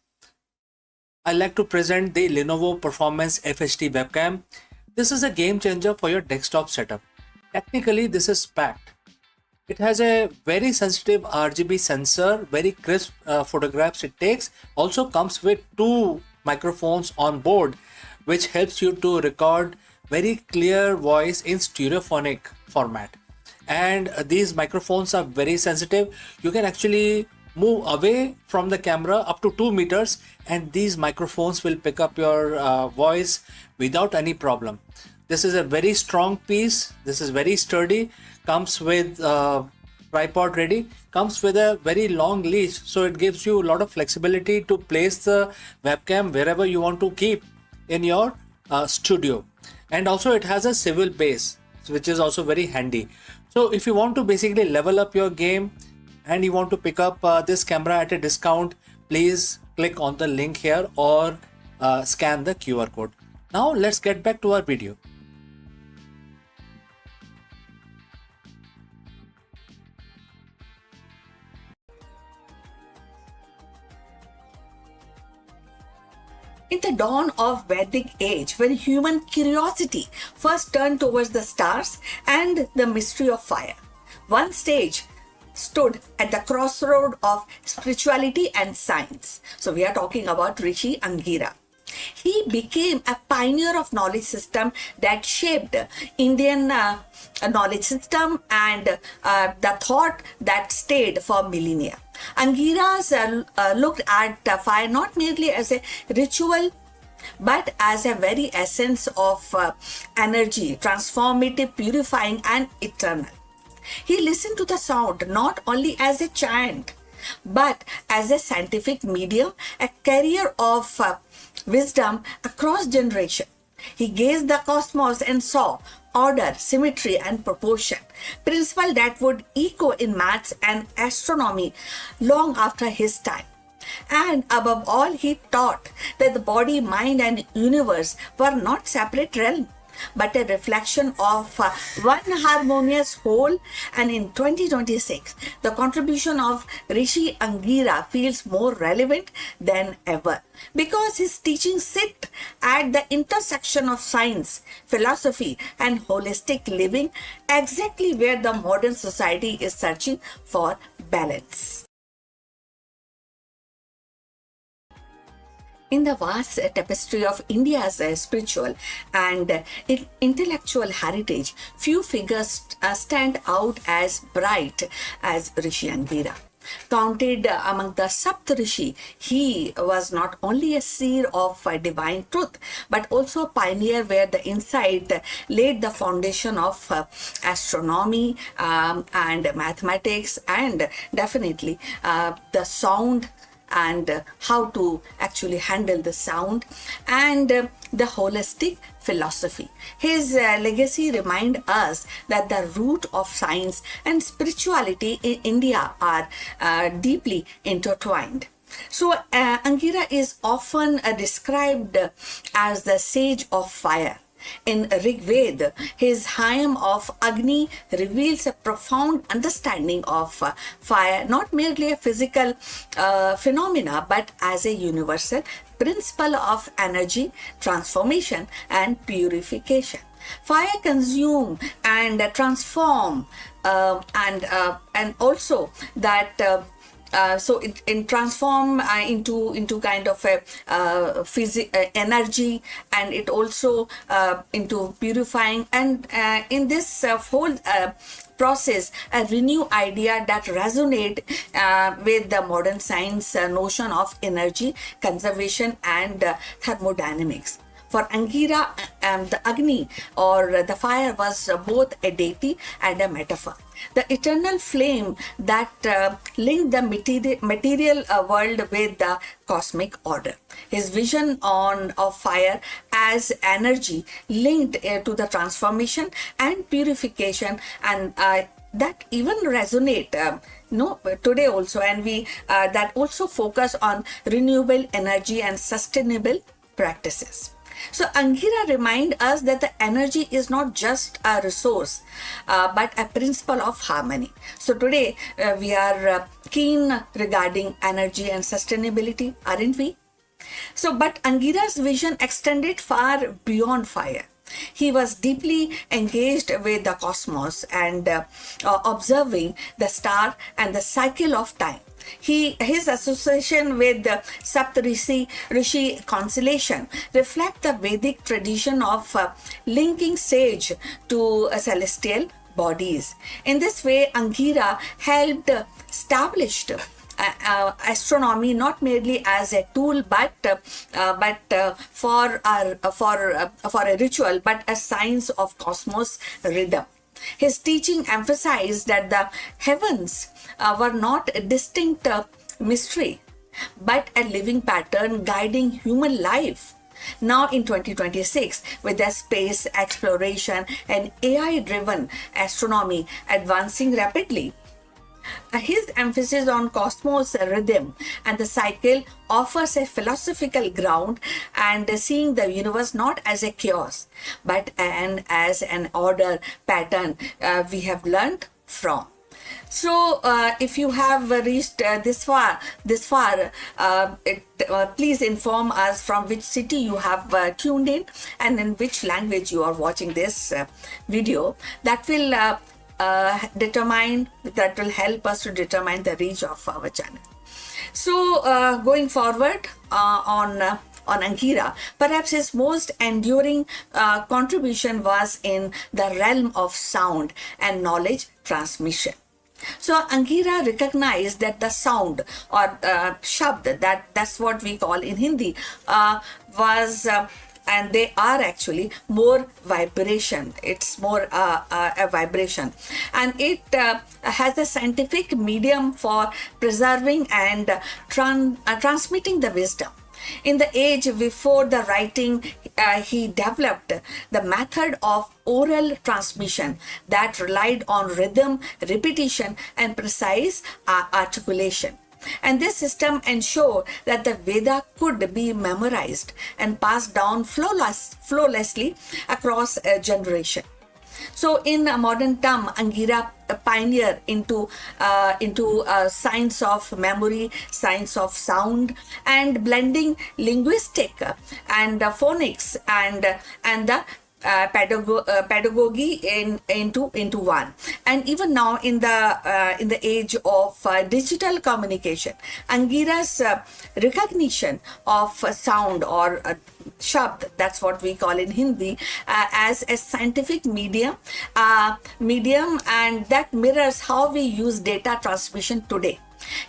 Speaker 2: I like to present the Lenovo Performance FHD webcam. This is a game changer for your desktop setup. Technically, this is packed. It has a very sensitive RGB sensor, very crisp photographs it takes. Also comes with two microphones on board, which helps you to record very clear voice in stereophonic format. And these microphones are very sensitive. You can actually move away from the camera up to 2 meters, and these microphones will pick up your voice without any problem. This is a very strong piece. This is very sturdy. Comes with tripod ready. Comes with a very long leash, so it gives you a lot of flexibility to place the webcam wherever you want to keep in your studio. And also it has a swivel base, which is also very handy. So if you want to basically level up your game and you want to pick up this camera at a discount, please click on the link here or scan the QR code. Now let's get back to our video.
Speaker 4: In the dawn of Vedic age, when human curiosity first turned towards the stars and the mystery of fire, one stage stood at the crossroad of spirituality and science. So we are talking about Rishi Angira. He became a pioneer of knowledge system that shaped Indian knowledge system and the thought that stayed for millennia. Angiras looked at fire not merely as a ritual but as a very essence of energy, transformative, purifying and eternal. He listened to the sound not only as a chant but as a scientific medium, a carrier of wisdom across generation. He gazed the cosmos and saw order, symmetry and proportion, principle that would echo in maths and astronomy long after his time. And above all, he taught that the body, mind and universe were not separate realms, but a reflection of one harmonious whole. And in 2026, the contribution of Rishi Angira feels more relevant than ever because his teachings sit at the intersection of science, philosophy and holistic living, exactly where the modern society is searching for balance. In the vast tapestry of India's spiritual and intellectual heritage, few figures stand out as bright as Rishi Angira. Counted among the Saptarishi, he was not only a seer of divine truth, but also a pioneer where the insight laid the foundation of astronomy and mathematics and definitely the sound and how to actually handle the sound and the holistic philosophy. His legacy reminds us that the root of science and spirituality in India are deeply intertwined. So Angira is often described as the sage of fire. In Rig Veda, his hymn of Agni reveals a profound understanding of fire, not merely a physical phenomena, but as a universal principle of energy, transformation, and purification. Fire consume and transform, and also that. So it transform into kind of a energy, and it also into purifying, and in this whole process a renew idea that resonate with the modern science notion of energy conservation and thermodynamics. For Angira, the Agni or the fire was both a deity and a metaphor. The eternal flame that linked the material world with the cosmic order. His vision of fire as energy linked to the transformation and purification, and that even resonate today also, and we that also focus on renewable energy and sustainable practices. So Angira reminds us that the energy is not just a resource, but a principle of harmony. So today we are keen regarding energy and sustainability, aren't we? So, but Angira's vision extended far beyond fire. He was deeply engaged with the cosmos and observing the star and the cycle of time. His association with the Rishi constellation reflect the Vedic tradition of linking sage to celestial bodies. In this way, Angira helped establish astronomy not merely as a tool but for a ritual, but a science of cosmos rhythm. His teaching emphasized that the heavens were not a distinct mystery but a living pattern guiding human life. Now in 2026, with the space exploration and AI driven astronomy advancing rapidly, his emphasis on cosmos rhythm and the cycle offers a philosophical ground and seeing the universe not as a chaos but as an order pattern we have learned from. So, if you have reached this far, please inform us from which city you have tuned in and in which language you are watching this video. That will that will help us to determine the reach of our channel. So going forward on Angira, perhaps his most enduring contribution was in the realm of sound and knowledge transmission. So Angira recognized that the sound or shabd, that's what we call in Hindi, was and they are actually more vibration. It's more a vibration, and it has a scientific medium for preserving and transmitting the wisdom. In the age before the writing, he developed the method of oral transmission that relied on rhythm, repetition, and precise articulation. And this system ensured that the Veda could be memorized and passed down flawlessly across a generation. So in a modern term, Angira pioneered into science of memory, science of sound, and blending linguistic and phonics and the pedagogy into one. And even now in the age of digital communication, Angira's recognition of sound or shabd, that's what we call in Hindi, as a scientific medium and that mirrors how we use data transmission today.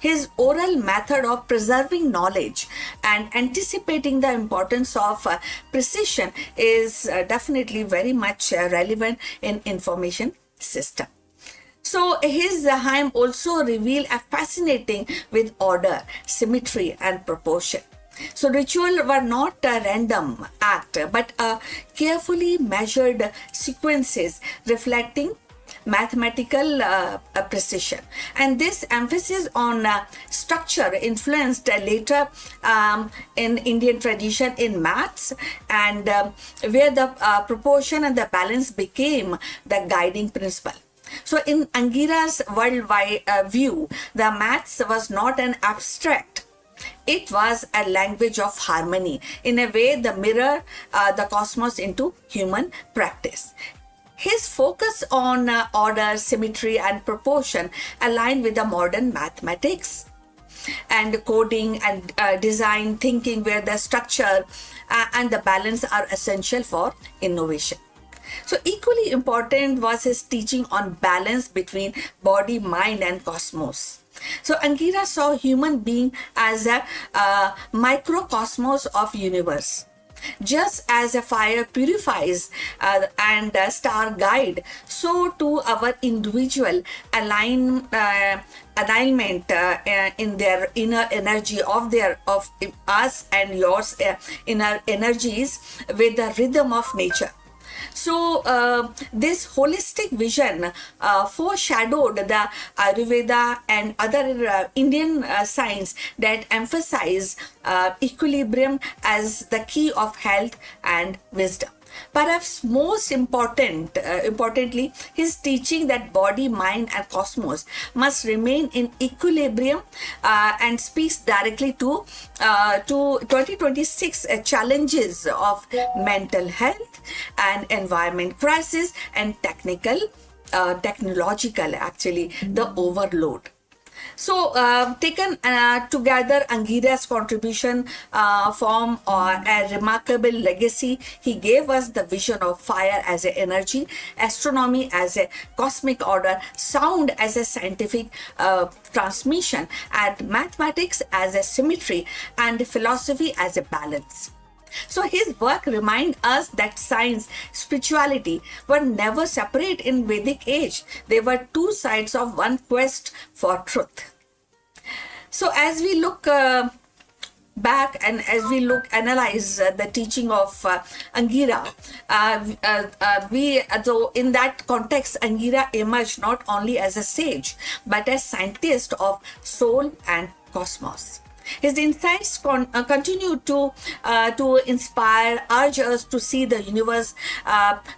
Speaker 4: His oral method of preserving knowledge and anticipating the importance of precision is definitely very much relevant in information system. So his hymn also reveal a fascinating with order, symmetry and proportion. So ritual were not a random act but carefully measured sequences reflecting mathematical precision, and this emphasis on structure influenced later in Indian tradition in maths, and where the proportion and the balance became the guiding principle. So in Angira's worldwide view, the maths was not an abstract. It was a language of harmony, in a way the mirror the cosmos into human practice. His focus on order, symmetry and proportion aligned with the modern mathematics and coding and design thinking, where the structure and the balance are essential for innovation. So equally important was his teaching on balance between body, mind and cosmos. So Angira saw human being as a microcosmos of universe. Just as a fire purifies and a star guide, so too our individual alignment in their inner energy of us and yours inner energies with the rhythm of nature. So this holistic vision foreshadowed the Ayurveda and other Indian science that emphasize equilibrium as the key of health and wisdom. Perhaps most importantly, his teaching that body, mind, and cosmos must remain in equilibrium, and speaks directly to 2026 challenges of mental health and environment crisis and technological, actually, the overload. So, taken together, Angira's contribution form a remarkable legacy. He gave us the vision of fire as an energy, astronomy as a cosmic order, sound as a scientific transmission, and mathematics as a symmetry, and philosophy as a balance. So his work reminds us that science, spirituality were never separate in Vedic age. They were two sides of one quest for truth. So as we look back and as we analyze the teaching of Angira, though in that context, Angira emerged not only as a sage but as scientist of soul and cosmos. His insights continue to inspire, urge us to see the universe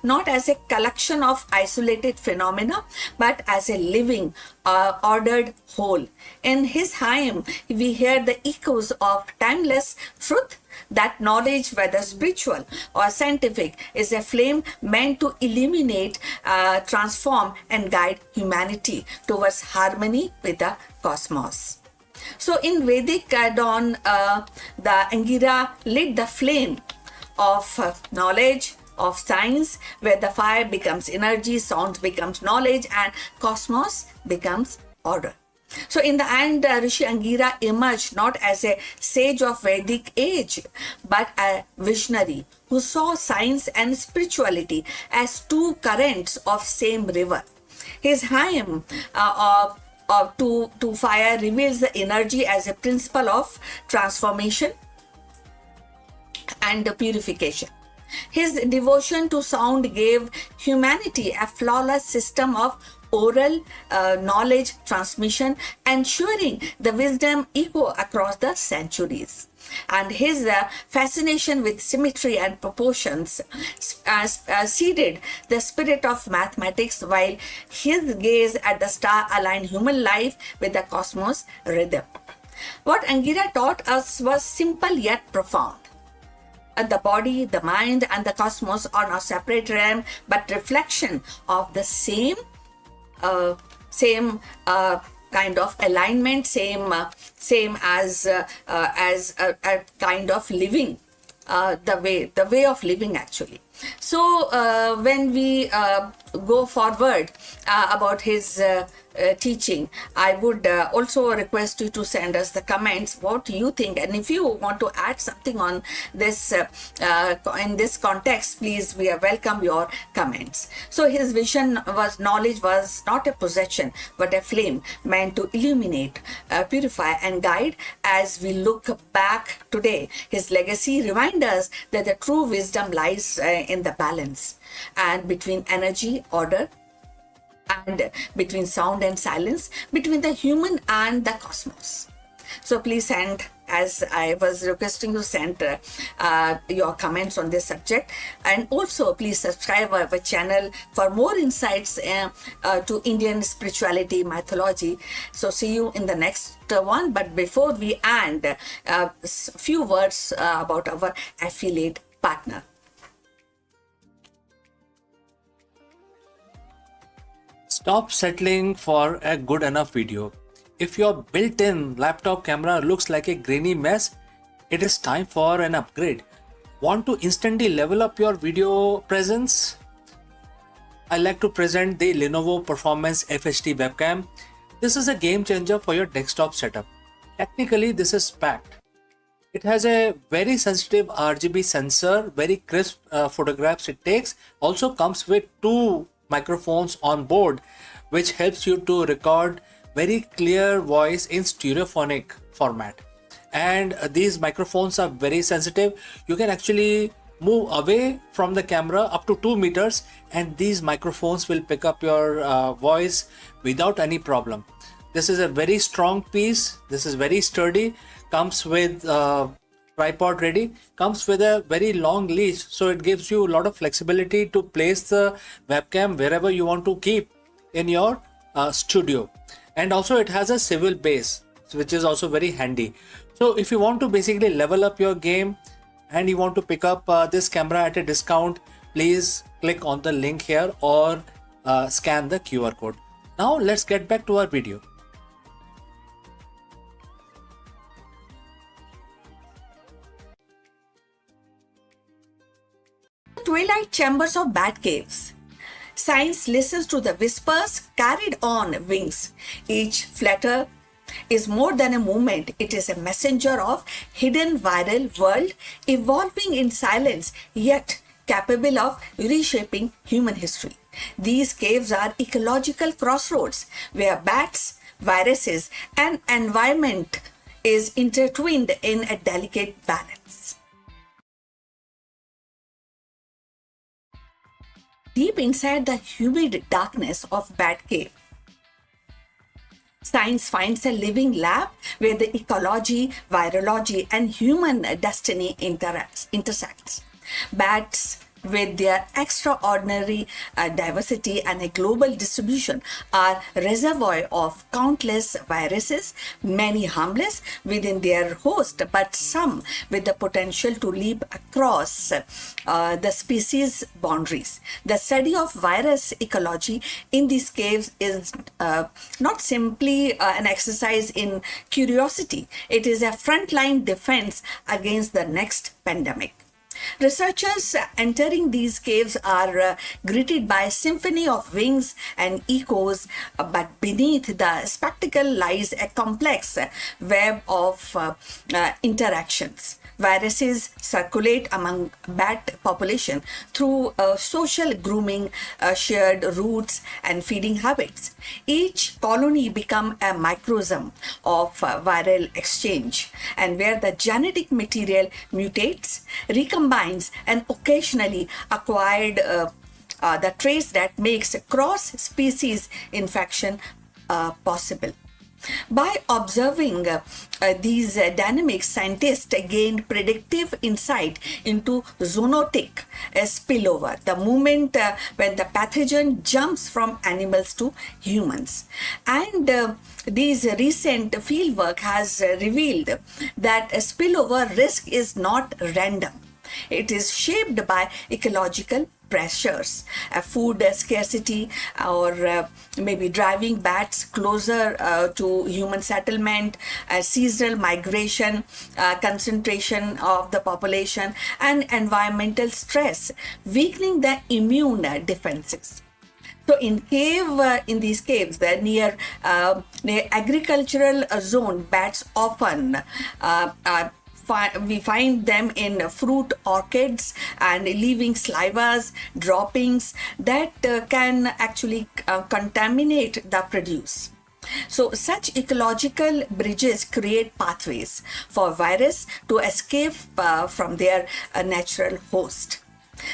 Speaker 4: not as a collection of isolated phenomena, but as a living, ordered whole. In his hymn, we hear the echoes of timeless truth that knowledge, whether spiritual or scientific, is a flame meant to illuminate, transform, and guide humanity towards harmony with the cosmos. So in Vedic dawn, the Angira lit the flame of knowledge, of science, where the fire becomes energy, sound becomes knowledge, and cosmos becomes order. So in the end, Rishi Angira emerged not as a sage of Vedic age, but a visionary who saw science and spirituality as two currents of same river. His hymn to fire reveals the energy as a principle of transformation and purification. His devotion to sound gave humanity a flawless system of oral knowledge transmission, ensuring the wisdom echo across the centuries. And his fascination with symmetry and proportions seeded the spirit of mathematics, while his gaze at the star aligned human life with the cosmos rhythm. What Angira taught us was simple yet profound. The body, the mind, and the cosmos are not separate realm, but reflection of the same kind of alignment, same as a kind of living, the way of living, actually. So when we go forward about his teaching, I would also request you to send us the comments what you think, and if you want to add something on this in this context, please, we welcome your comments. So his vision was knowledge was not a possession but a flame meant to illuminate, purify, and guide. As we look back today, his legacy reminds us that the true wisdom lies in the balance and between energy, order, and between sound and silence, between the human and the cosmos. So please send, as I was requesting you, send your comments on this subject, and also please subscribe our channel for more insights to Indian spirituality, mythology. So see you in the next one. But before we end, a few words about our affiliate partner.
Speaker 3: Stop settling for a good enough video. If your built-in laptop camera looks like a grainy mess, it is time for an upgrade. Want to instantly level up your video presence? I like to present the Lenovo Performance FHD webcam. This is a game changer for your desktop setup. Technically, this is packed. It has a very sensitive RGB sensor, very crisp photographs it takes. Also comes with two microphones on board, which helps you to record very clear voice in stereophonic format. And these microphones are very sensitive. You can actually move away from the camera up to 2 meters and these microphones will pick up your voice without any problem. This is a very strong piece. This is very sturdy. Comes with
Speaker 2: tripod ready. Comes with a very long leash, so it gives you a lot of flexibility to place the webcam wherever you want to keep in your studio. And also it has a swivel base, which is also very handy. So if you want to basically level up your game and you want to pick up this camera at a discount, please click on the link here or scan the QR code. Now let's get back to our video.
Speaker 4: Twilight chambers of bat caves. Science listens to the whispers carried on wings. Each flutter is more than a movement. It is a messenger of hidden viral world evolving in silence yet capable of reshaping human history. These caves are ecological crossroads where bats, viruses and environment is intertwined in a delicate balance. Deep inside the humid darkness of Bat Cave, science finds a living lab where the ecology, virology, and human destiny intersects. Bats, with their extraordinary diversity and a global distribution, are reservoir of countless viruses, many harmless within their host, but some with the potential to leap across the species boundaries. The study of virus ecology in these caves is not simply an exercise in curiosity. It is a frontline defense against the next pandemic. Researchers entering these caves are greeted by a symphony of wings and echoes, but beneath the spectacle lies a complex web of interactions. Viruses circulate among bat population through social grooming, shared routes, and feeding habits. Each colony becomes a microcosm of viral exchange, and where the genetic material mutates, recombines, and occasionally acquired the traits that makes cross-species infection possible. By observing these dynamics, scientists gain predictive insight into zoonotic spillover, the moment when the pathogen jumps from animals to humans. And these recent fieldwork has revealed that a spillover risk is not random. It is shaped by ecological pressures, food scarcity, or maybe driving bats closer to human settlement, seasonal migration, concentration of the population, and environmental stress, weakening the immune defenses. So in these caves, near agricultural zone, bats often we find them in fruit orchids and leaving salivas, droppings that can actually contaminate the produce. So such ecological bridges create pathways for virus to escape from their natural host.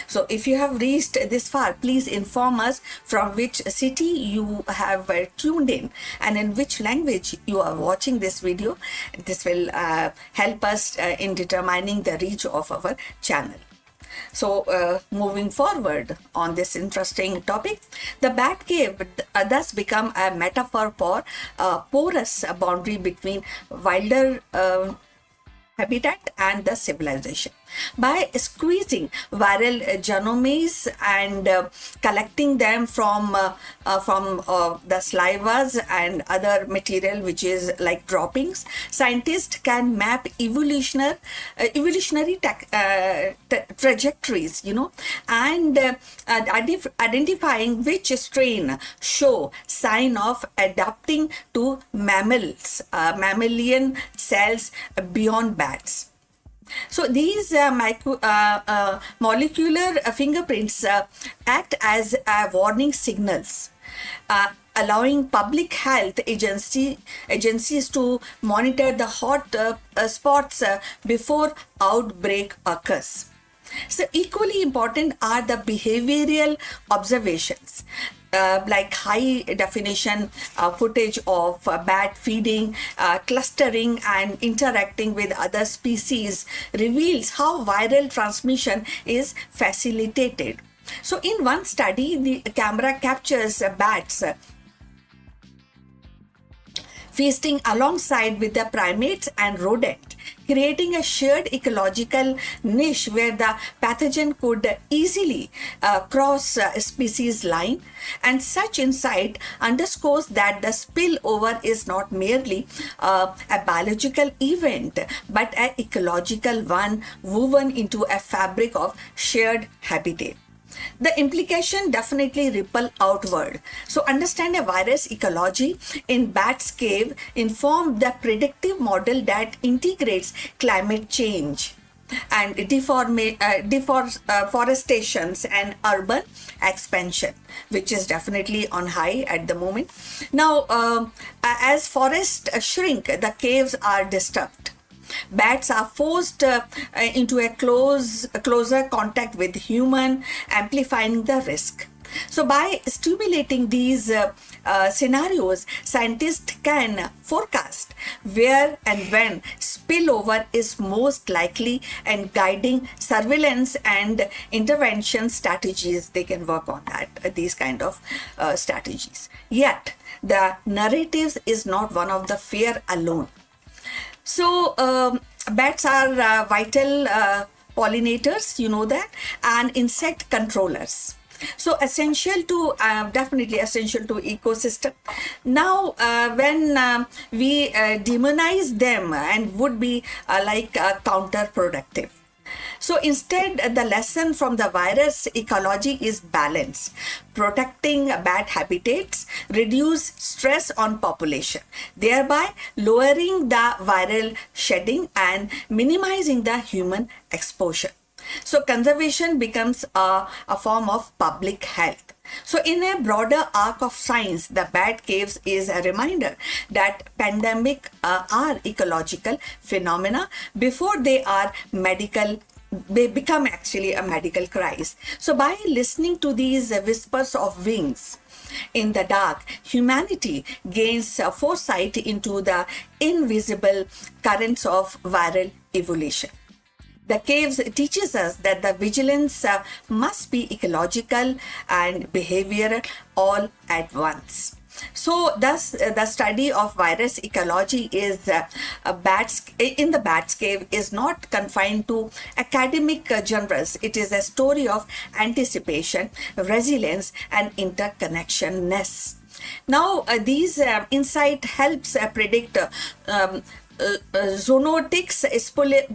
Speaker 4: So if you have reached this far, please inform us from which city you have tuned in and in which language you are watching this video. This will help us in determining the reach of our channel. So moving forward on this interesting topic, the bat cave thus become a metaphor for a porous boundary between wilder habitat and the civilization. By squeezing viral genomes and collecting them from the salivas and other material which is like droppings, scientists can map evolutionary trajectories, and identifying which strain show sign of adapting to mammalian cells beyond bats. So these molecular fingerprints act as warning signals, allowing public health agencies to monitor the hot spots before outbreak occurs. So equally important are the behavioral observations. like high definition footage of bat feeding, clustering, and interacting with other species reveals how viral transmission is facilitated. So, in one study, the camera captures bats feasting alongside with the primates and rodent, creating a shared ecological niche where the pathogen could easily cross species line. And such insight underscores that the spillover is not merely a biological event but an ecological one woven into a fabric of shared habitat. The implication definitely ripple outward. So understand a virus ecology in bat's cave inform the predictive model that integrates climate change and deforestations and urban expansion, which is definitely on high at the moment. Now, as forests shrink, the caves are disturbed. Bats are forced into a closer contact with human, amplifying the risk. So, by stimulating these scenarios, scientists can forecast where and when spillover is most likely and guiding surveillance and intervention strategies. They can work on that, these kind of strategies. Yet, the narratives is not one of the fear alone. So, bats are vital pollinators, you know that, and insect controllers. So essential to definitely essential to ecosystem. Now, when we demonize them and would be like counterproductive. So instead, the lesson from the virus ecology is balance, protecting bat habitats, reduce stress on population, thereby lowering the viral shedding and minimizing the human exposure. So conservation becomes a form of public health. So in a broader arc of science, the bat caves is a reminder that pandemics are ecological phenomena before they are they become actually a medical crisis. So by listening to these whispers of wings in the dark, humanity gains foresight into the invisible currents of viral evolution. The caves teaches us that the vigilance must be ecological and behavioral all at once. So, thus, the study of virus ecology is in the bat's cave is not confined to academic genres. It is a story of anticipation, resilience, and interconnectionness. Now, these insight helps predict zoonotics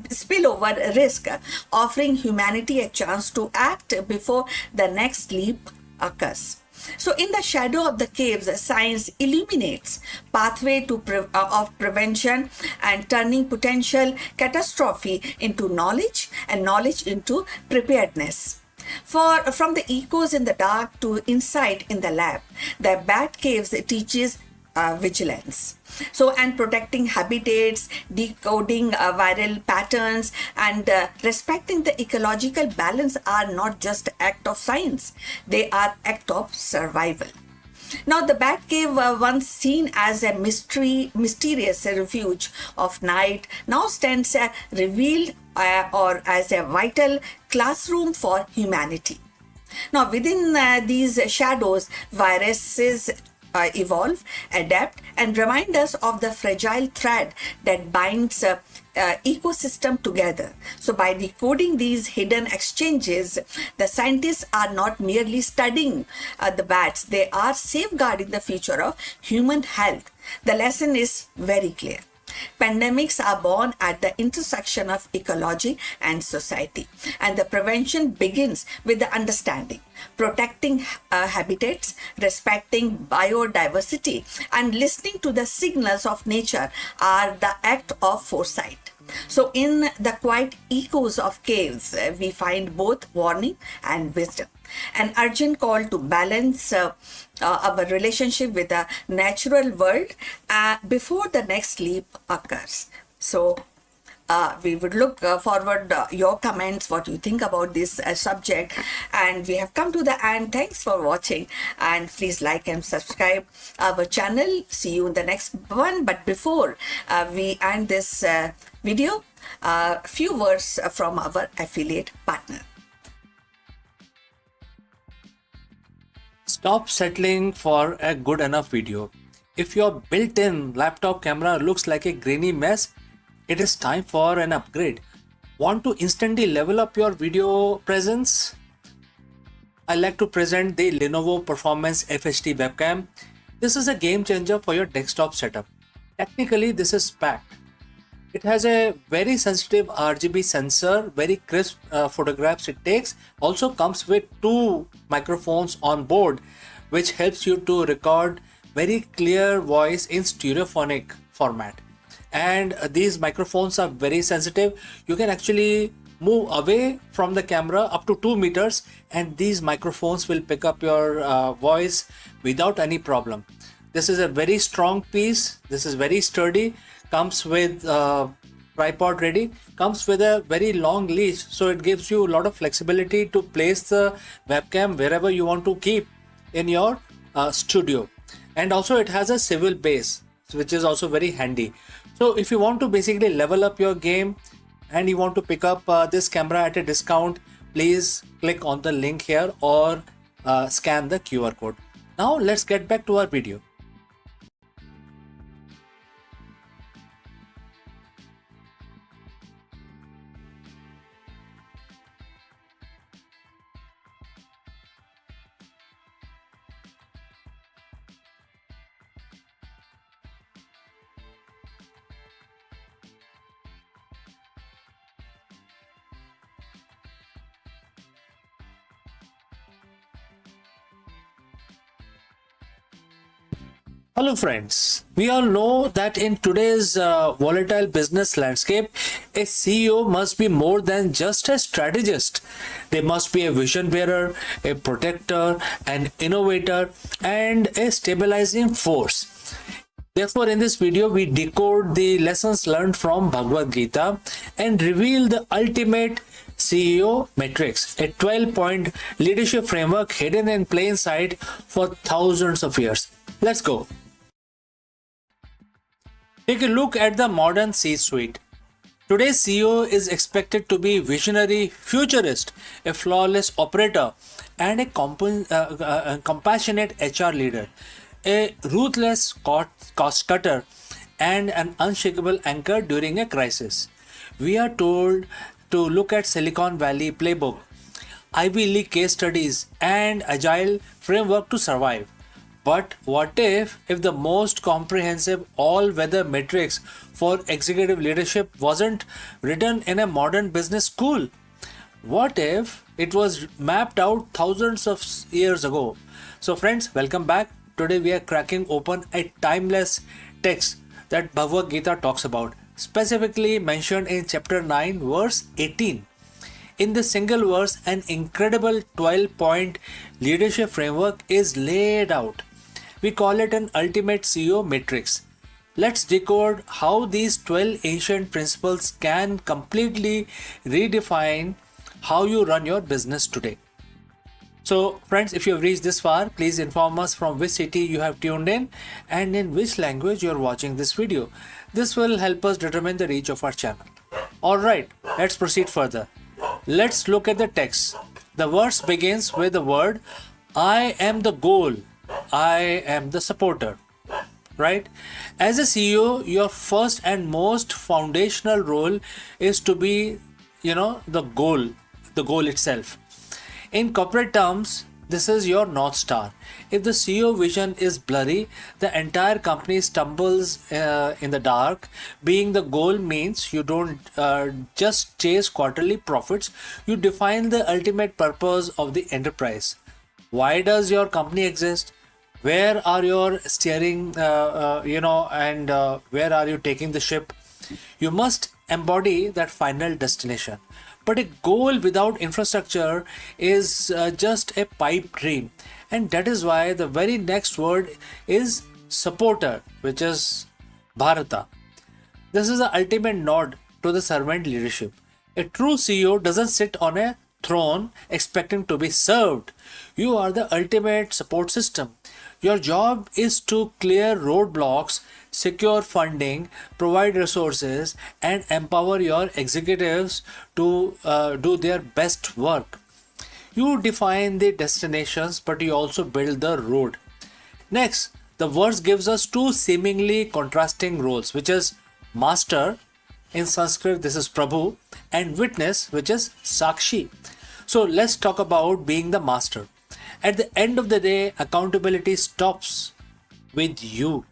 Speaker 4: spillover risk, offering humanity a chance to act before the next leap occurs. So, in the shadow of the caves, science illuminates pathway to of prevention and turning potential catastrophe into knowledge and knowledge into preparedness. From the echoes in the dark to insight in the lab, the bat caves teaches vigilance. So, and protecting habitats, decoding viral patterns, and respecting the ecological balance are not just act of science; they are act of survival. Now, the bat cave, once seen as a mysterious refuge of night, now stands revealed or as a vital classroom for humanity. Now, within these shadows, viruses evolve, adapt, and remind us of the fragile thread that binds ecosystem together. So by decoding these hidden exchanges, the scientists are not merely studying the bats, they are safeguarding the future of human health. The lesson is very clear. Pandemics are born at the intersection of ecology and society, and the prevention begins with the understanding. Protecting habitats, respecting biodiversity, and listening to the signals of nature are the act of foresight. So, in the quiet echoes of caves, we find both warning and wisdom. An urgent call to balance our relationship with the natural world before the next leap occurs. So, We would look forward your comments, what you think about this subject. And we have come to the end. Thanks for watching, and please like and subscribe our channel. See you in the next one. But before we end this video, a few words from our affiliate partner.
Speaker 3: Stop settling for a good enough video. If your built-in laptop camera looks like a grainy mess, it is time for an upgrade. Want to instantly level up your video presence? I like to present the Lenovo Performance FHD webcam. This is a game changer for your desktop setup. Technically, this is packed. It has a very sensitive RGB sensor, very crisp photographs it takes. Also comes with 2 microphones on board, which helps you to record very clear voice in stereophonic format. And these microphones are very sensitive. You can actually move away from the camera up to 2 meters, and these microphones will pick up your voice without any problem. This is a very strong piece. This is very sturdy. Comes with tripod ready, comes with a very long leash, so it gives you a lot of flexibility to place the webcam wherever you want to keep in your studio. And also it has a swivel base, which is also very handy. So if you want to basically level up your game and you want to pick up this camera at a discount, please click on the link here or scan the QR code. Now let's get back to our video. Hello friends, we all know that in today's volatile business landscape, a CEO must be more than just a strategist. They must be a vision bearer, a protector, an innovator, and a stabilizing force. Therefore, in this video, we decode the lessons learned from Bhagavad Gita and reveal the ultimate CEO matrix, a 12-point leadership framework hidden in plain sight for thousands of years. Let's go. Take a look at the modern C-suite. Today's CEO is expected to be visionary, futurist, a flawless operator, and a compassionate HR leader, a ruthless cost cutter, and an unshakable anchor during a crisis. We are told to look at Silicon Valley playbook, Ivy League case studies, and agile framework to survive. But what if the most comprehensive all-weather matrix for executive leadership wasn't written in a modern business school? What if it was mapped out thousands of years ago? So friends, welcome back. Today we are cracking open a timeless text that Bhagavad Gita talks about, specifically mentioned in chapter 9 verse 18. In this single verse, an incredible 12-point leadership framework is laid out. We call it an ultimate CEO matrix. Let's decode how these 12 ancient principles can completely redefine how you run your business today. So friends, if you have reached this far, please inform us from which city you have tuned in and in which language you are watching this video. This will help us determine the reach of our channel. Alright, let's proceed further. Let's look at the text. The verse begins with the word, I am the goal. I am the supporter, right? As a CEO, your first and most foundational role is to be, the goal itself. In corporate terms, this is your North Star. If the CEO vision is blurry, the entire company stumbles in the dark. Being the goal means you don't just chase quarterly profits, you define the ultimate purpose of the enterprise. Why does your company exist? Where are your steering, and where are you taking the ship? You must embody that final destination. But a goal without infrastructure is just a pipe dream. And that is why the very next word is supporter, which is Bharata. This is the ultimate nod to the servant leadership. A true CEO doesn't sit on a throne expecting to be served. You are the ultimate support system. Your job is to clear roadblocks, secure funding, provide resources, and empower your executives to do their best work. You define the destinations, but you also build the road. Next, the verse gives us two seemingly contrasting roles, which is master, in Sanskrit this is Prabhu, and witness, which is Sakshi. So let's talk about being the master. At the end of the day, accountability stops with you.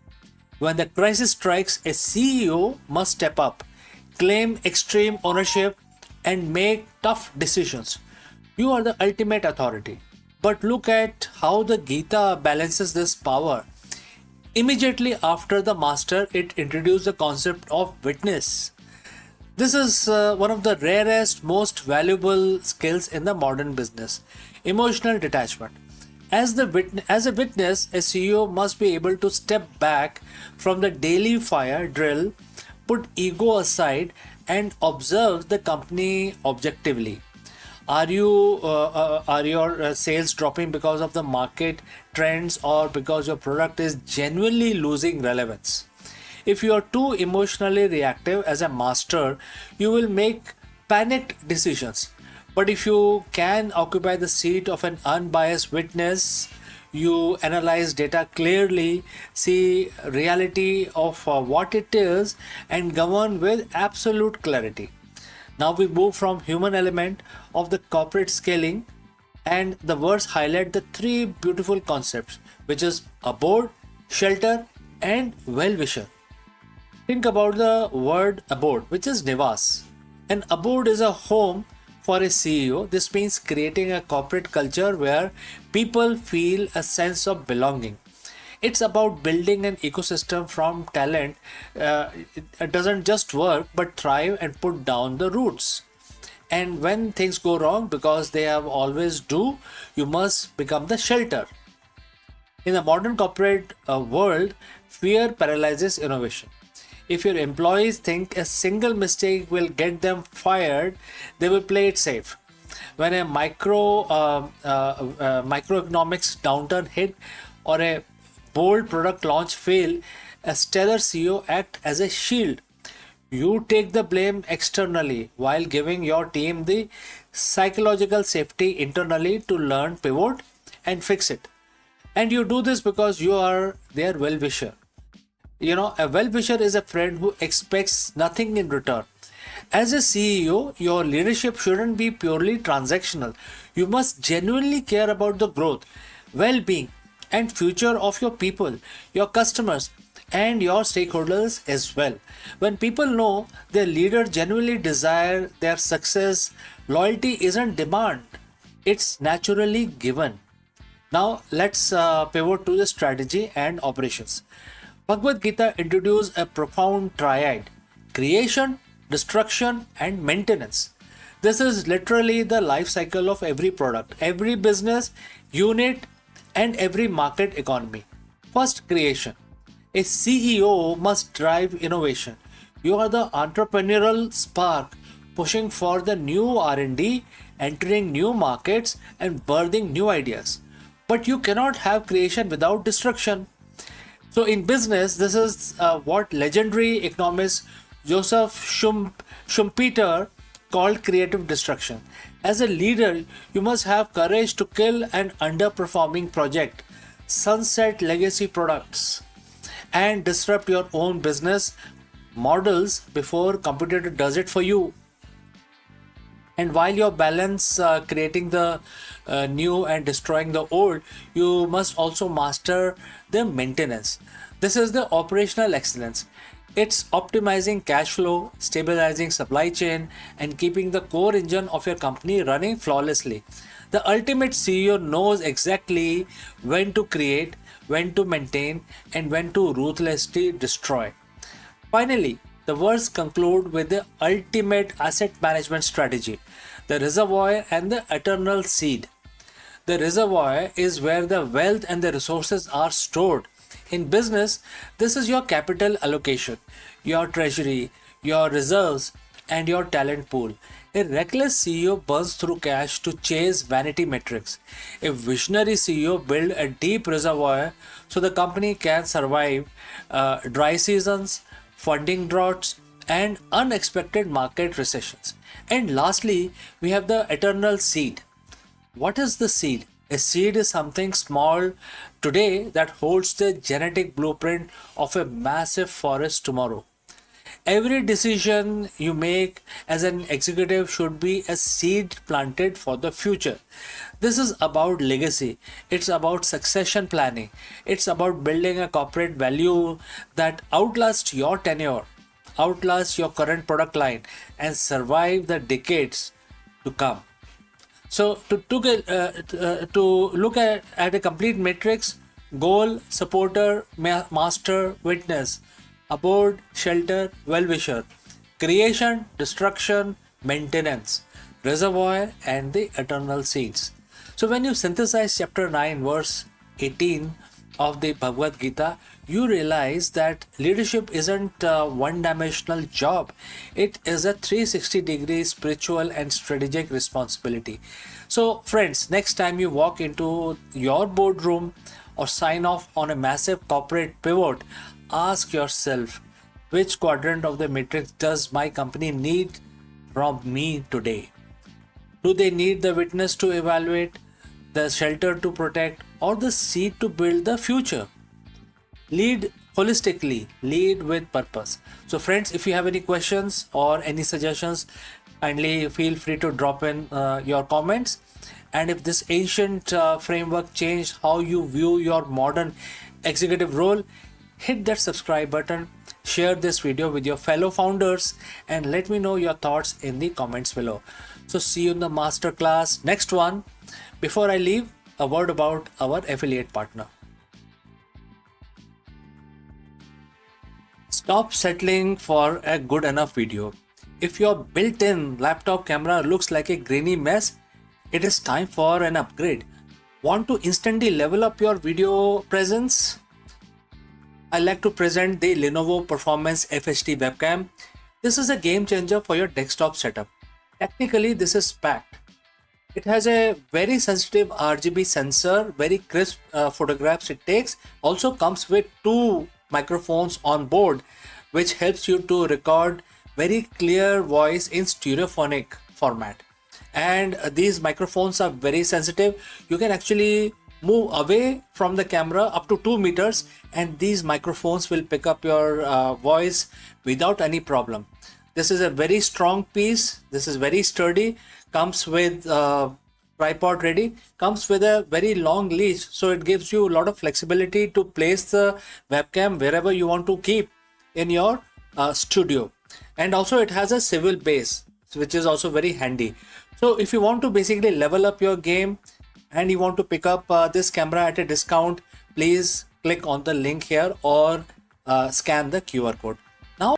Speaker 3: When the crisis strikes, a CEO must step up, claim extreme ownership, and make tough decisions. You are the ultimate authority. But look at how the Gita balances this power. Immediately after the master, it introduced the concept of witness. This is one of the rarest, most valuable skills in the modern business. Emotional detachment. As a witness, a CEO must be able to step back from the daily fire drill, put ego aside, and observe the company objectively. Are your sales dropping because of the market trends or because your product is genuinely losing relevance? If you are too emotionally reactive as a master, you will make panicked decisions. But if you can occupy the seat of an unbiased witness, you analyze data clearly, see reality of what it is, and govern with absolute clarity. Now we move from human element of the corporate scaling, and the words highlight the three beautiful concepts, which is abode, shelter, and well-wisher. Think about the word abode, which is nivas. An abode is a home for a CEO. This means creating a corporate culture where people feel a sense of belonging. It's about building an ecosystem from talent. It doesn't just work but thrive and put down the roots. And when things go wrong, because they have always do, you must become the shelter. In the modern corporate world, fear paralyzes innovation. If your employees think a single mistake will get them fired, they will play it safe. When a microeconomics downturn hit or a bold product launch fail, a stellar CEO act as a shield. You take the blame externally while giving your team the psychological safety internally to learn, pivot, and fix it. And you do this because you are their well-wisher. A well-wisher is a friend who expects nothing in return. As a CEO, your leadership shouldn't be purely transactional. You must genuinely care about the growth, well-being, and future of your people, your customers, and your stakeholders as well. When people know their leader genuinely desire their success, loyalty isn't demand, it's naturally given. Now let's pivot to the strategy and operations. Bhagavad Gita introduced a profound triad: creation, destruction, and maintenance. This is literally the life cycle of every product, every business unit, and every market economy. First, creation. A CEO must drive innovation. You are the entrepreneurial spark, pushing for the new R&D, entering new markets, and birthing new ideas. But you cannot have creation without destruction. So in business, this is what legendary economist Joseph Schumpeter called creative destruction. As a leader, you must have courage to kill an underperforming project, sunset legacy products, and disrupt your own business models before competitor does it for you. And while you balance creating the new and destroying the old, you must also master the maintenance. This is the operational excellence. It's optimizing cash flow, stabilizing supply chain, and keeping the core engine of your company running flawlessly. The ultimate CEO knows exactly when to create, when to maintain, and when to ruthlessly destroy. Finally, the verse conclude with the ultimate asset management strategy, the reservoir and the eternal seed. The reservoir is where the wealth and the resources are stored. In business, this is your capital allocation, your treasury, your reserves, and your talent pool. A reckless CEO burns through cash to chase vanity metrics. A visionary CEO builds a deep reservoir so the company can survive dry seasons, funding droughts, and unexpected market recessions. And lastly, we have the eternal seed. What is the seed? A seed is something small today that holds the genetic blueprint of a massive forest tomorrow. Every decision you make as an executive should be a seed planted for the future. This is about legacy. It's about succession planning. It's about building a corporate value that outlasts your tenure, outlasts your current product line, and survive the decades to come. So to look at a complete matrix: goal, supporter, master, witness, abode, shelter, well-wisher, creation, destruction, maintenance, reservoir, and the eternal seeds. So when you synthesize chapter 9 verse 18 of the Bhagavad Gita, you realize that leadership isn't a one-dimensional job. It is a 360-degree spiritual and strategic responsibility. So friends, next time you walk into your boardroom or sign off on a massive corporate pivot, ask yourself, which quadrant of the matrix does my company need from me today? Do they need the witness to evaluate, the shelter to protect, or the seed to build the future? Lead holistically, lead with purpose. So friends, if you have any questions or any suggestions, kindly feel free to drop in your comments. And if this ancient framework changed how you view your modern executive role, hit that subscribe button, share this video with your fellow founders, and let me know your thoughts in the comments below. So see you in the masterclass next one. Before I leave, a word about our affiliate partner. Stop settling for a good enough video. If your built-in laptop camera looks like a grainy mess, it is time for an upgrade. Want to instantly level up your video presence? I like to present the Lenovo Performance FHD webcam. This is a game changer for your desktop setup. Technically, this is packed. It has a very sensitive RGB sensor, very crisp photographs it takes. Also comes with 2 microphones on board, which helps you to record very clear voice in stereophonic format. And these microphones are very sensitive. You can actually move away from the camera up to 2 meters and these microphones will pick up your voice without any problem. This is a very strong piece. This is very sturdy. Comes with tripod ready. Comes with a very long leash, so it gives you a lot of flexibility to place the webcam wherever you want to keep in your studio. And also it has a swivel base, which is also very handy. So if you want to basically level up your game and you want to pick up this camera at a discount, please click on the link here or scan the QR code. Now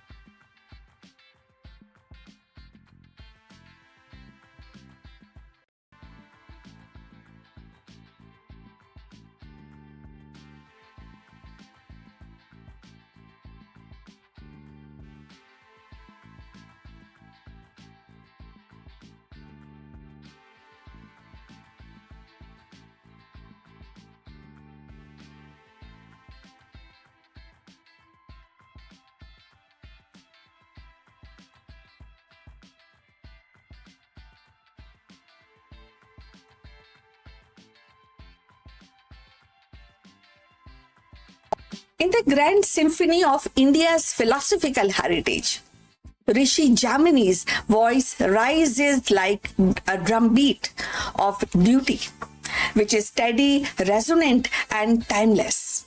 Speaker 4: in the grand symphony of India's philosophical heritage, Rishi Jamini's voice rises like a drumbeat of duty, which is steady, resonant, and timeless.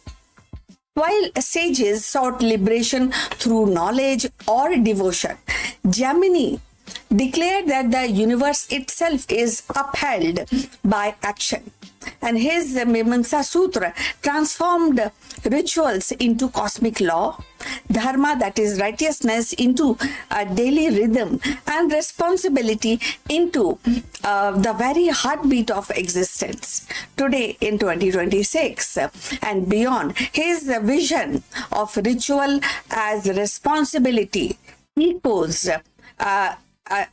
Speaker 4: While sages sought liberation through knowledge or devotion, Jamini declared that the universe itself is upheld by action. And his Mimamsa Sutra transformed rituals into cosmic law, dharma, that is righteousness, into a daily rhythm, and responsibility into the very heartbeat of existence. Today in 2026 and beyond, his vision of ritual as responsibility echoes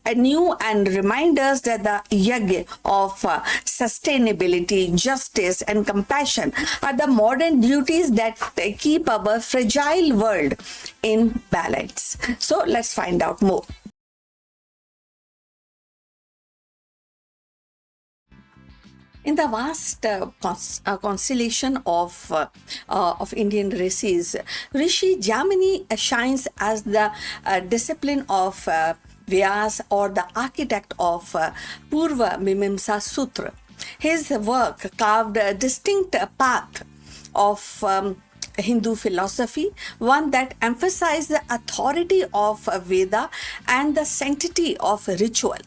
Speaker 4: anew and remind us that the yajna of sustainability, justice, and compassion are the modern duties that keep our fragile world in balance. So let's find out more. In the vast constellation of Indian races, Rishi Jamini shines as the discipline of Vyas, or the architect of Purva Mimamsa Sutra. His work carved a distinct path of Hindu philosophy, one that emphasized the authority of Veda and the sanctity of ritual.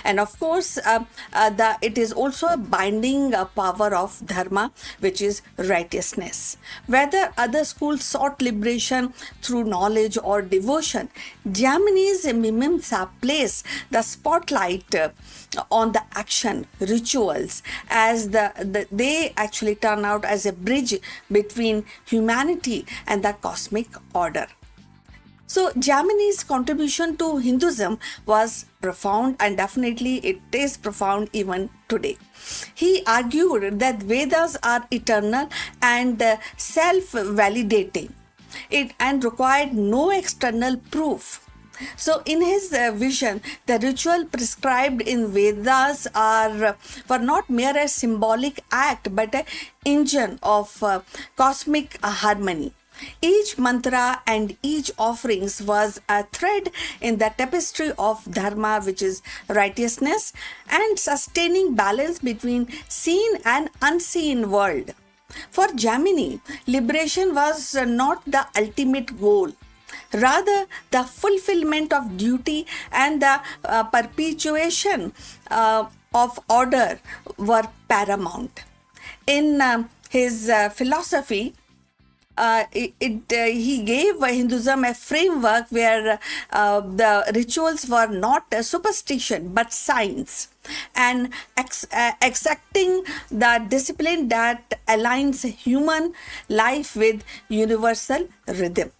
Speaker 4: And of course, it is also a binding power of dharma, which is righteousness. Whether other schools sought liberation through knowledge or devotion, Jamini's Mimamsa place the spotlight on the action, rituals, as they actually turn out as a bridge between humanity and the cosmic order. So Jamini's contribution to Hinduism was profound, and definitely it is profound even today. He argued that Vedas are eternal and self-validating and required no external proof. So in his vision, the ritual prescribed in Vedas were not mere a symbolic act but an engine of cosmic harmony. Each mantra and each offerings was a thread in the tapestry of dharma, which is righteousness, and sustaining balance between seen and unseen world. For Jamini, liberation was not the ultimate goal. Rather, the fulfillment of duty and the perpetuation of order were paramount. In his philosophy, he gave Hinduism a framework where the rituals were not a superstition but science, and exacting the discipline that aligns human life with universal rhythm.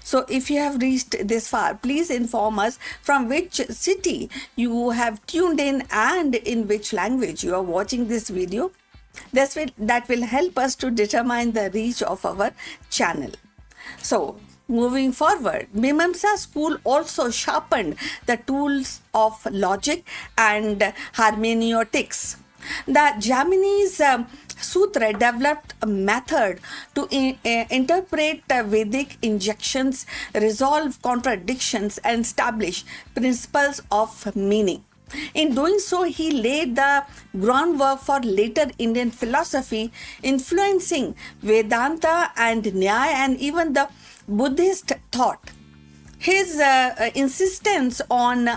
Speaker 4: So if you have reached this far, please inform us from which city you have tuned in and in which language you are watching this video. That will help us to determine the reach of our channel. So, moving forward, Mimamsa school also sharpened the tools of logic and hermeneutics. The Jamini's Sutra developed a method to interpret Vedic injunctions, resolve contradictions, and establish principles of meaning. In doing so, he laid the groundwork for later Indian philosophy, influencing Vedanta and Nyaya and even the Buddhist thought. His insistence on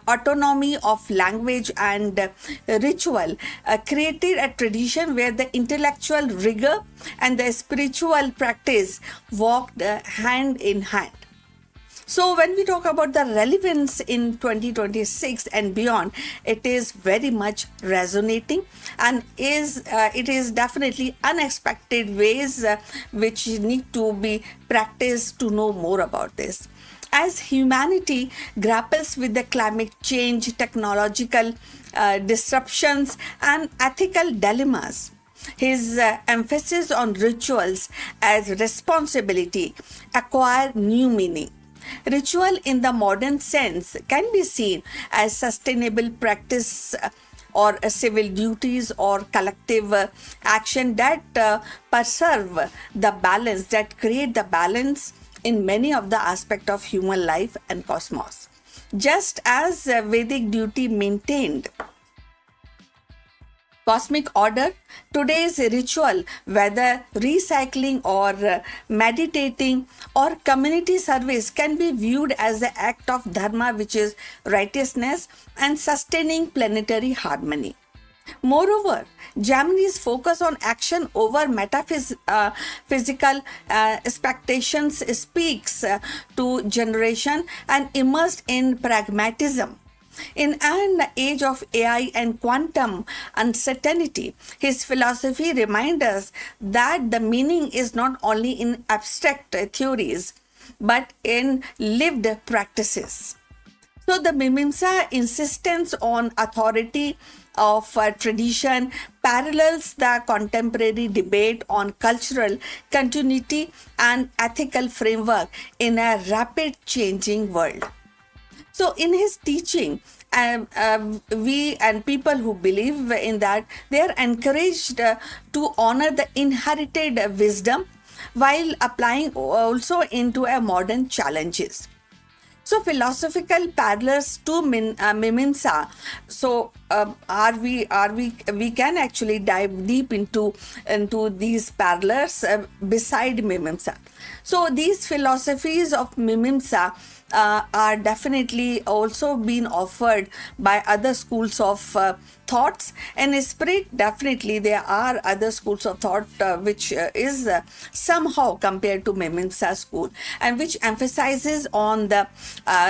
Speaker 4: autonomy of language and ritual created a tradition where the intellectual rigor and the spiritual practice walked hand in hand. So when we talk about the relevance in 2026 and beyond, it is very much resonating, and it is definitely unexpected ways which need to be practiced to know more about this. As humanity grapples with the climate change, technological disruptions, and ethical dilemmas, his emphasis on rituals as responsibility acquire new meaning. Ritual in the modern sense can be seen as sustainable practice or civil duties or collective action that preserve the balance, that create the balance in many of the aspects of human life and cosmos. Just as Vedic duty maintained cosmic order, today's ritual, whether recycling or meditating or community service, can be viewed as the act of dharma, which is righteousness and sustaining planetary harmony. Moreover, Jamini's focus on action over metaphysical expectations speaks to generation and immersed in pragmatism. In an age of AI and quantum uncertainty, his philosophy reminds us that the meaning is not only in abstract theories but in lived practices. So the Mimimsa insistence on authority of tradition parallels the contemporary debate on cultural continuity and ethical framework in a rapid changing world. So, in his teaching, we and people who believe in that, they are encouraged to honor the inherited wisdom while applying also into a modern challenges. So philosophical parallels to Mimimsa. So we can actually dive deep into these parallels beside Mimimsa. So these philosophies of Mimimsa are definitely also being offered by other schools of thoughts, and in spirit definitely there are other schools of thought which is somehow compared to Mimimsa school, and which emphasizes on the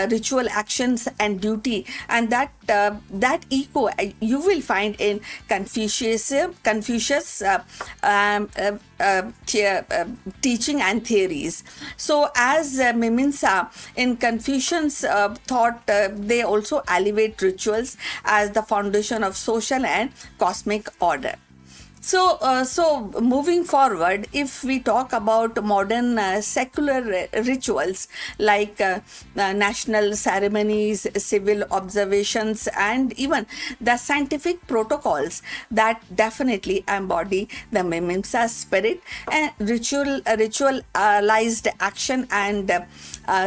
Speaker 4: ritual actions and duty, and that echo you will find in Confucius teaching and theories. So as Mimimsa in Confucian's thought, they also elevate rituals as the foundation of social and cosmic order. So moving forward, if we talk about modern secular rituals like national ceremonies, civil observations, and even the scientific protocols that definitely embody the Mimimsa spirit and ritualized action and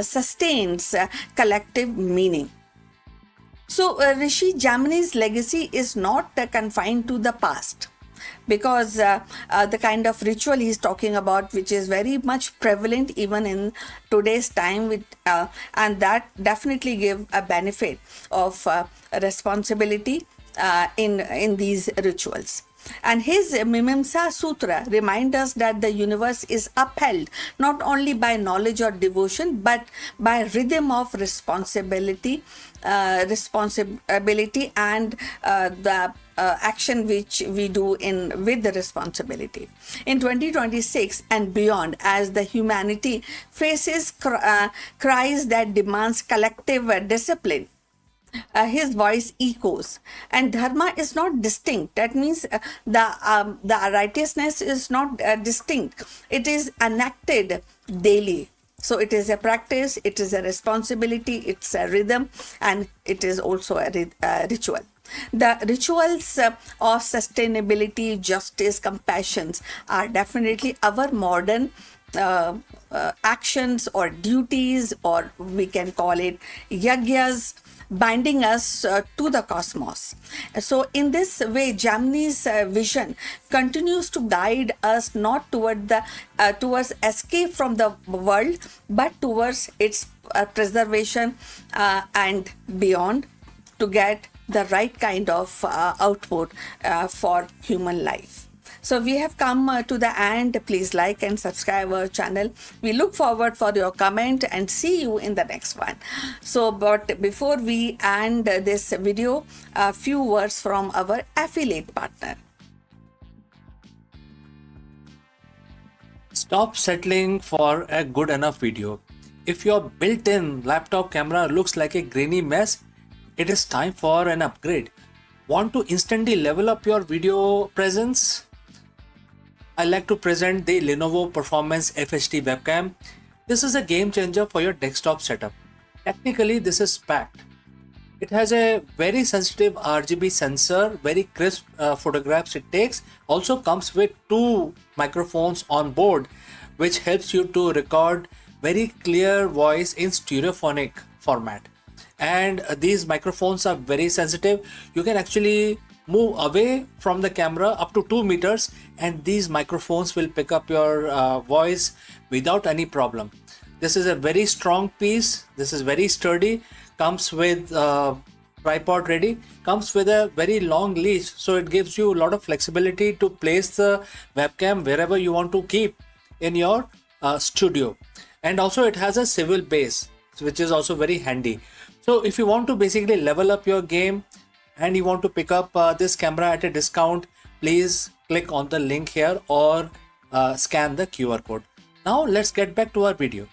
Speaker 4: sustains collective meaning. So Rishi Jamini's legacy is not confined to the past, because the kind of ritual he's talking about, which is very much prevalent even in today's time, with and that definitely give a benefit of responsibility in these rituals. And his Mimimsa Sutra reminds us that the universe is upheld not only by knowledge or devotion, but by rhythm of responsibility and the action which we do with the responsibility. In 2026 and beyond, as the humanity faces cries that demands collective discipline, his voice echoes, and dharma is not distinct. That means the righteousness is not distinct. It is enacted daily. So it is a practice, it is a responsibility, it's a rhythm, and it is also a ritual. The rituals of sustainability, justice, compassion are definitely our modern actions or duties, or we can call it yagyas, binding us to the cosmos. So in this way, Jamini's vision continues to guide us not towards escape from the world, but towards its preservation and beyond, to get the right kind of output for human life. So we have come to the end. Please like and subscribe our channel. We look forward for your comment and see you in the next one. So, but before we end this video, a few words from our affiliate partner.
Speaker 3: Stop settling for a good enough video. If your built-in laptop camera looks like a grainy mess, it is time for an upgrade. Want to instantly level up your video presence? I like to present the Lenovo Performance FHD webcam. This is a game changer for your desktop setup. Technically, this is packed. It has a very sensitive RGB sensor, very crisp photographs it takes. Also comes with 2 microphones on board, which helps you to record very clear voice in stereophonic format. And these microphones are very sensitive. You can actually move away from the camera up to 2 meters, and these microphones will pick up your voice without any problem. This is a very strong piece. This is very sturdy. Comes with tripod ready. Comes with a very long leash, so it gives you a lot of flexibility to place the webcam wherever you want to keep in your studio. And also it has a swivel base, which is also very handy. So if you want to basically level up your game and you want to pick up this camera at a discount, please click on the link here or scan the QR code. Now let's get back to our video.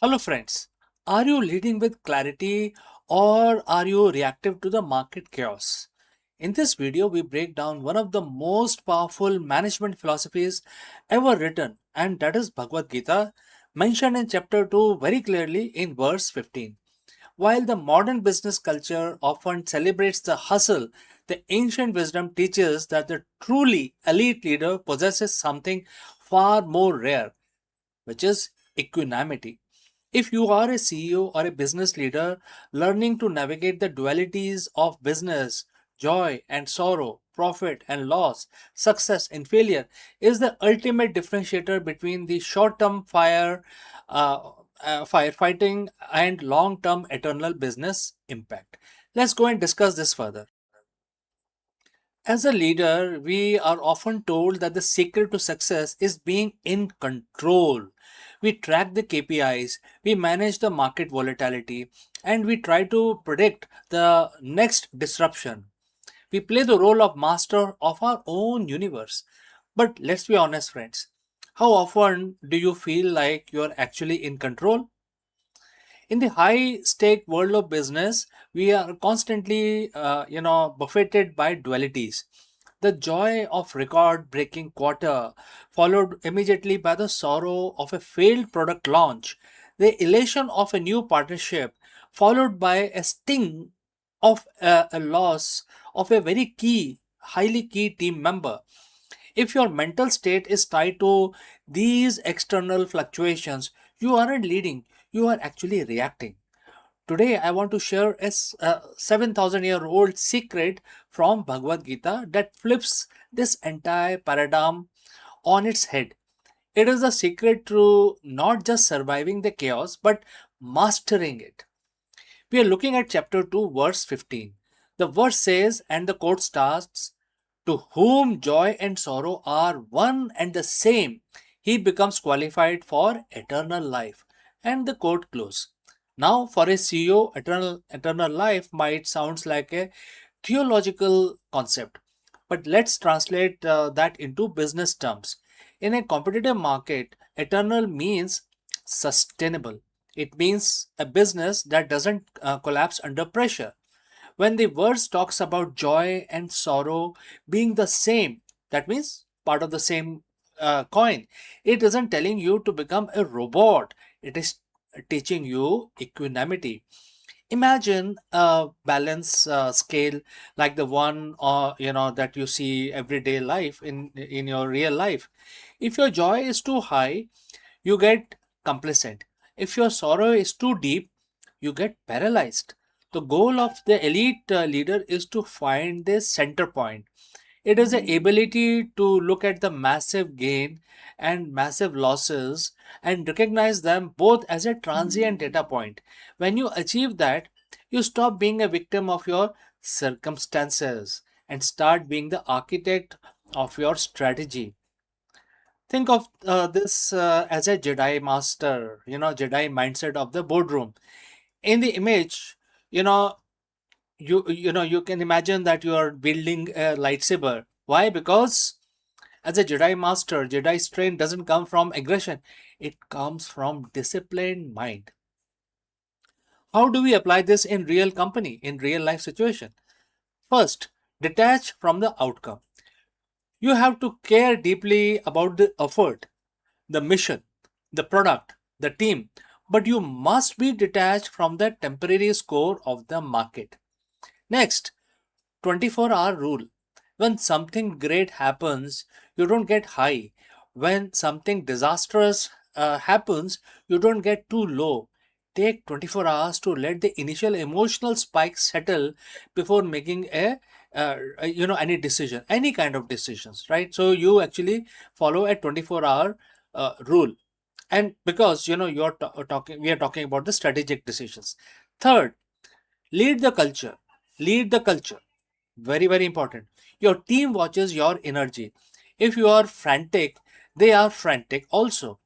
Speaker 3: Hello, friends. Are you leading with clarity or are you reactive to the market chaos? In this video, we break down one of the most powerful management philosophies ever written, and that is Bhagavad Gita, mentioned in chapter 2 very clearly in verse 15. While the modern business culture often celebrates the hustle, the ancient wisdom teaches that the truly elite leader possesses something far more rare, which is equanimity. If you are a CEO or a business leader, learning to navigate the dualities of business, joy and sorrow, profit and loss, success and failure, is the ultimate differentiator between the short-term firefighting and long-term eternal business impact. Let's go and discuss this further. As a leader, we are often told that the secret to success is being in control. We track the KPIs, we manage the market volatility, and we try to predict the next disruption. We play the role of master of our own universe. But let's be honest, friends. How often do you feel like you're actually in control? In the high stake world of business, we are constantly buffeted by dualities. The joy of record breaking quarter, followed immediately by the sorrow of a failed product launch, the elation of a new partnership, followed by a sting of a loss of a very highly key team member. If your mental state is tied to these external fluctuations, you aren't leading, you are actually reacting. Today, I want to share a 7,000-year-old secret from Bhagavad Gita that flips this entire paradigm on its head. It is a secret to not just surviving the chaos, but mastering it. We are looking at chapter 2, verse 15. The verse says, and the quote starts, to whom joy and sorrow are one and the same, he becomes qualified for eternal life. And the quote close. Now, for a CEO, eternal life might sound like a theological concept, but let's translate that into business terms. In a competitive market, eternal means sustainable. It means a business that doesn't collapse under pressure. When the verse talks about joy and sorrow being the same, that means part of the same coin. It isn't telling you to become a robot. It is teaching you equanimity. Imagine a balance scale like the one that you see everyday life in your real life. If your joy is too high, you get complacent. If your sorrow is too deep, you get paralyzed. The goal of the elite leader is to find this center point. It is the ability to look at the massive gain and massive losses and recognize them both as a transient data point. When you achieve that, you stop being a victim of your circumstances and start being the architect of your strategy. Think of this as a Jedi master, Jedi mindset of the boardroom. In the image, you know, you can imagine that you are building a lightsaber. Why? Because as a Jedi master, Jedi strength doesn't come from aggression, it comes from disciplined mind. How do we apply this in real company, in real life situation? First, detach from the outcome. You have to care deeply about the effort, the mission, the product, the team, but you must be detached from the temporary score of the market. Next, 24-hour rule. When something great happens, you don't get high. When something disastrous happens, you don't get too low. Take 24 hours to let the initial emotional spike settle before making any decision, any kind of decisions, right? So you actually follow a 24-hour rule. And because we are talking about the strategic decisions. Third, lead the culture. Lead the culture. Very, very important. Your team watches your energy. If you are frantic, they are frantic also.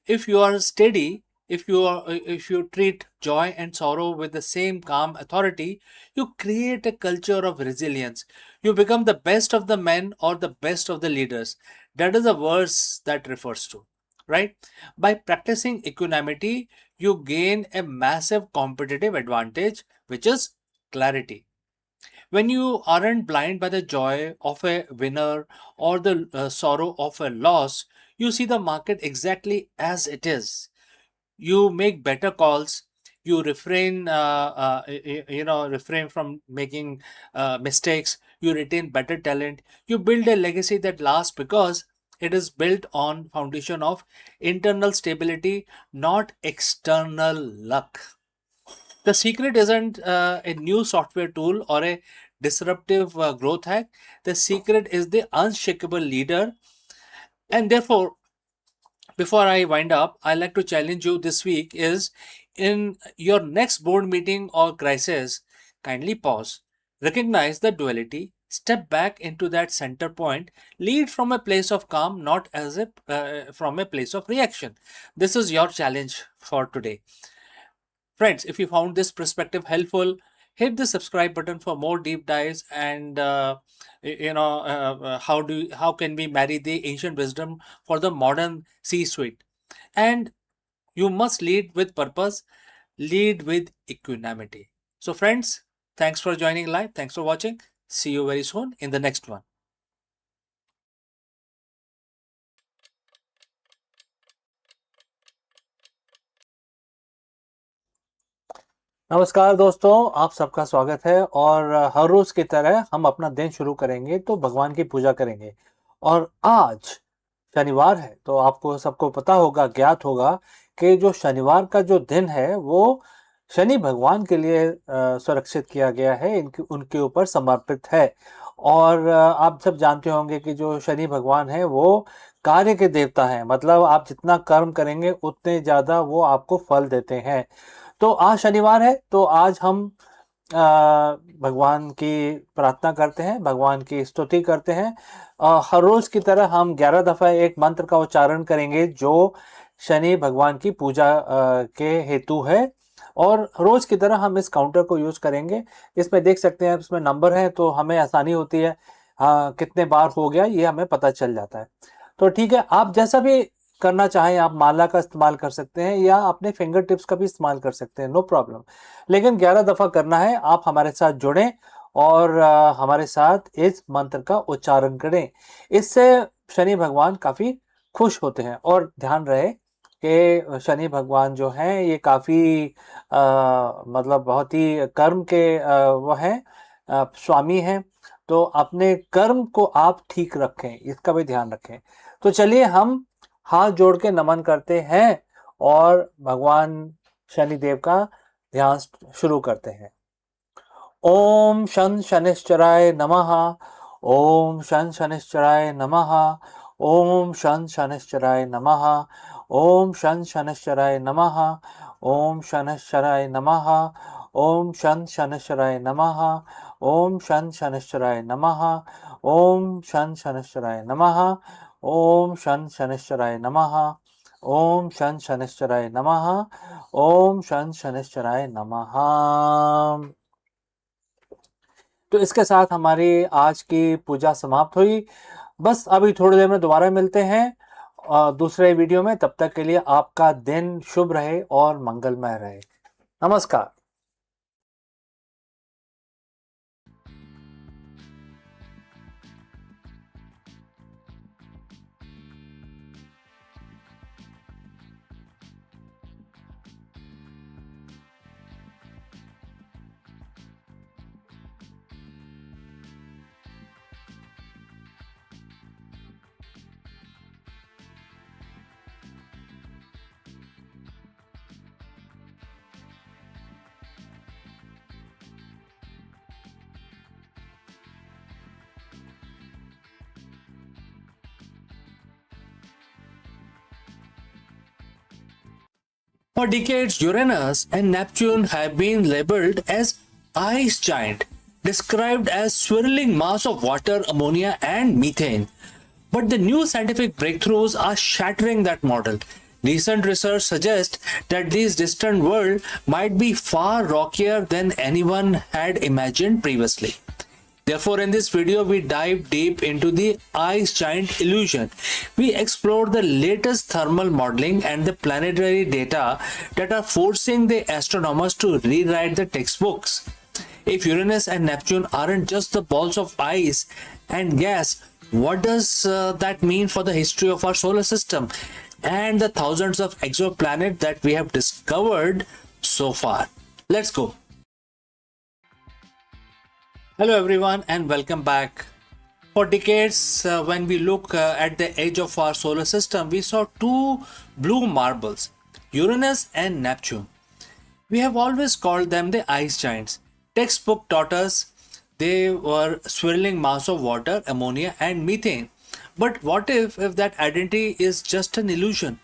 Speaker 3: If you are steady, if you treat joy and sorrow with the same calm authority, you create a culture of resilience. You become the best of the men or the best of the leaders. That is a verse that refers to. right? By practicing equanimity, you gain a massive competitive advantage, which is clarity. When you aren't blind by the joy of a winner or the sorrow of a loss, you see the market exactly as it is. You make better calls. You refrain from making mistakes. You retain better talent. You build a legacy that lasts because it is built on foundation of internal stability, not external luck. The secret isn't a new software tool or a disruptive growth hack. The secret is the unshakable leader. And therefore, before I wind up, I like to challenge you this week is in your next board meeting or crisis, kindly pause, recognize the duality, step back into that center point, lead from a place of calm, not as a from a place of reaction. This is your challenge for today. Friends, if you found this perspective helpful, hit the subscribe button for more deep dives and how can we marry the ancient wisdom for the modern C-suite. And you must lead with purpose, lead with equanimity. So friends, thanks for joining live. Thanks for watching. See you very soon in the next one. नमस्कार दोस्तों, आप सबका स्वागत है। और हर रोज की तरह हम अपना दिन शुरू करेंगे तो भगवान की पूजा करेंगे। और आज शनिवार है तो आपको सबको पता होगा, ज्ञात होगा कि जो शनिवार का जो दिन है वो शनि भगवान के लिए सुरक्षित किया गया है, उनके ऊपर समर्पित है। और आप सब जानते होंगे कि जो शनि भगवान है वो कार्य के देवता है, मतलब आप जितना कर्म करेंगे उतने ज्यादा वो आपको फल देते हैं। तो आज शनिवार है तो आज हम भगवान की प्रार्थना करते हैं, भगवान की स्तुति करते हैं। हर रोज की तरह हम 11 दफा एक मंत्र का उच्चारण करेंगे जो शनि भगवान की पूजा के हेतु है। और रोज की तरह हम इस काउंटर को यूज करेंगे। इसमें देख सकते हैं, इसमें नंबर है तो हमें आसानी होती है कितने बार हो गया ये हमें पता चल जाता है। तो ठीक है, आप जैसा भी करना चाहें, आप माला का इस्तेमाल कर सकते हैं या अपने फिंगर टिप्स का भी इस्तेमाल कर सकते हैं, नो प्रॉब्लम। लेकिन 11 दफा करना है। आप हमारे साथ जुड़ें और हमारे साथ इस मंत्र का उच्चारण करें। इससे शनि भगवान काफी खुश होते हैं। और ध्यान रहे कि शनि भगवान जो हैं ये काफी मतलब बहुत ही कर्म के वो हैं, स्वामी हैं। तो अपने कर्म को आप ठीक रखें, इसका भी ध्यान रखें। तो चलिए हम हाथ जोड़ के नमन करते हैं और भगवान शनिदेव का ध्यान शुरू करते हैं। ओम शन शनिश्चराय नमः। ओम शन शनिश्चराय नमः। ओम शन शनिश्चराय नमः। ओम शन शनिश्चराय नमः। ओम शनिश्चराय नमः। ओम शन शनिश्चराय नमः। ओम शन शनिश्चराय नमः। ओम शन शनिश्चराय नमः। ओम शन शनिश्चराय नमः। ओम शन शनिश्चराय नमः। ओम शन शनिश्चराय नमः। तो इसके साथ हमारी आज की पूजा समाप्त हुई। बस अभी थोड़ी देर में दोबारा मिलते हैं दूसरे वीडियो में। तब तक के लिए आपका दिन शुभ रहे और मंगलमय रहे। नमस्कार।
Speaker 2: For decades, Uranus and Neptune have been labeled as ice giant, described as swirling mass of water, ammonia, and methane. But the new scientific breakthroughs are shattering that model. Recent research suggests that these distant worlds might be far rockier than anyone had imagined previously. Therefore, in this video, we dive deep into the ice giant illusion. We explore the latest thermal modeling and the planetary data that are forcing the astronomers to rewrite the textbooks. If Uranus and Neptune aren't just the balls of ice and gas, what does that mean for the history of our solar system and the thousands of exoplanets that we have discovered so far? Let's go. Hello everyone and welcome back. For decades, when we look at the edge of our solar system, we saw two blue marbles, Uranus and Neptune. We have always called them the ice giants. Textbook taught us they were swirling mass of water, ammonia and methane. But what if that identity is just an illusion?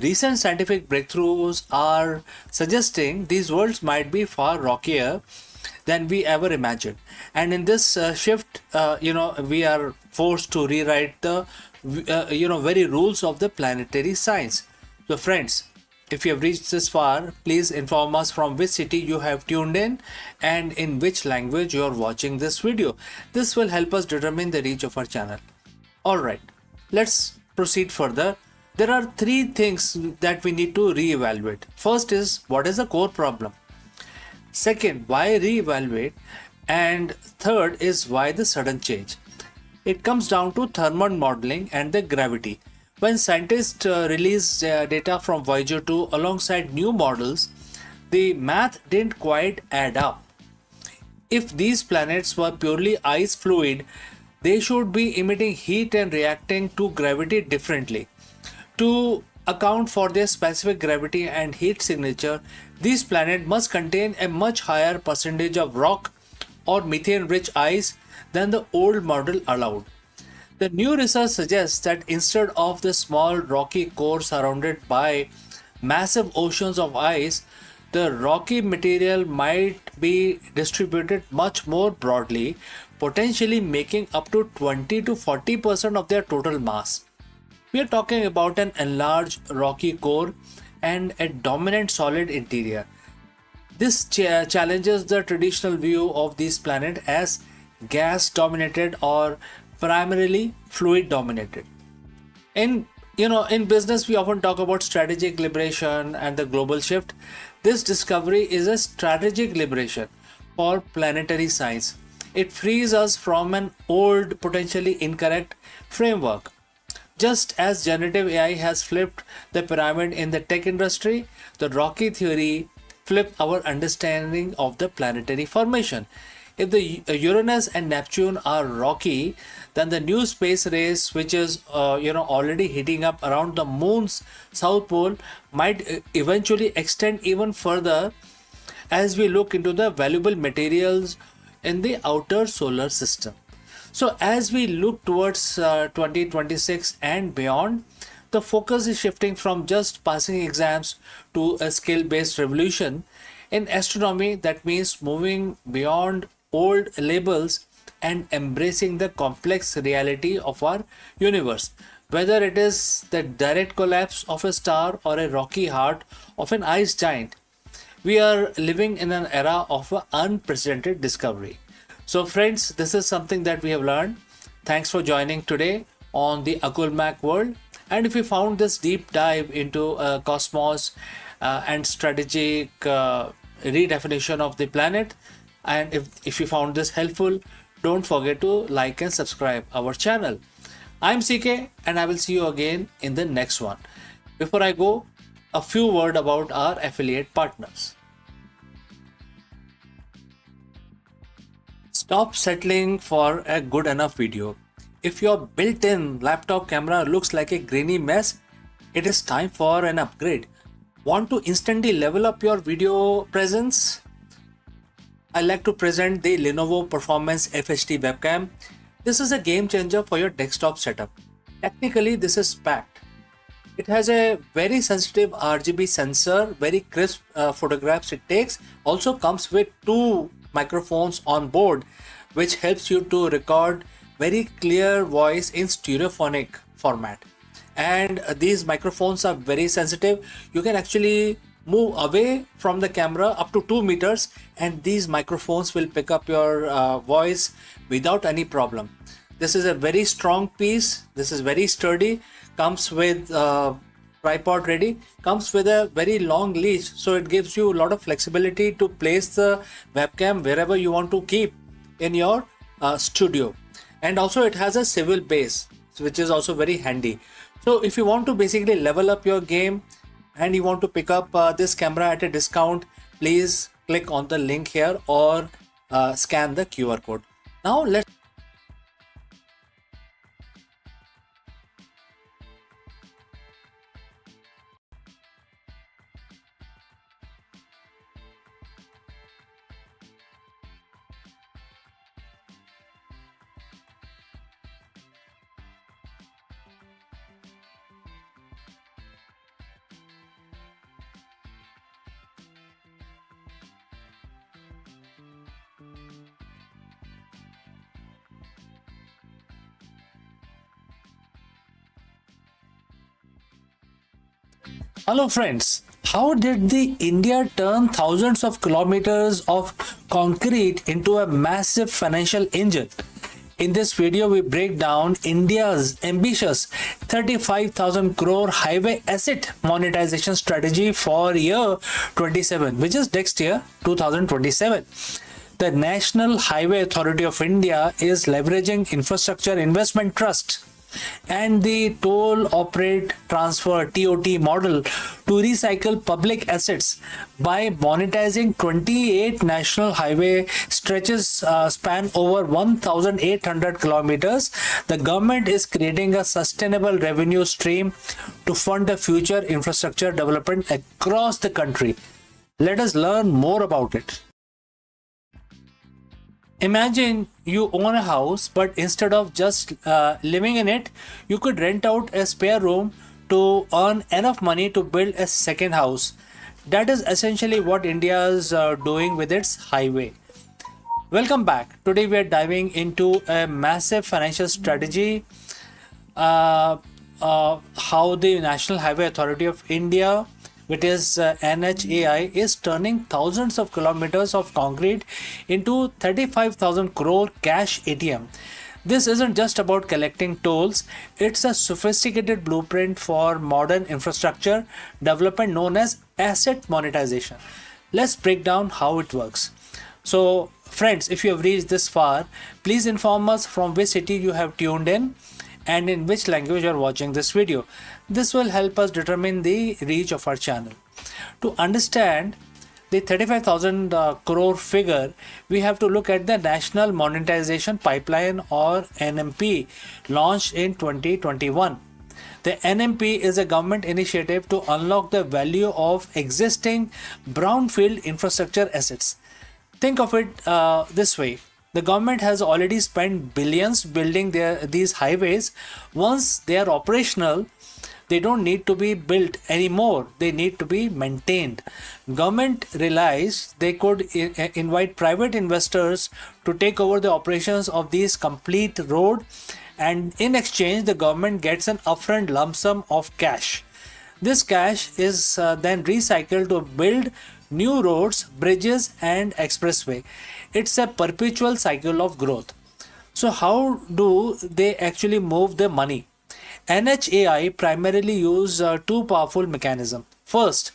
Speaker 2: Recent scientific breakthroughs are suggesting these worlds might be far rockier than we ever imagined. And in this shift, we are forced to rewrite the, very rules of the planetary science. So friends, if you have reached this far, please inform us from which city you have tuned in and in which language you are watching this video. This will help us determine the reach of our channel. Alright, let's proceed further. There are three things that we need to reevaluate. First is, what is the core problem? Second, why reevaluate? And third is, why the sudden change? It comes down to thermal modeling and the gravity. When scientists released data from Voyager 2 alongside new models, the math didn't quite add up. If these planets were purely ice fluid, they should be emitting heat and reacting to gravity differently. To account for their specific gravity and heat signature, these planets must contain a much higher percentage of rock or methane-rich ice than the old model allowed. The new research suggests that instead of the small rocky core surrounded by massive oceans of ice, the rocky material might be distributed much more broadly, potentially making up to 20 to 40% of their total mass. We are talking about an enlarged rocky core and a dominant solid interior. This challenges the traditional view of these planets as gas dominated or primarily fluid dominated. In business, we often talk about strategic liberation and the global shift. This discovery is a strategic liberation for planetary science. It frees us from an old, potentially incorrect framework. Just as generative AI has flipped the pyramid in the tech industry, the rocky theory flipped our understanding of the planetary formation. If the Uranus and Neptune are rocky, then the new space race, which is already heating up around the moon's south pole, might eventually extend even further as we look into the valuable materials in the outer solar system. So as we look towards 2026 and beyond, the focus is shifting from just passing exams to a skill-based revolution. In astronomy, that means moving beyond old labels and embracing the complex reality of our universe. Whether it is the direct collapse of a star or a rocky heart of an ice giant, we are living in an era of unprecedented discovery. So friends, this is something that we have learned. Thanks for joining today on the Akulmach world. And if you found this deep dive into cosmos and strategic redefinition of the planet, and if you found this helpful, don't forget to like and subscribe our channel. I'm CK and I will see you again in the next one. Before I go, a few words about our affiliate partners. Stop settling for a good enough video. If your built-in laptop camera looks like a grainy mess, it is time for an upgrade. Want to instantly level up your video presence? I like to present the Lenovo Performance FHD webcam. This is a game changer for your desktop setup. Technically, this is packed. It has a very sensitive RGB sensor, very crisp photographs it takes. Also comes with two microphones on board, which helps you to record very clear voice in stereophonic format. And these microphones are very sensitive. You can actually
Speaker 3: move away from the camera up to 2 meters, and these microphones will pick up your voice without any problem. This is a very strong piece. This is very sturdy. Comes with tripod ready. Comes with a very long leash, so it gives you a lot of flexibility to place the webcam wherever you want to keep in your studio. And also it has a swivel base, which is also very handy. So if you want to basically level up your game and you want to pick up this camera at a discount, please click on the link here or scan the QR code. Now let's Hello friends, how did the India turn thousands of kilometers of concrete into a massive financial engine? In this video, we break down India's ambitious 35,000 crore highway asset monetization strategy for year 27, which is next year, 2027. The National Highway Authority of India is leveraging Infrastructure Investment Trust and the toll operate transfer TOT model to recycle public assets by monetizing 28 national highway stretches span over 1,800 kilometers. The government is creating a sustainable revenue stream to fund the future infrastructure development across the country. Let us learn more about it. Imagine you own a house, but instead of just living in it, you could rent out a spare room to earn enough money to build a second house. That is essentially what India is doing with its highway. Welcome back. Today we are diving into a massive financial strategy, how the National Highway Authority of India, which is NHAI, is turning thousands of kilometers of concrete into 35,000 crore cash ATM. This isn't just about collecting tolls, it's a sophisticated blueprint for modern infrastructure development known as asset monetization. Let's break down how it works. So, friends, if you have reached this far, please inform us from which city you have tuned in and in which language you are watching this video. This will help us determine the reach of our channel. To understand the 35,000 crore figure, we have to look at the National Monetization Pipeline or NMP launched in 2021. The NMP is a government initiative to unlock the value of existing brownfield infrastructure assets. Think of it this way. The government has already spent billions building these highways. Once they are operational, they don't need to be built anymore. They need to be maintained. Government realized they could invite private investors to take over the operations of these complete road, and in exchange, the government gets an upfront lump sum of cash. This cash is then recycled to build new roads, bridges, and expressway. It's a perpetual cycle of growth. So how do they actually move the money? NHAI primarily use two powerful mechanisms. First,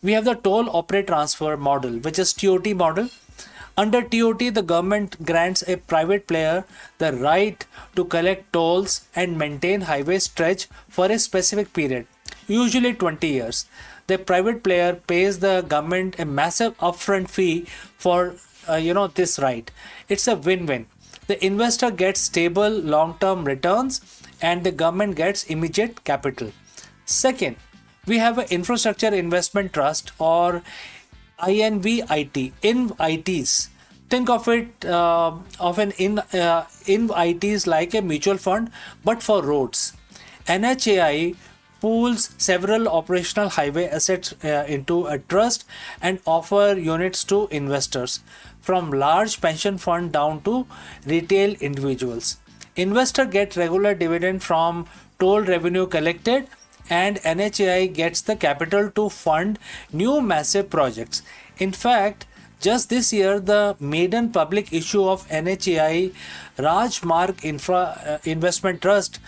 Speaker 3: we have the toll operate transfer model, which is TOT model. Under TOT, the government grants a private player the right to collect tolls and maintain highway stretch for a specific period, usually 20 years. The private player pays the government a massive upfront fee for this right. It's a win-win. The investor gets stable long-term returns and the government gets immediate capital. Second, we have an infrastructure investment trust or INVIT, INVITs. Think of it INVITs like a mutual fund, but for roads. NHAI pools several operational highway assets into a trust and offer units to investors, from large pension fund down to retail individuals. Investor get regular dividend from toll revenue collected and NHAI gets the capital to fund new massive projects. In fact, just this year, the maiden public issue of NHAI Rajmarg Investment Trust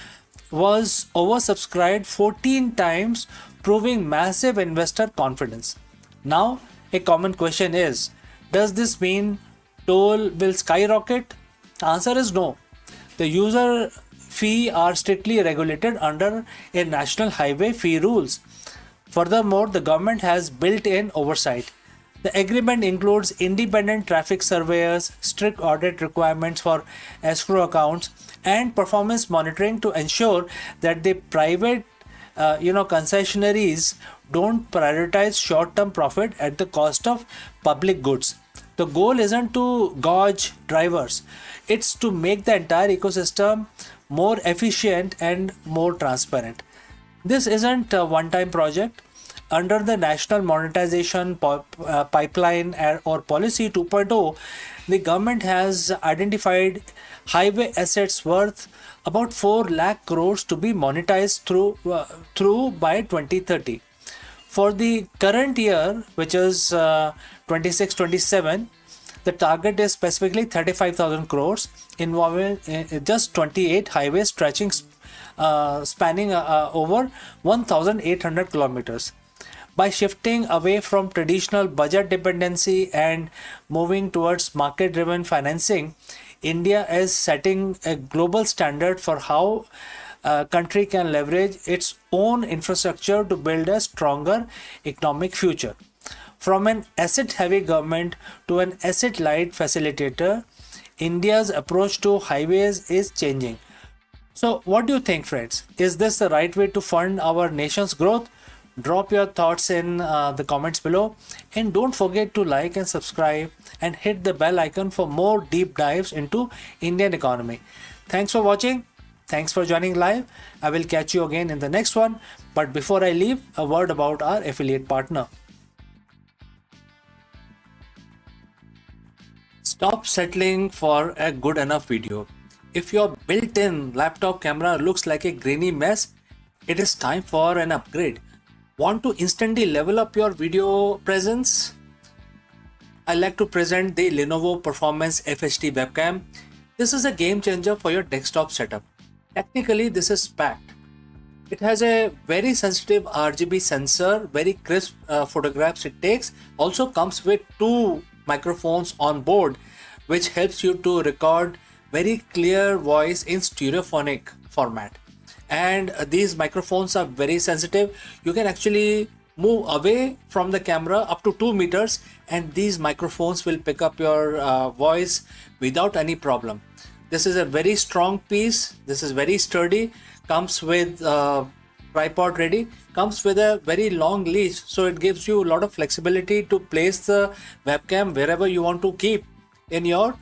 Speaker 3: was oversubscribed 14 times, proving massive investor confidence. Now, a common question is, does this mean toll will skyrocket? The answer is no. The user fee are strictly regulated under a national highway fee rules. Furthermore, the government has built-in oversight. The agreement includes independent traffic surveyors, strict audit requirements for escrow accounts, and performance monitoring to ensure that the private concessionaries don't prioritize short-term profit at the cost of public goods. The goal isn't to gouge drivers, it's to make the entire ecosystem more efficient and more transparent. This isn't a one-time project. Under the National Monetization Pipeline or Policy 2.0, the government has identified highway assets worth about 4 lakh crores to be monetized through by 2030. For the current year, which is 26-27, the target is specifically 35,000 crores, involving just 28 highways spanning over 1,800 kilometers. By shifting away from traditional budget dependency and moving towards market-driven financing, India is setting a global standard for how a country can leverage its own infrastructure to build a stronger economic future. From an asset-heavy government to an asset-light facilitator, India's approach to highways is changing. So, what do you think, friends? Is this the right way to fund our nation's growth? Drop your thoughts in the comments below, and don't forget to like and subscribe and hit the bell icon for more deep dives into Indian economy. Thanks for watching. Thanks for joining live. I will catch you again in the next one. But before I leave, a word about our affiliate partner. Stop settling for a good enough video. If your built-in laptop camera looks like a grainy mess, it is time for an upgrade. Want to instantly level up your video presence? I like to present the Lenovo Performance FHD webcam. This is a game changer for your desktop setup. Technically, this is packed. It has a very sensitive RGB sensor, very crisp photographs it takes. Also comes with 2 microphones on board, which helps you to record very clear voice in stereophonic format. And these microphones are very sensitive. You can actually move away from the camera up to 2 meters and these microphones will pick up your voice without any problem. This is a very strong piece. This is very sturdy. Comes with tripod ready. Comes with a very long leash, so it gives you a lot of flexibility to place the webcam wherever you want to keep in your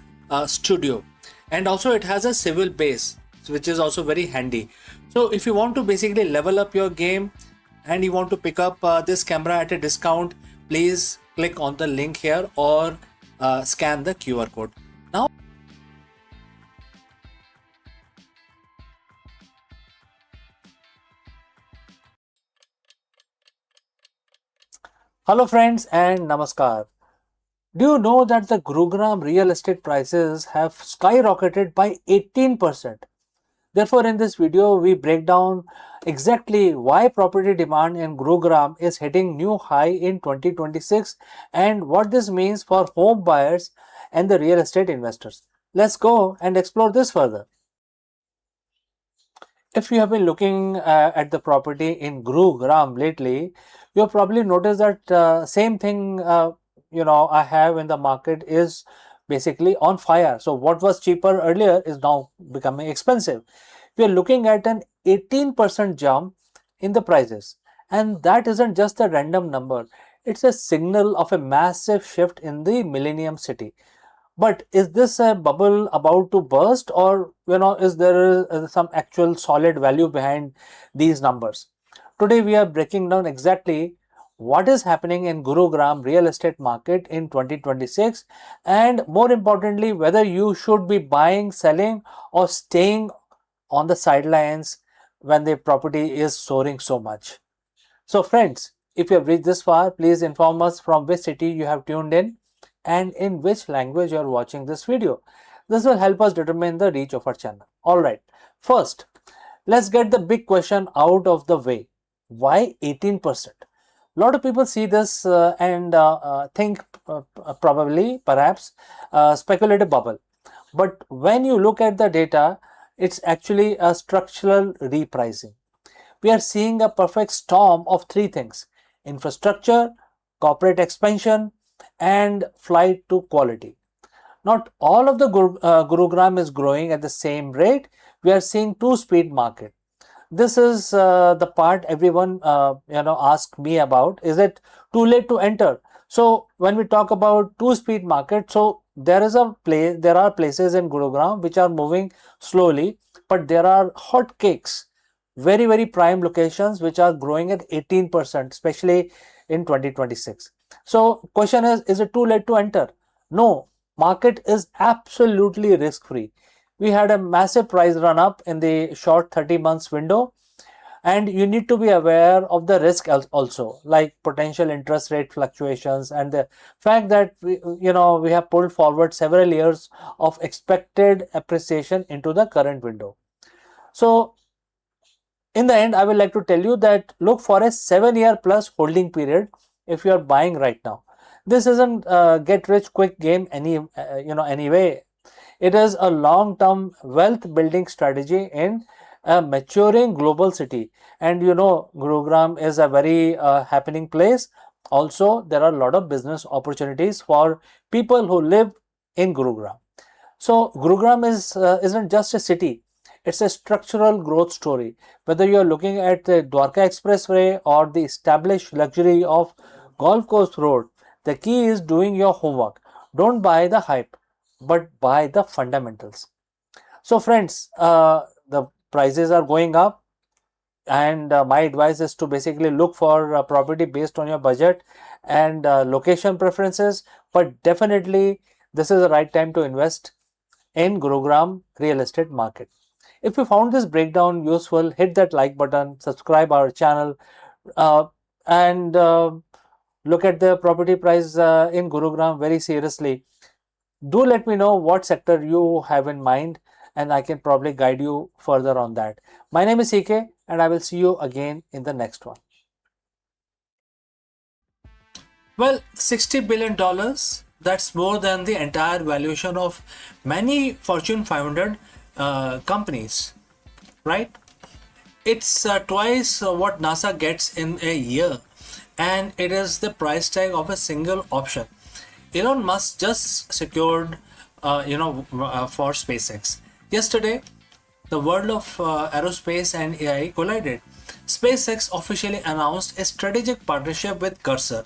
Speaker 3: studio. And also it has a swivel base, which is also very handy. So if you want to basically level up your game and you want to pick up this camera at a discount, please click on the link here or scan the QR code. Now, hello friends and namaskar. Do you know that the Gurugram real estate prices have skyrocketed by 18%? Therefore, in this video, we break down exactly why property demand in Gurugram is hitting new high in 2026 and what this means for home buyers and the real estate investors. Let's go and explore this further. If you have been looking at the property in Gurugram lately, you have probably noticed that same thing I have in the market is basically on fire. So what was cheaper earlier is now becoming expensive. We are looking at an 18% jump in the prices, and that isn't just a random number. It's a signal of a massive shift in the Millennium City. But is this a bubble about to burst, or is there some actual solid value behind these numbers? Today we are breaking down exactly what is happening in Gurugram real estate market in 2026, and more importantly, whether you should be buying, selling, or staying on the sidelines when the property is soaring so much. So friends, if you have reached this far, please inform us from which city you have tuned in and in which language you are watching this video. This will help us determine the reach of our channel. Alright, first, let's get the big question out of the way. Why 18%? A lot of people see this and think probably, perhaps, speculative bubble. But when you look at the data, it's actually a structural repricing. We are seeing a perfect storm of three things: infrastructure, corporate expansion, and flight to quality. Not all of the Gurugram is growing at the same rate. We are seeing two-speed market. This is the part everyone ask me about. Is it too late to enter? So when we talk about two-speed market, so there are places in Gurugram which are moving slowly, but there are hot cakes, very very prime locations which are growing at 18%, especially in 2026. So question is it too late to enter? No, market is absolutely risk free. We had a massive price run up in the short 30 months window, and you need to be aware of the risk also, like potential interest rate fluctuations and the fact that we have pulled forward several years of expected appreciation into the current window. So in the end, I would like to tell you that look for a 7-year plus holding period if you are buying right now. This isn't get rich quick game anyway. It is a long-term wealth building strategy in a maturing global city. And Gurugram is a very happening place. Also, there are a lot of business opportunities for people who live in Gurugram. So Gurugram isn't just a city. It's a structural growth story. Whether you are looking at the Dwarka Expressway or the established luxury of Golf Course Road, the key is doing your homework. Don't buy the hype, but buy the fundamentals. So friends, the prices are going up, and my advice is to basically look for a property based on your budget and location preferences. But definitely this is the right time to invest in Gurugram real estate market. If you found this breakdown useful, hit that like button, subscribe our channel, and look at the property price in Gurugram very seriously. Do let me know what sector you have in mind, and I can probably guide you further on that. My name is CK, and I will see you again in the next one.
Speaker 2: Well, $60 billion, that's more than the entire valuation of many Fortune 500 companies, right? It's twice what NASA gets in a year, and it is the price tag of a single option. Elon Musk just secured, for SpaceX. Yesterday, the world of aerospace and AI collided. SpaceX officially announced a strategic partnership with Cursor,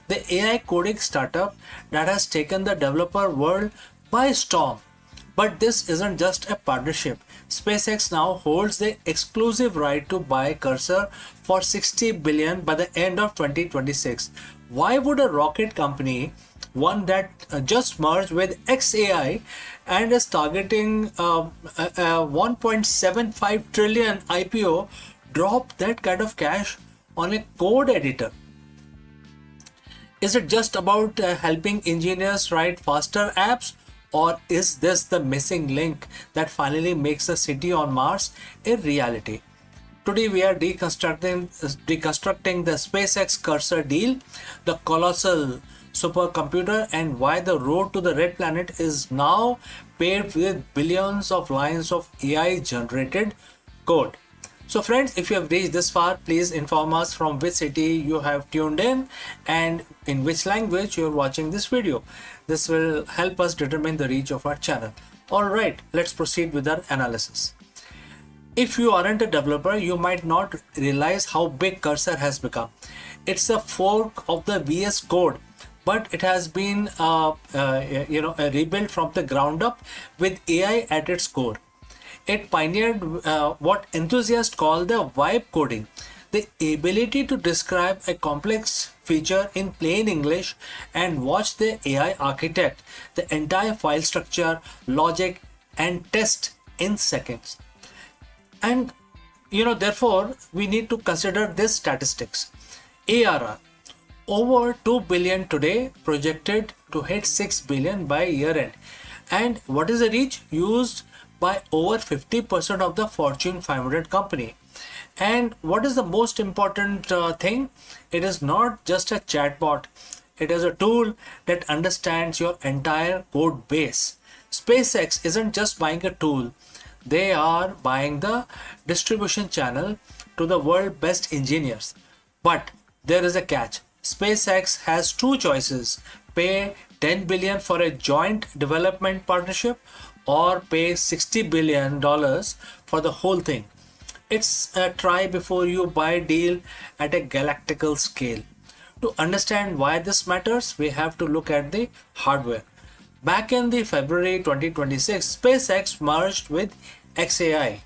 Speaker 2: the AI coding startup that has taken the developer world by storm. But this isn't just a partnership. SpaceX now holds the exclusive right to buy Cursor for $60 billion by the end of 2026. Why would a rocket company, one that just merged with XAI and is targeting a 1.75 trillion IPO, drop that kind of cash on a code editor? Is it just about helping engineers write faster apps? Or is this the missing link that finally makes the city on Mars a reality? Today we are deconstructing the SpaceX Cursor deal, the colossal supercomputer, and why the road to the red planet is now paved with billions of lines of AI generated code. So friends, if you have reached this far, please inform us from which city you have tuned in and in which language you are watching this video. This will help us determine the reach of our channel. Alright, let's proceed with our analysis. If you aren't a developer, you might not realize how big Cursor has become. It's a fork of the VS Code, but it has been rebuilt from the ground up with AI at its core. It pioneered what enthusiasts call the vibe coding, the ability to describe a complex feature in plain English and watch the AI architect the entire file structure, logic, and test in seconds. And Therefore, we need to consider this statistics. ARR, over 2 billion today, projected to hit 6 billion by year end. And what is the reach? Used by over 50% of the Fortune 500 company. And what is the most important thing? It is not just a chatbot. It is a tool that understands your entire code base. SpaceX isn't just buying a tool. They are buying the distribution channel to the world's best engineers. But there is a catch. SpaceX has two choices: pay 10 billion for a joint development partnership or pay $60 billion for the whole thing. It's a try before you buy deal at a galactical scale. To understand why this matters, we have to look at the hardware. Back in the February 2026, SpaceX merged with XAI.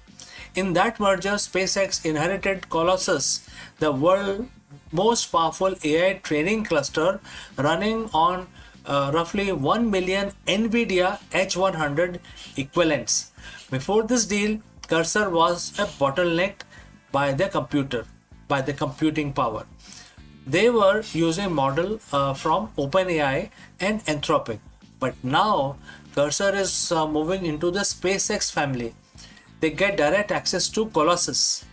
Speaker 2: In that merger, SpaceX inherited Colossus, the world's most powerful AI training cluster running on roughly 1 million NVIDIA H100 equivalents. Before this deal, Cursor was a bottleneck by the computing power. They were using model from OpenAI and Anthropic. But now Cursor is moving into the SpaceX family. They get direct access to Colossus.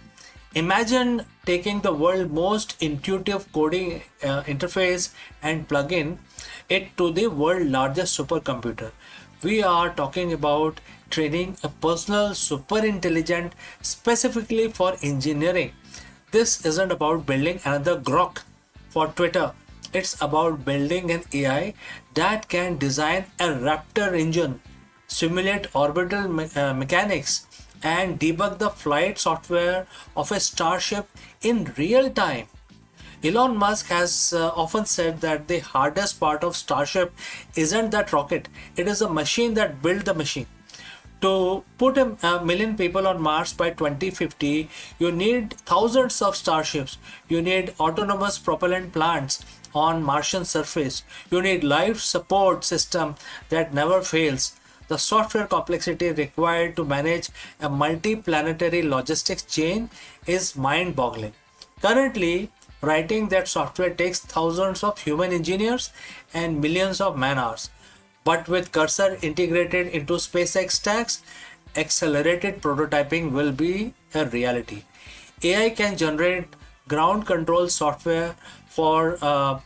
Speaker 2: Imagine taking the world's most intuitive coding interface and plug-in it to the world's largest supercomputer. We are talking about training a personal super intelligent specifically for engineering. This isn't about building another Grok for Twitter. It's about building an AI that can design a Raptor engine, simulate orbital mechanics, and debug the flight software of a starship in real time. Elon Musk has often said that the hardest part of Starship isn't that rocket, it is the machine that built the machine. To put a million people on Mars by 2050, you need thousands of starships. You need autonomous propellant plants on Martian surface. You need life support system that never fails. The software complexity required to manage a multi-planetary logistics chain is mind-boggling. Currently, writing that software takes thousands of human engineers and millions of man-hours. But with Cursor integrated into SpaceX stacks, accelerated prototyping will be a reality. AI can generate ground control software for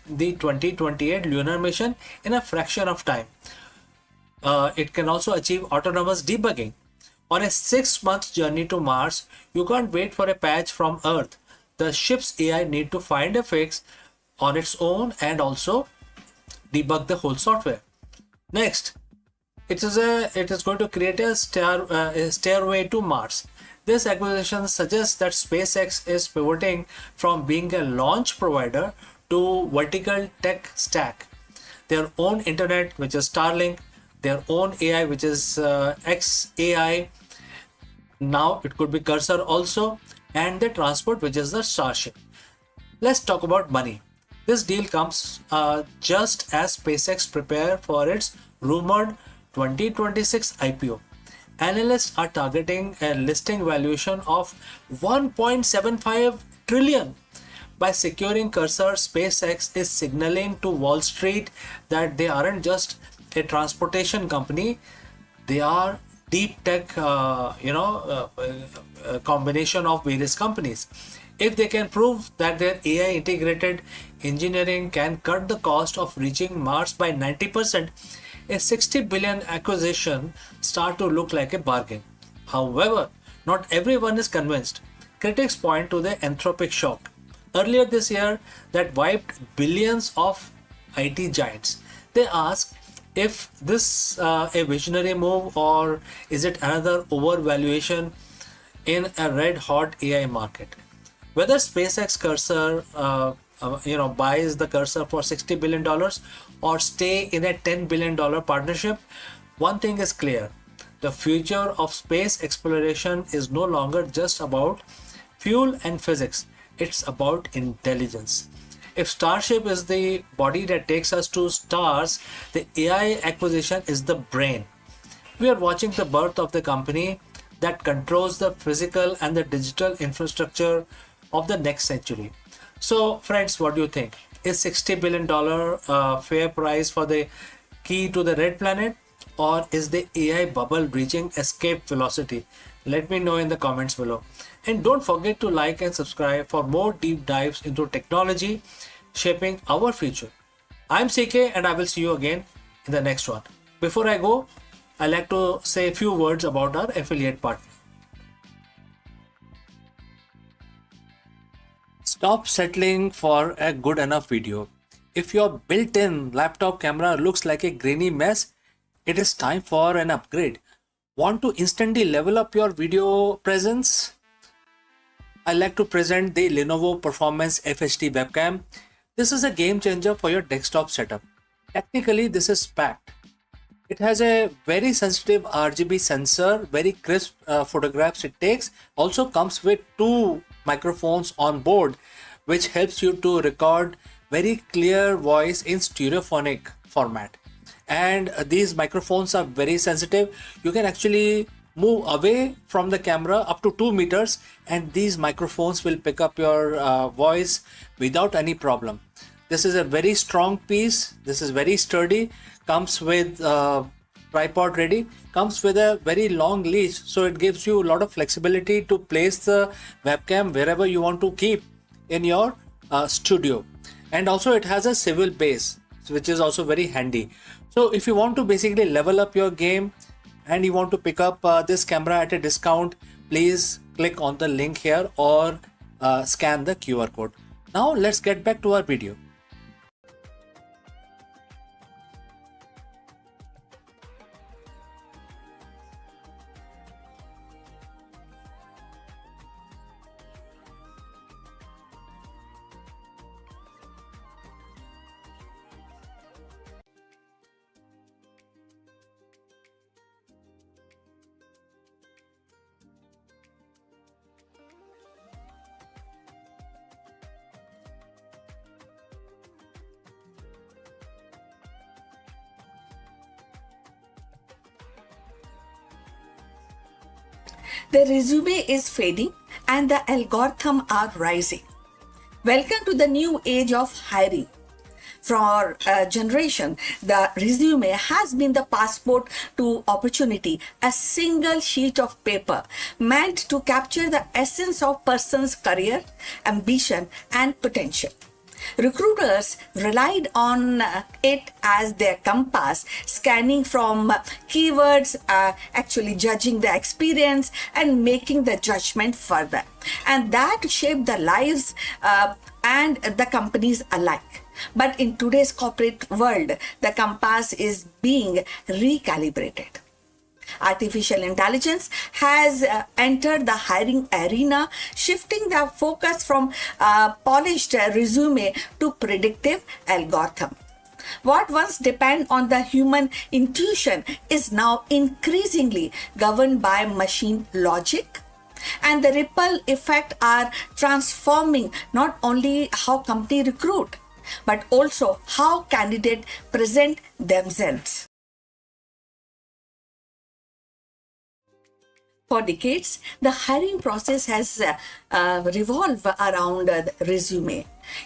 Speaker 2: the 2028 lunar mission in a fraction of time. It can also achieve autonomous debugging. On a 6-month journey to Mars, you can't wait for a patch from Earth. The ship's AI need to find a fix on its own and also debug the whole software. Next, it is going to create a stairway to Mars. This acquisition suggests that SpaceX is pivoting from being a launch provider to vertical tech stack. Their own internet, which is Starlink, their own AI, which is XAI. Now it could be Cursor also, and the transport, which is the Starship. Let's talk about money. This deal comes just as SpaceX prepare for its rumored 2026 IPO. Analysts are targeting a listing valuation of 1.75 trillion. By securing Cursor, SpaceX is signaling to Wall Street that they aren't just a transportation company, they are deep tech combination of various companies. If they can prove that their AI integrated engineering can cut the cost of reaching Mars by 90%, a 60 billion acquisition start to look like a bargain. However, not everyone is convinced. Critics point to the Anthropic shock earlier this year that wiped billions of IT giants. They ask if this a visionary move or is it another overvaluation in a red hot AI market. Whether SpaceX Cursor buys the Cursor for $60 billion or stay in a $10 billion partnership, one thing is clear. The future of space exploration is no longer just about fuel and physics. It's about intelligence. If Starship is the body that takes us to stars, the AI acquisition is the brain. We are watching the birth of the company that controls the physical and the digital infrastructure of the next century. So friends, what do you think? Is $60 billion fair price for the key to the red planet, or is the AI bubble reaching escape velocity? Let me know in the comments below. And don't forget to like and subscribe for more deep dives into technology shaping our future. I'm CK and I will see you again in the next one. Before I go, I like to say a few words about our affiliate partner. Stop settling for a good enough video. If your built-in laptop camera looks like a grainy mess, it is time for an upgrade. Want to instantly level up your video presence? I like to present the Lenovo Performance FHD webcam. This is a game changer for your desktop setup. Technically, this is packed. It has a very sensitive RGB sensor, very crisp photographs it takes. Also comes with 2 microphones on board, which helps you to record very clear voice in stereophonic format. And these microphones are very sensitive. You can actually move away from the camera up to 2 meters and these microphones will pick up your voice without any problem. This is a very strong piece. This is very sturdy. Comes with tripod ready. Comes with a very long leash, so it gives you a lot of flexibility to place the webcam wherever you want to keep in your studio. And also it has a swivel base, which is also very handy. So if you want to basically level up your game and you want to pick up this camera at a discount, please click on the link here or scan the QR code. Now let's get back to our video.
Speaker 4: The resume is fading and the algorithm are rising. Welcome to the new age of hiring. For a generation, the resume has been the passport to opportunity, a single sheet of paper meant to capture the essence of person's career, ambition, and potential. Recruiters relied on it as their compass, scanning from keywords, actually judging the experience and making the judgment further. And that shaped the lives and the companies alike. But in today's corporate world, the compass is being recalibrated. Artificial intelligence has entered the hiring arena, shifting the focus from polished resume to predictive algorithm. What once depended on the human intuition is now increasingly governed by machine logic. And the ripple effect are transforming not only how companies recruit, but also how candidates present themselves. For decades, the hiring process has revolved around the resume,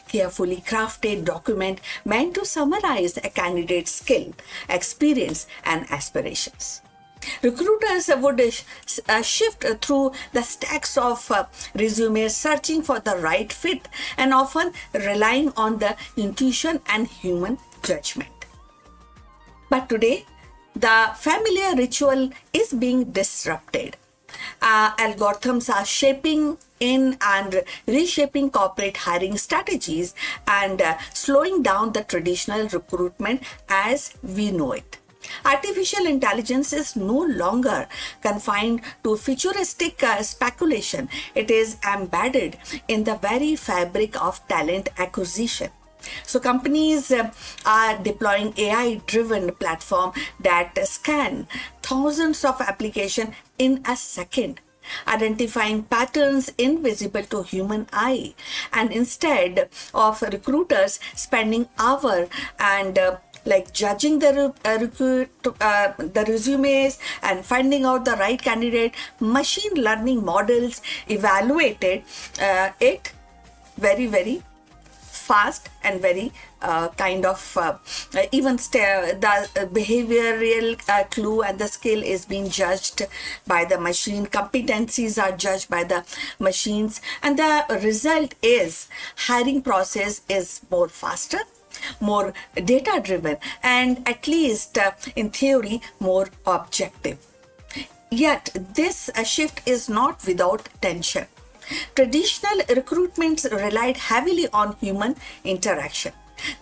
Speaker 4: carefully crafted document meant to summarize a candidate's skill, experience, and aspirations. Recruiters would shift through the stacks of resumes, searching for the right fit and often relying on the intuition and human judgment. But today, the familiar ritual is being disrupted. Algorithms are shaping in and reshaping corporate hiring strategies and slowing down the traditional recruitment as we know it. Artificial intelligence is no longer confined to futuristic speculation. It is embedded in the very fabric of talent acquisition. So companies are deploying AI-driven platform that scan thousands of applications in a second, identifying patterns invisible to human eye. And instead of recruiters spending hours and like judging the resumes and finding out the right candidate. Machine learning models evaluated it very fast and very the behavioral clue and the skill is being judged by the machine. Competencies are judged by the machines, and the result is hiring process is more faster, more data driven, and at least in theory more objective. Yet this shift is not without tension. Traditional recruitments relied heavily on human interaction.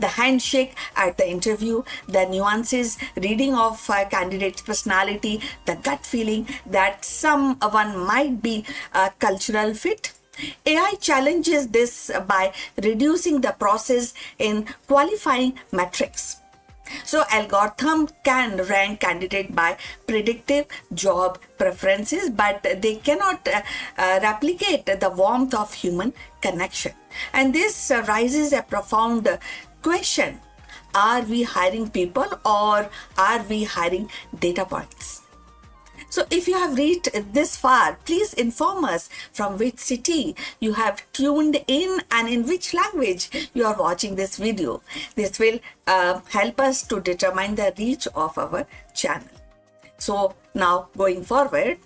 Speaker 4: The handshake at the interview, the nuances, reading of candidate's personality, the gut feeling that someone might be a cultural fit. AI challenges this by reducing the process in qualifying metrics. So algorithm can rank candidate by predictive job preferences, but they cannot replicate the warmth of human connection. And this raises a profound question. Are we hiring people or are we hiring data points? So if you have reached this far, please inform us from which city you have tuned in and in which language you are watching this video. This will help us to determine the reach of our channel. So now going forward,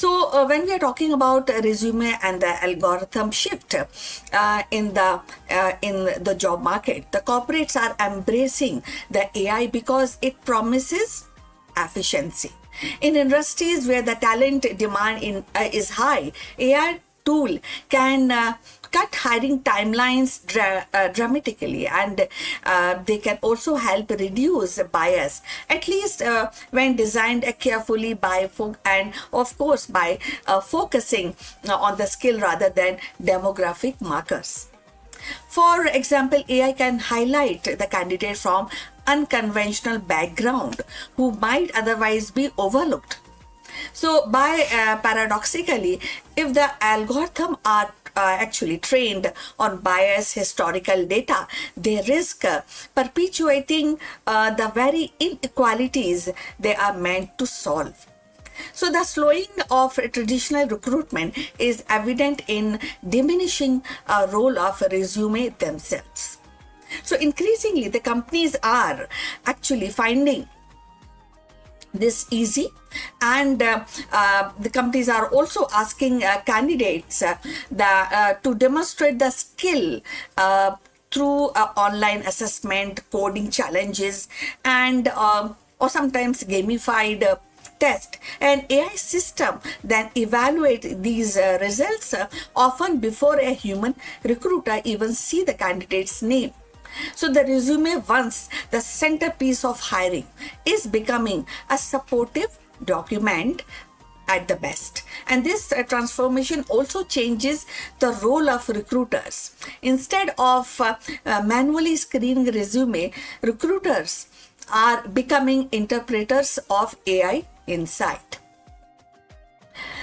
Speaker 4: when we are talking about resume and the algorithm shift in the job market, the corporates are embracing the AI because it promises efficiency. In industries where the talent demand is high, AI tool can cut hiring timelines dramatically, and they can also help reduce bias, at least when designed carefully by focusing on the skill rather than demographic markers. For example, AI can highlight the candidate from unconventional background who might otherwise be overlooked. So paradoxically, if the algorithm are actually trained on biased historical data, they risk perpetuating the very inequalities they are meant to solve. So the slowing of traditional recruitment is evident in diminishing role of resume themselves. So increasingly, the companies are actually finding this easy, and the companies are also asking candidates to demonstrate the skill through online assessment, coding challenges, and or sometimes gamified test. An AI system then evaluate these results often before a human recruiter even see the candidate's name. So the resume, once the centerpiece of hiring, is becoming a supportive document at the best. And this transformation also changes the role of recruiters. Instead of manually screening resume, recruiters are becoming interpreters of AI insight.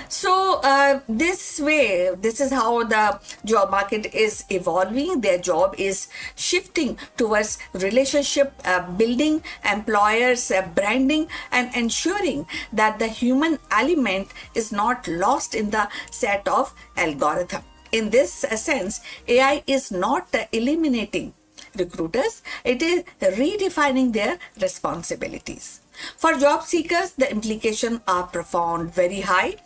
Speaker 4: So this is how the job market is evolving. Their job is shifting towards relationship building, employers branding, and ensuring that the human element is not lost in the set of algorithm. In this sense, AI is not eliminating recruiters, it is redefining their responsibilities. For job seekers, the implications are profound, very high.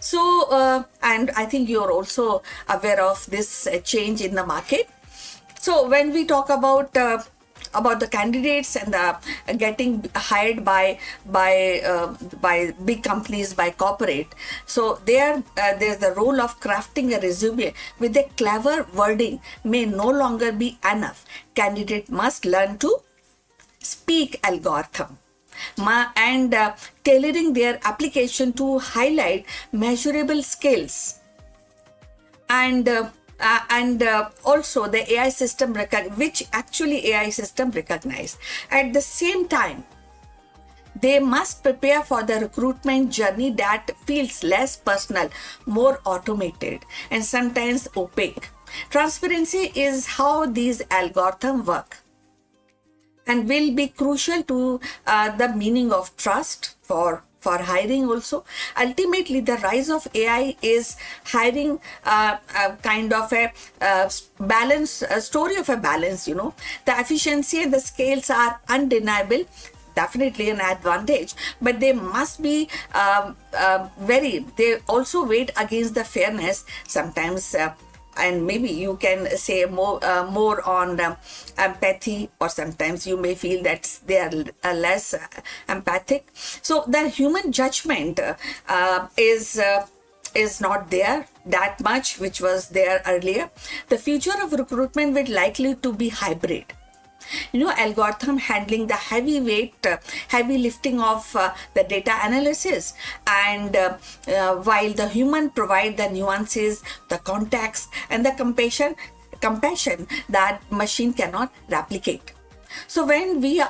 Speaker 4: So, and I think you're also aware of this change in the market. So, when we talk about the candidates and the getting hired by big companies, by corporate, so there's the role of crafting a resume with a clever wording may no longer be enough. Candidate must learn to speak algorithm and tailoring their application to highlight measurable skills, and also the AI system which actually AI system recognize. At the same time, they must prepare for the recruitment journey that feels less personal, more automated, and sometimes opaque. Transparency is how these algorithms work. and will be crucial to the meaning of trust for hiring also. Ultimately, the rise of AI is hiring kind of a balance, a story of a balance, you know. The efficiency and the scales are undeniable, definitely an advantage, but they must be they also weigh against the fairness sometimes. And maybe you can say more on empathy, or sometimes you may feel that they are less empathic. So the human judgment is not there that much, which was there earlier. The future of recruitment will likely to be hybrid. You know, algorithm handling the heavy lifting of the data analysis, and while the human provide the nuances, the context, and the compassion that machine cannot replicate. So when we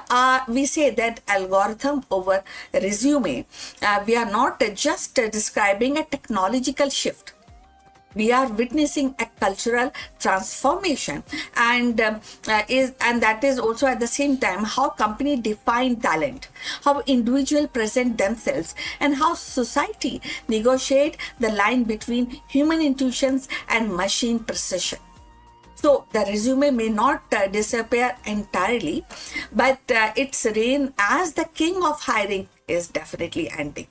Speaker 4: say that algorithm over resume, we are not just describing a technological shift. We are witnessing a cultural transformation, and that is also at the same time how company define talent, how individual present themselves, and how society negotiate the line between human intuitions and machine precision. So the resume may not disappear entirely, but its reign as the king of hiring is definitely ending.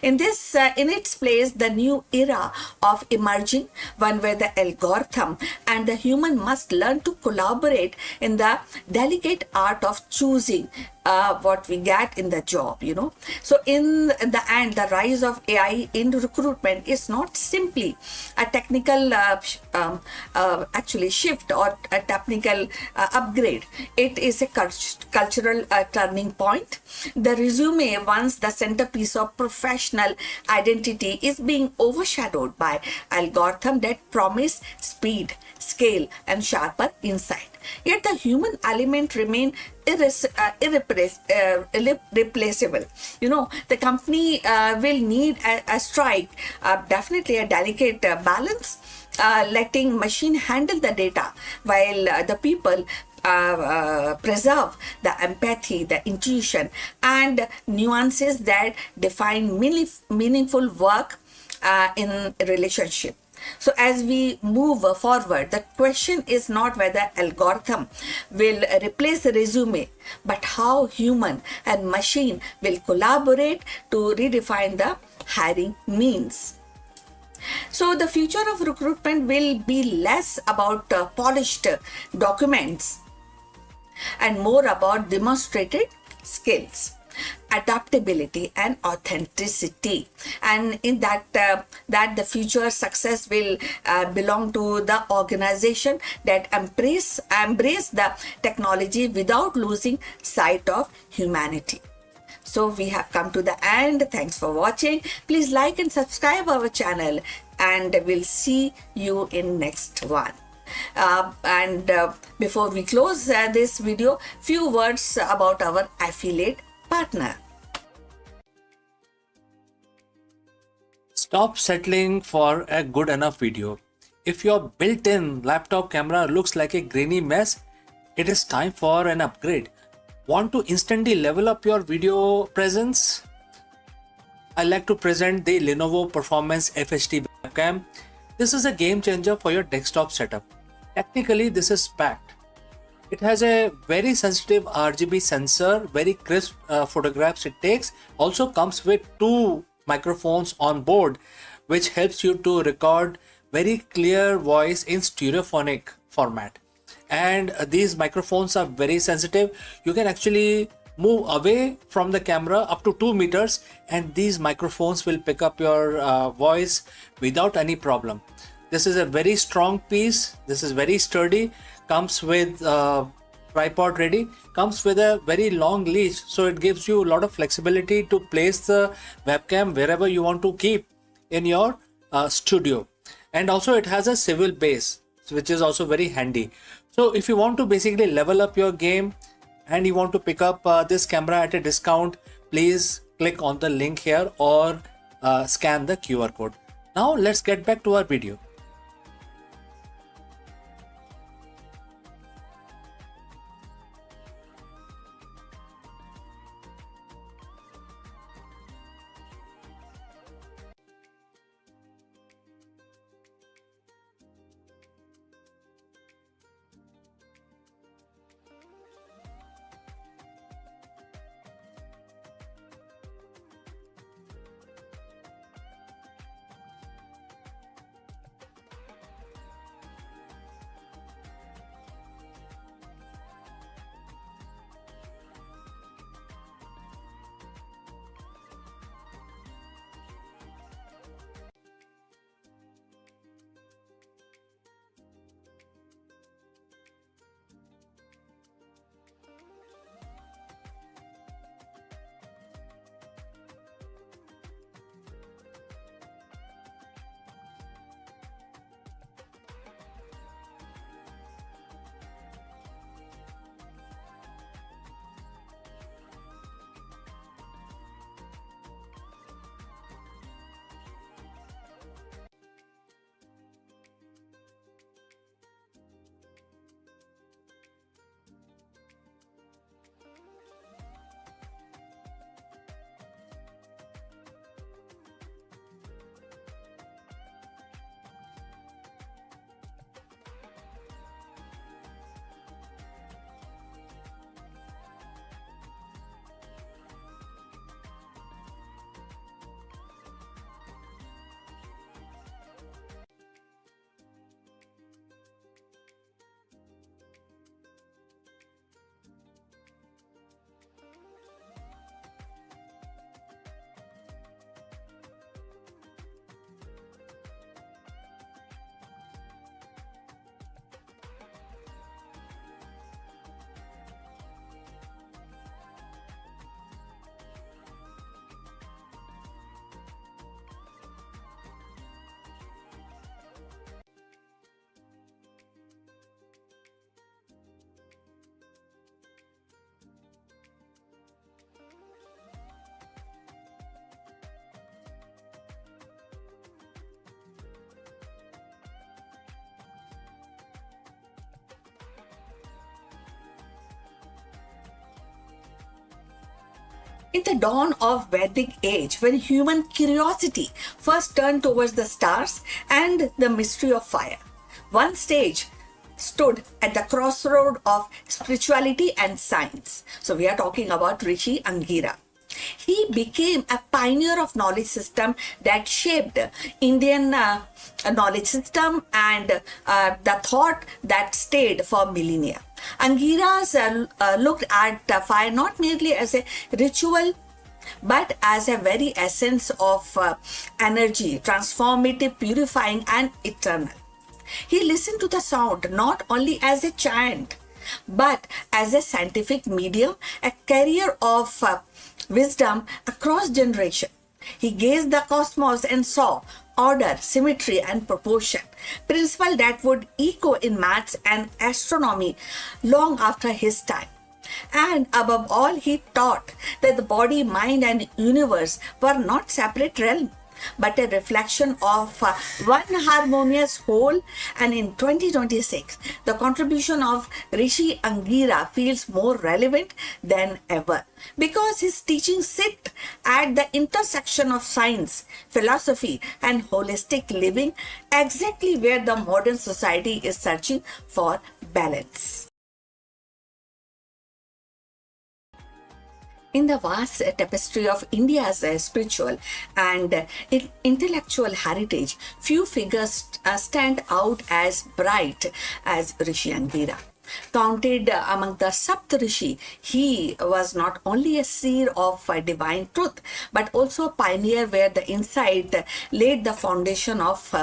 Speaker 4: In its place, the new era of emerging, one where the algorithm and the human must learn to collaborate in the delicate art of choosing what we get in the job, you know. So in the end, the rise of AI in recruitment is not simply a technical actually shift or a technical upgrade. It is a cultural turning point. The resume, once the centerpiece of professional identity, is being overshadowed by algorithms that promise speed, scale, and sharper insight. Yet the human element remain irreplaceable. You know, the company will need a strike, definitely a delicate balance, letting machine handle the data while the people preserve the empathy, the intuition, and nuances that define meaningful work in relationship. So as we move forward, the question is not whether algorithm will replace the resume, but how human and machine will collaborate to redefine the hiring means. So the future of recruitment will be less about polished documents and more about demonstrated skills, adaptability, and authenticity. And in that the future success will belong to the organization that embrace the technology without losing sight of humanity. So we have come to the end. Thanks for watching. Please like and subscribe our channel, and we'll see you in next one. Before we close this video, few words about our affiliate partner.
Speaker 3: Stop settling for a good enough video. If your built-in laptop camera looks like a grainy mess, it is time for an upgrade. Want to instantly level up your video presence? I like to present the Lenovo Performance FHD webcam. This is a game changer for your desktop setup. Technically, this is packed. It has a very sensitive RGB sensor, very crisp photographs it takes. Also comes with 2 microphones on board, which helps you to record very clear voice in stereophonic format. And these microphones are very sensitive. You can actually move away from the camera up to 2 meters, and these microphones will pick up your voice without any problem. This is a very strong piece. This is very sturdy. Comes with tripod ready. Comes with a very long leash, so it gives you a lot of flexibility to place the webcam wherever you want to keep in your studio. And also it has a swivel base, which is also very handy. So if you want to basically level up your game and you want to pick up this camera at a discount, please click on the link here or scan the QR code. Now let's get back to our video.
Speaker 4: In the dawn of Vedic age, when human curiosity first turned towards the stars and the mystery of fire, one stage stood at the crossroad of spirituality and science. So we are talking about Rishi Angira. He became a pioneer of knowledge system that shaped Indian knowledge system and the thought that stayed for millennia. Angiras looked at fire not merely as a ritual but as a very essence of energy, transformative, purifying and eternal. He listened to the sound not only as a chant but as a scientific medium, a carrier of wisdom across generation. He gazed the cosmos and saw order, symmetry and proportion, principle that would echo in maths and astronomy long after his time. And above all, he taught that the body, mind and universe were not separate realms, but a reflection of one harmonious whole. And in 2026, the contribution of Rishi Angira feels more relevant than ever because his teachings sit at the intersection of science, philosophy and holistic living, exactly where the modern society is searching for balance. In the vast tapestry of India's spiritual and intellectual heritage, few figures stand out as bright as Rishi Angira. Counted among the Saptarishi, he was not only a seer of divine truth, but also a pioneer where the insight laid the foundation of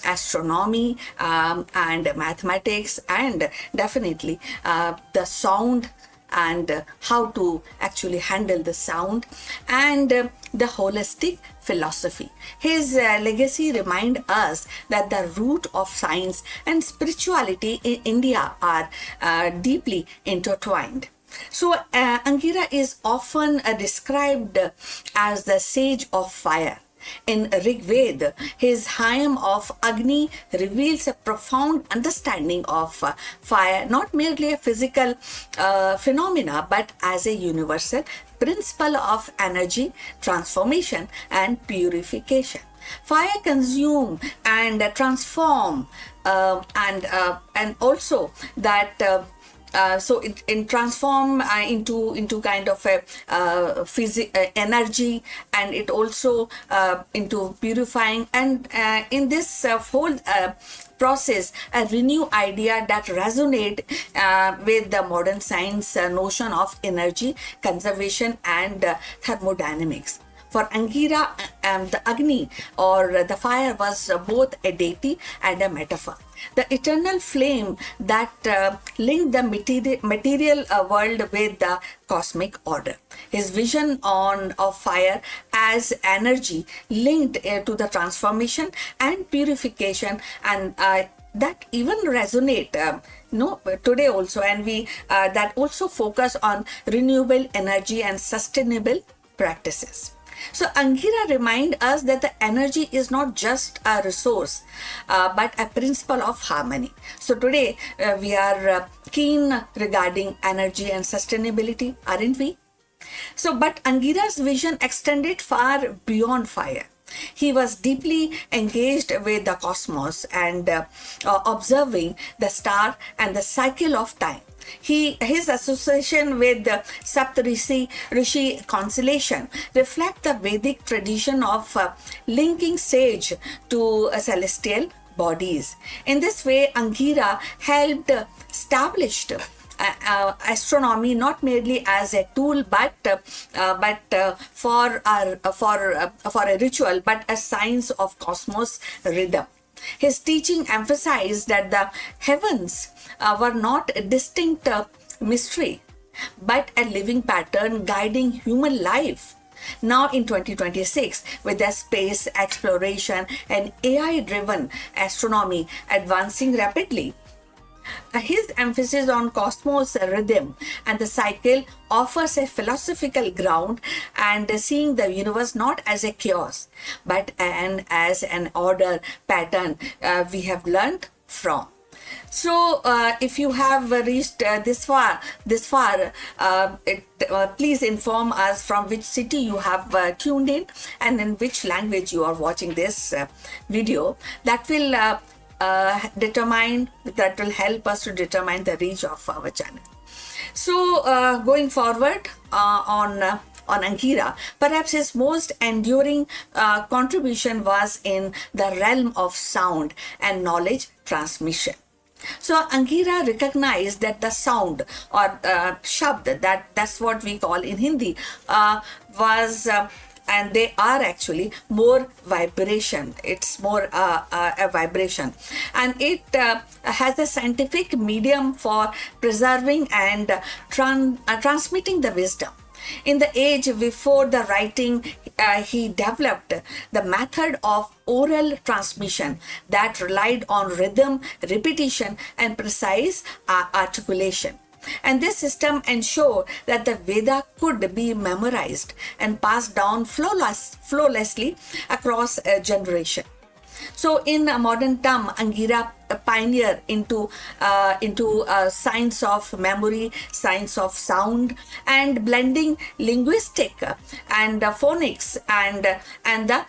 Speaker 4: astronomy and mathematics and definitely the sound and how to actually handle the sound and the holistic philosophy. His legacy reminds us that the root of science and spirituality in India are deeply intertwined. So Angira is often described as the sage of fire. In Rig Veda, his hymn of Agni reveals a profound understanding of fire, not merely a physical phenomena, but as a universal principle of energy, transformation, and purification. Fire consume and transform, and also that. So it transform into kind of a energy, and it also into purifying, and in this whole process a renew idea that resonate with the modern science notion of energy conservation and thermodynamics. For Angira, the Agni or the fire was both a deity and a metaphor. The eternal flame that linked the material world with the cosmic order. His vision of fire as energy linked to the transformation and purification, and that even resonate today also, and we that also focus on renewable energy and sustainable practices. So Angira reminds us that the energy is not just a resource, but a principle of harmony. So today we are keen regarding energy and sustainability, aren't we? So, but Angira's vision extended far beyond fire. He was deeply engaged with the cosmos and observing the star and the cycle of time. His association with the Rishi constellation reflect the Vedic tradition of linking sage to celestial bodies. In this way, Angira helped establish astronomy not merely as a tool but for a ritual, but a science of cosmos rhythm. His teaching emphasized that the heavens were not a distinct mystery, but a living pattern guiding human life. Now in 2026, with the space exploration and AI-driven astronomy advancing rapidly, his emphasis on cosmos rhythm and the cycle offers a philosophical ground and seeing the universe not as a chaos, but as an order pattern we have learned from. So, if you have reached this far, please inform us from which city you have tuned in and in which language you are watching this video. That will that will help us to determine the reach of our channel. So, going forward on Angira, perhaps his most enduring contribution was in the realm of sound and knowledge transmission. So Angira recognized that the sound or shabd, that's what we call in Hindi, was and they are actually more vibration. It's more a vibration, and it has a scientific medium for preserving and transmitting the wisdom. In the age before the writing, he developed the method of oral transmission that relied on rhythm, repetition, and precise articulation. And this system ensured that the Veda could be memorized and passed down flawlessly across a generation. So, in a modern term, Angira pioneered into science of memory, science of sound, and blending linguistic and phonics and the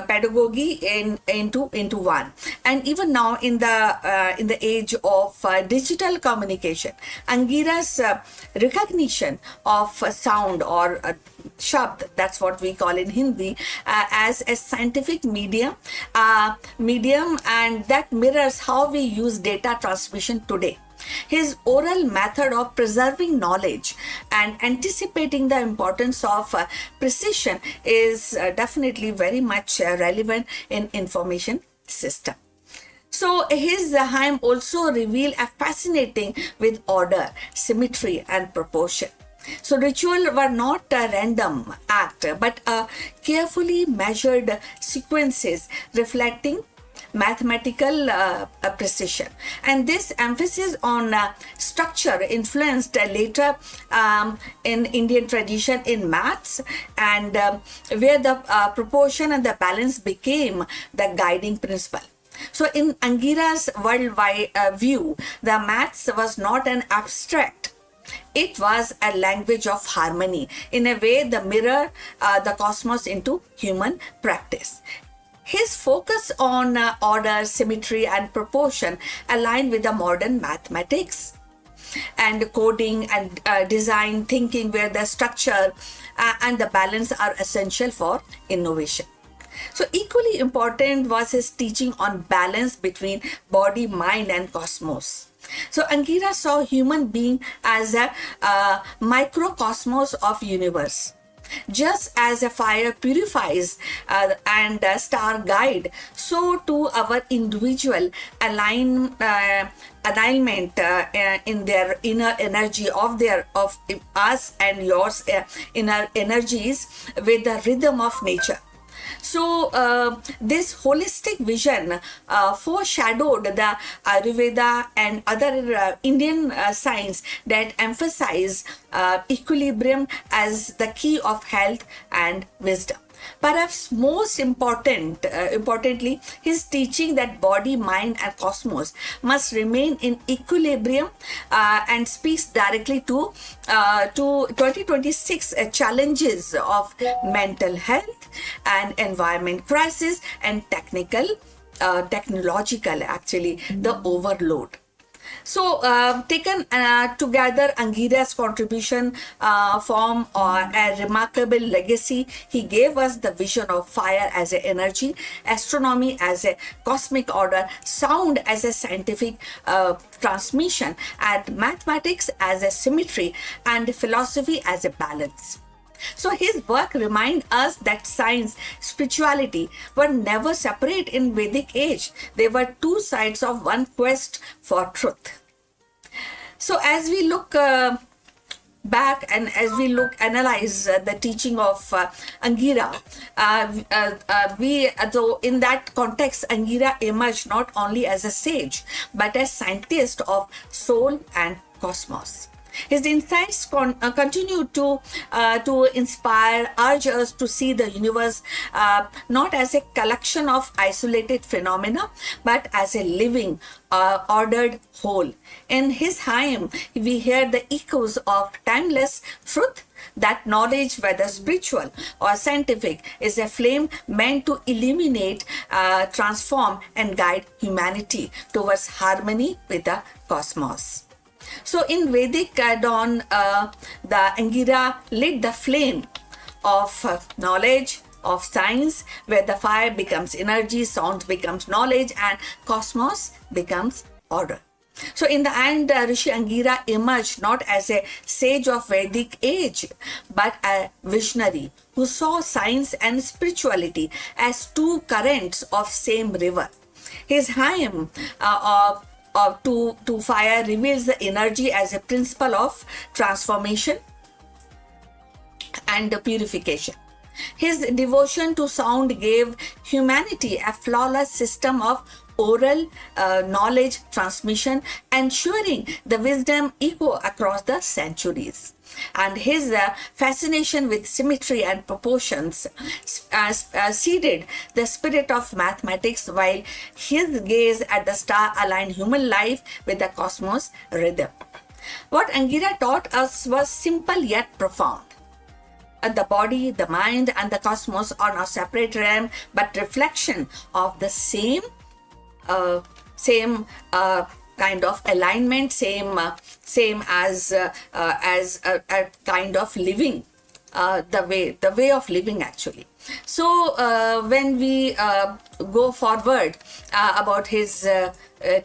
Speaker 4: pedagogy into one. And even now in the age of digital communication, Angira's recognition of sound or shabd, that's what we call in Hindi, as a scientific medium, and that mirrors how we use data transmission today. His oral method of preserving knowledge and anticipating the importance of precision is definitely very much relevant in information system. So his hymn also reveal a fascinating with order, symmetry, and proportion. So ritual were not a random act, but a carefully measured sequences reflecting mathematical precision. And this emphasis on structure influenced later in Indian tradition in maths, and where the proportion and the balance became the guiding principle. So in Angira's worldwide view, the maths was not an abstract. It was a language of harmony, in a way the mirror the cosmos into human practice. His focus on order, symmetry, and proportion aligned with the modern mathematics and coding and design thinking, where the structure and the balance are essential for innovation. So equally important was his teaching on balance between body, mind, and cosmos. So Angira saw human being as a microcosmos of universe. Just as a fire purifies and a star guide, so too our individual alignment in their inner energy of us and yours inner energies with the rhythm of nature. So this holistic vision foreshadowed the Ayurveda and other Indian science that emphasize equilibrium as the key of health and wisdom. Perhaps most importantly, his teaching that body, mind, and cosmos must remain in equilibrium and speaks directly to 2026 challenges of mental health and environment crisis and technological, actually, the overload. So, taken together, Angira's contribution form a remarkable legacy. He gave us the vision of fire as an energy, astronomy as a cosmic order, sound as a scientific transmission, and mathematics as a symmetry, and philosophy as a balance. So his work reminds us that science, spirituality were never separate in Vedic age. They were two sides of one quest for truth. So as we look back and as we analyze the teaching of Angira, though in that context, Angira emerged not only as a sage, but as scientist of soul and cosmos. His insights continue to inspire, urge us to see the universe not as a collection of isolated phenomena, but as a living, ordered whole. In his hymn, we hear the echoes of timeless truth that knowledge, whether spiritual or scientific, is a flame meant to illuminate, transform, and guide humanity towards harmony with the cosmos. So in Vedic dawn, the Angira lit the flame of knowledge, of science, where the fire becomes energy, sound becomes knowledge, and cosmos becomes order. So in the end, Rishi Angira emerged not as a sage of Vedic age, but a visionary who saw science and spirituality as two currents of same river. His hymn to fire reveals the energy as a principle of transformation and purification. His devotion to sound gave humanity a flawless system of oral knowledge transmission, ensuring the wisdom echo across the centuries. And his fascination with symmetry and proportions seeded the spirit of mathematics, while his gaze at the star aligned human life with the cosmos rhythm. What Angira taught us was simple yet profound. The body, the mind, and the cosmos are not separate realm, but reflection of the same kind of alignment, same as a kind of living, the way of living actually. So when we go forward about his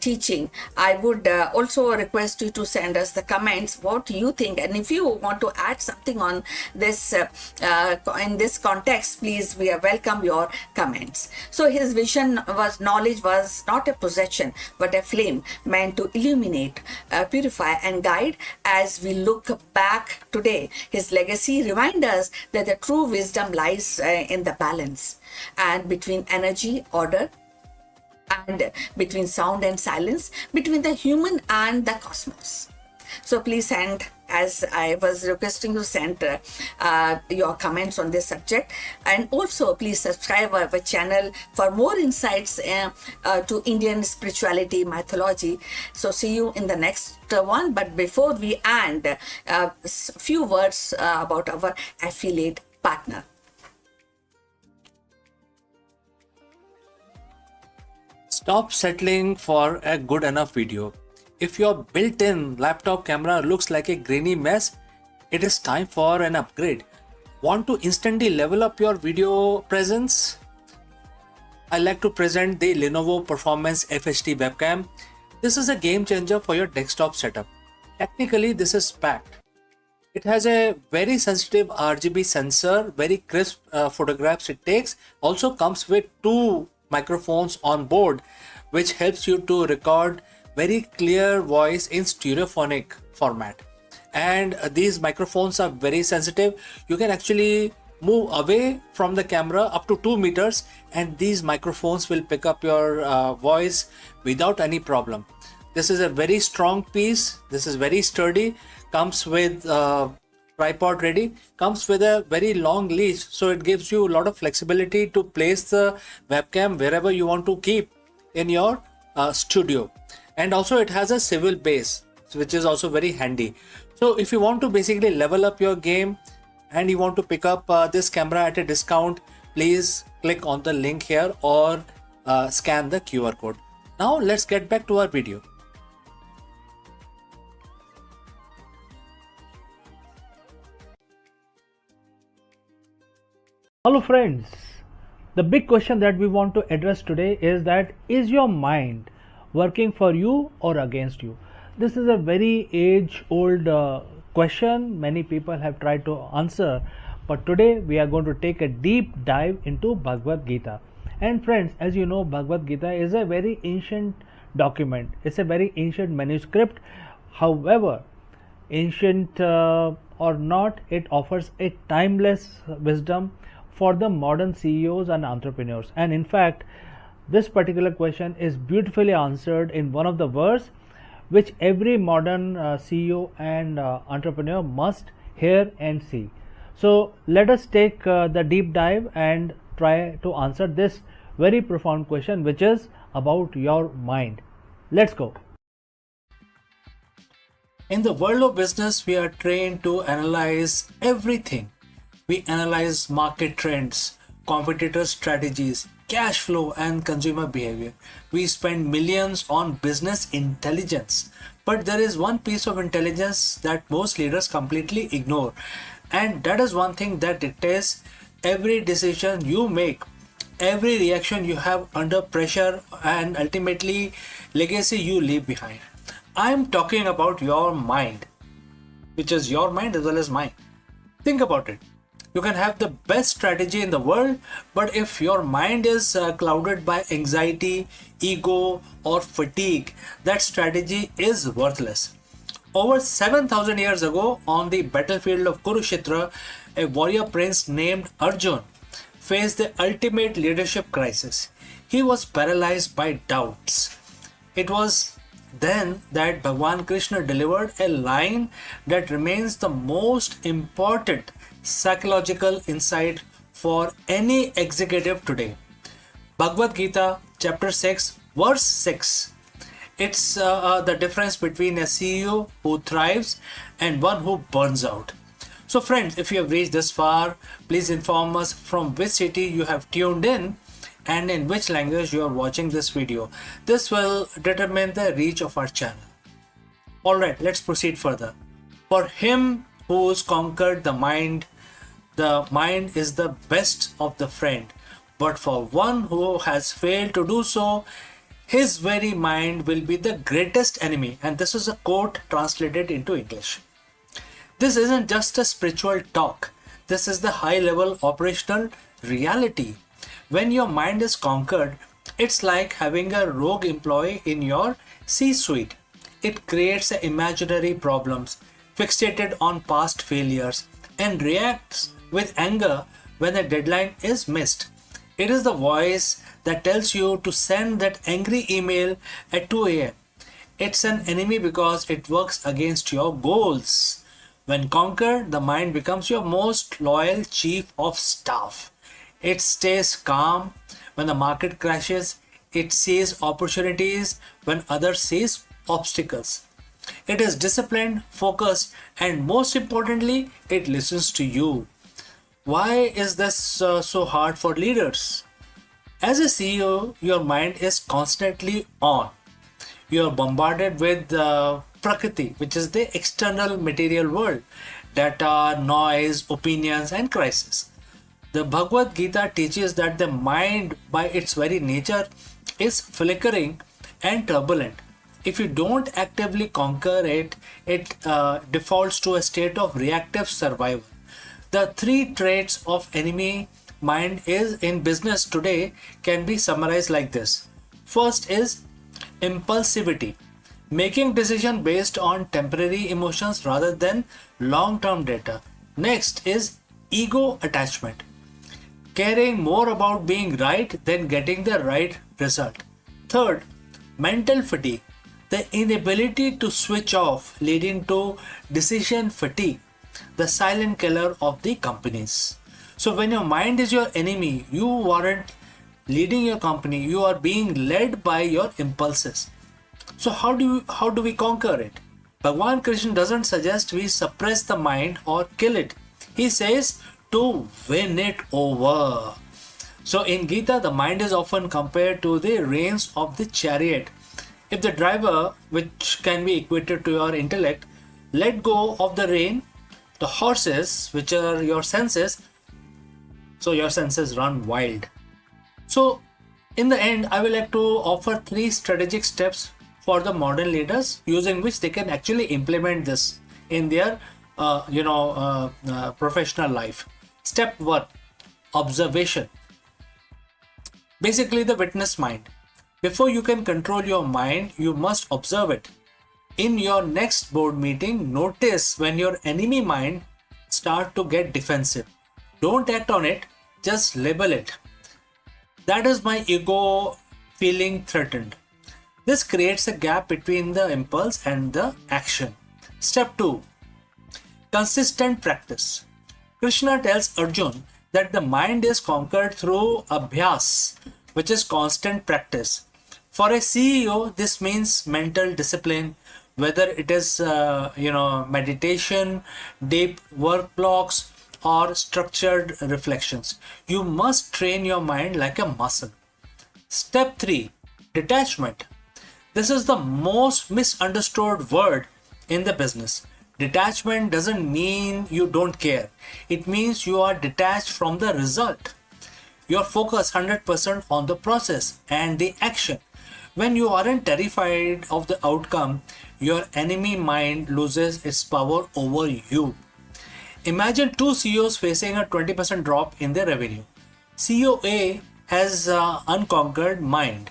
Speaker 4: teaching, I would also request you to send us the comments what you think, and if you want to add something on this in this context, please, we welcome your comments. So his vision was knowledge was not a possession but a flame meant to illuminate, purify, and guide. As we look back today, his legacy reminds us that the true wisdom lies in the balance and between energy, order, and between sound and silence, between the human and the cosmos. So please send, as I was requesting you, send your comments on this subject, and also please subscribe our channel for more insights to Indian spirituality, mythology. So see you in the next one. But before we end, few words about our affiliate partner.
Speaker 3: Stop settling for a good enough video. If your built-in laptop camera looks like a grainy mess, it is time for an upgrade. Want to instantly level up your video presence? I like to present the Lenovo Performance FHD webcam. This is a game changer for your desktop setup. Technically, this is packed. It has a very sensitive RGB sensor, very crisp photographs it takes. Also comes with two microphones on board, which helps you to record very clear voice in stereophonic format. And these microphones are very sensitive. You can actually move away from the camera up to 2 meters and these microphones will pick up your voice without any problem. This is a very strong piece. This is very sturdy. Comes with tripod ready, comes with a very long leash, so it gives you a lot of flexibility to place the webcam wherever you want to keep in your studio. And also it has a swivel base, which is also very handy. So if you want to basically level up your game and you want to pick up this camera at a discount, please click on the link here or scan the QR code. Now let's get back to our video.
Speaker 1: Hello friends, the big question that we want to address today is that is your mind working for you or against you? This is a very age-old question many people have tried to answer, but today we are going to take a deep dive into Bhagavad Gita. And friends, as you know, Bhagavad Gita is a very ancient document. It's a very ancient manuscript. However, ancient or not, it offers a timeless wisdom for the modern CEOs and entrepreneurs. And in fact, this particular question is beautifully answered in one of the verse which every modern CEO and entrepreneur must hear and see. So let us take the deep dive and try to answer this very profound question, which is about your mind. Let's go.
Speaker 2: In the world of business, we are trained to analyze everything. We analyze market trends, competitor strategies, cash flow, and consumer behavior. We spend millions on business intelligence. But there is one piece of intelligence that most leaders completely ignore. And that is one thing that dictates every decision you make, every reaction you have under pressure, and ultimately legacy you leave behind. I'm talking about your mind, which is your mind as well as mine. Think about it. You can have the best strategy in the world, but if your mind is clouded by anxiety, ego, or fatigue, that strategy is worthless. Over 7,000 years ago, on the battlefield of Kurukshetra, a warrior prince named Arjun faced the ultimate leadership crisis. He was paralyzed by doubts. It was then that Bhagwan Krishna delivered a line that remains the most important psychological insight for any executive today. Bhagavad Gita, chapter 6, verse 6. It's the difference between a CEO who thrives and one who burns out. So, friends, if you have reached this far, please inform us from which city you have tuned in and in which language you are watching this video. This will determine the reach of our channel. Alright, let's proceed further. For him who's conquered the mind is the best of the friend. But for one who has failed to do so, his very mind will be the greatest enemy. And this is a quote translated into English. This isn't just a spiritual talk. This is the high level operational reality. When your mind is conquered, it's like having a rogue employee in your C-suite. It creates imaginary problems, fixated on past failures, and reacts with anger when a deadline is missed. It is the voice that tells you to send that angry email at 2 a.m. It's an enemy because it works against your goals. When conquered, the mind becomes your most loyal chief of staff. It stays calm when the market crashes. It sees opportunities when others sees obstacles. It is disciplined, focused, and most importantly, it listens to you. Why is this so hard for leaders? As a CEO, your mind is constantly on. You are bombarded with Prakriti, which is the external material world, data, noise, opinions, and crisis. The Bhagavad Gita teaches that the mind, by its very nature, is flickering and turbulent. If you don't actively conquer it, it defaults to a state of reactive survival. The three traits of enemy mind is in business today can be summarized like this. First is impulsivity, making decision based on temporary emotions rather than long-term data. Next is ego attachment, caring more about being right than getting the right result. Third, mental fatigue, the inability to switch off, leading to decision fatigue, the silent killer of the companies. So when your mind is your enemy, you aren't leading your company, you are being led by your impulses. So how do we conquer it? Bhagwan Krishna doesn't suggest we suppress the mind or kill it. He says to win it over. So in Gita, the mind is often compared to the reins of the chariot. If the driver, which can be equated to your intellect, let go of the rein, the horses, which are your senses, so your senses run wild. So in the end, I will like to offer 3 strategic steps for the modern leaders using which they can actually implement this in their professional life. Step 1, observation. Basically the witness mind. Before you can control your mind, you must observe it. In your next board meeting, notice when your enemy mind start to get defensive. Don't act on it, just label it. That is my ego feeling threatened. This creates a gap between the impulse and the action. Step 2. Consistent practice. Krishna tells Arjun that the mind is conquered through abhyas, which is constant practice. For a CEO, this means mental discipline, whether it is meditation, deep work blocks, or structured reflections. You must train your mind like a muscle. Step 3. Detachment. This is the most misunderstood word in the business. Detachment doesn't mean you don't care. It means you are detached from the result. You're focused 100% on the process and the action. When you aren't terrified of the outcome, your enemy mind loses its power over you. Imagine two CEOs facing a 20% drop in their revenue. CEO A has unconquered mind.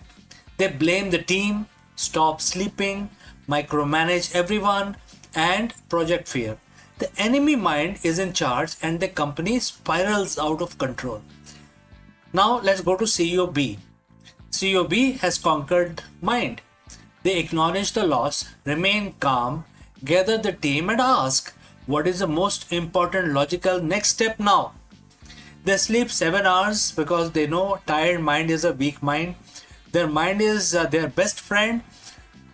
Speaker 2: They blame the team, stop sleeping, micromanage everyone, and project fear. The enemy mind is in charge and the company spirals out of control. Now let's go to CEO B. CEO B has conquered mind. They acknowledge the loss, remain calm, gather the team and ask, what is the most important logical next step now? They sleep 7 hours because they know tired mind is a weak mind. Their mind is their best friend,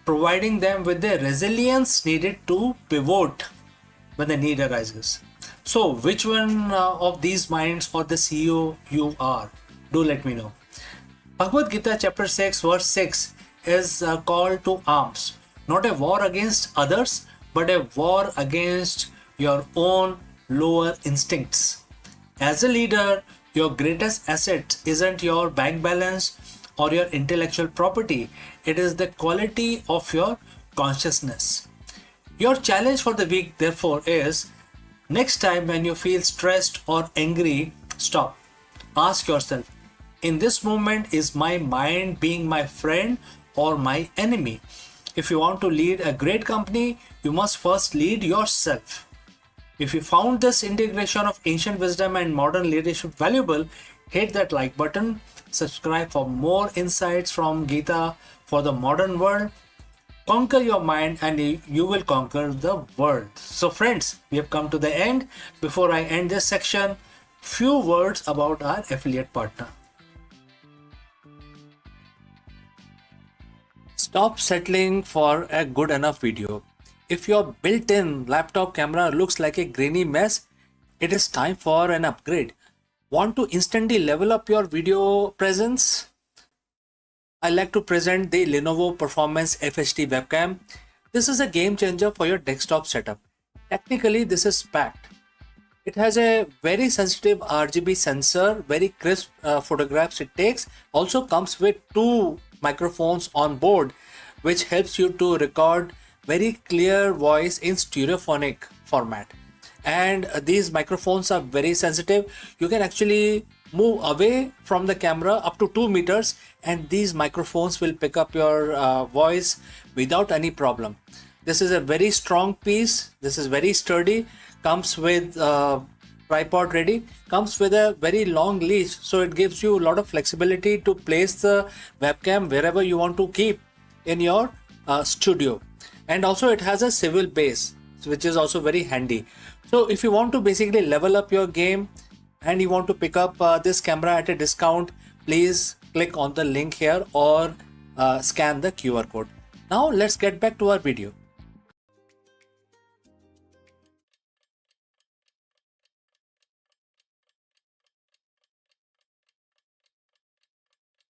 Speaker 2: providing them with the resilience needed to pivot when the need arises. So, which one of these minds or the CEO you are? Do let me know. Bhagavad Gita chapter 6 verse 6 is a call to arms. Not a war against others, but a war against your own lower instincts. As a leader, your greatest asset isn't your bank balance or your intellectual property. It is the quality of your consciousness. Your challenge for the week, therefore, is next time when you feel stressed or angry, stop. Ask yourself, in this moment, is my mind being my friend or my enemy? If you want to lead a great company, you must first lead yourself. If you found this integration of ancient wisdom and modern leadership valuable, hit that like button, subscribe for more insights from Gita for the modern world. Conquer your mind and you will conquer the world. So friends, we have come to the end. Before I end this section, few words about our affiliate partner.
Speaker 3: Stop settling for a good enough video. If your built-in laptop camera looks like a grainy mess, it is time for an upgrade. Want to instantly level up your video presence? I like to present the Lenovo Performance FHD webcam. This is a game changer for your desktop setup. Technically, this is packed. It has a very sensitive RGB sensor, very crisp photographs it takes. Also comes with 2 microphones on board, which helps you to record very clear voice in stereophonic format. And these microphones are very sensitive. You can actually move away from the camera up to 2 meters and these microphones will pick up your voice without any problem. This is a very strong piece. This is very sturdy. Comes with tripod ready. Comes with a very long leash, so it gives you a lot of flexibility to place the webcam wherever you want to keep in your studio. And also it has a swivel base, which is also very handy. So if you want to basically level up your game and you want to pick up this camera at a discount, please click on the link here or scan the QR code. Now let's get back to our video.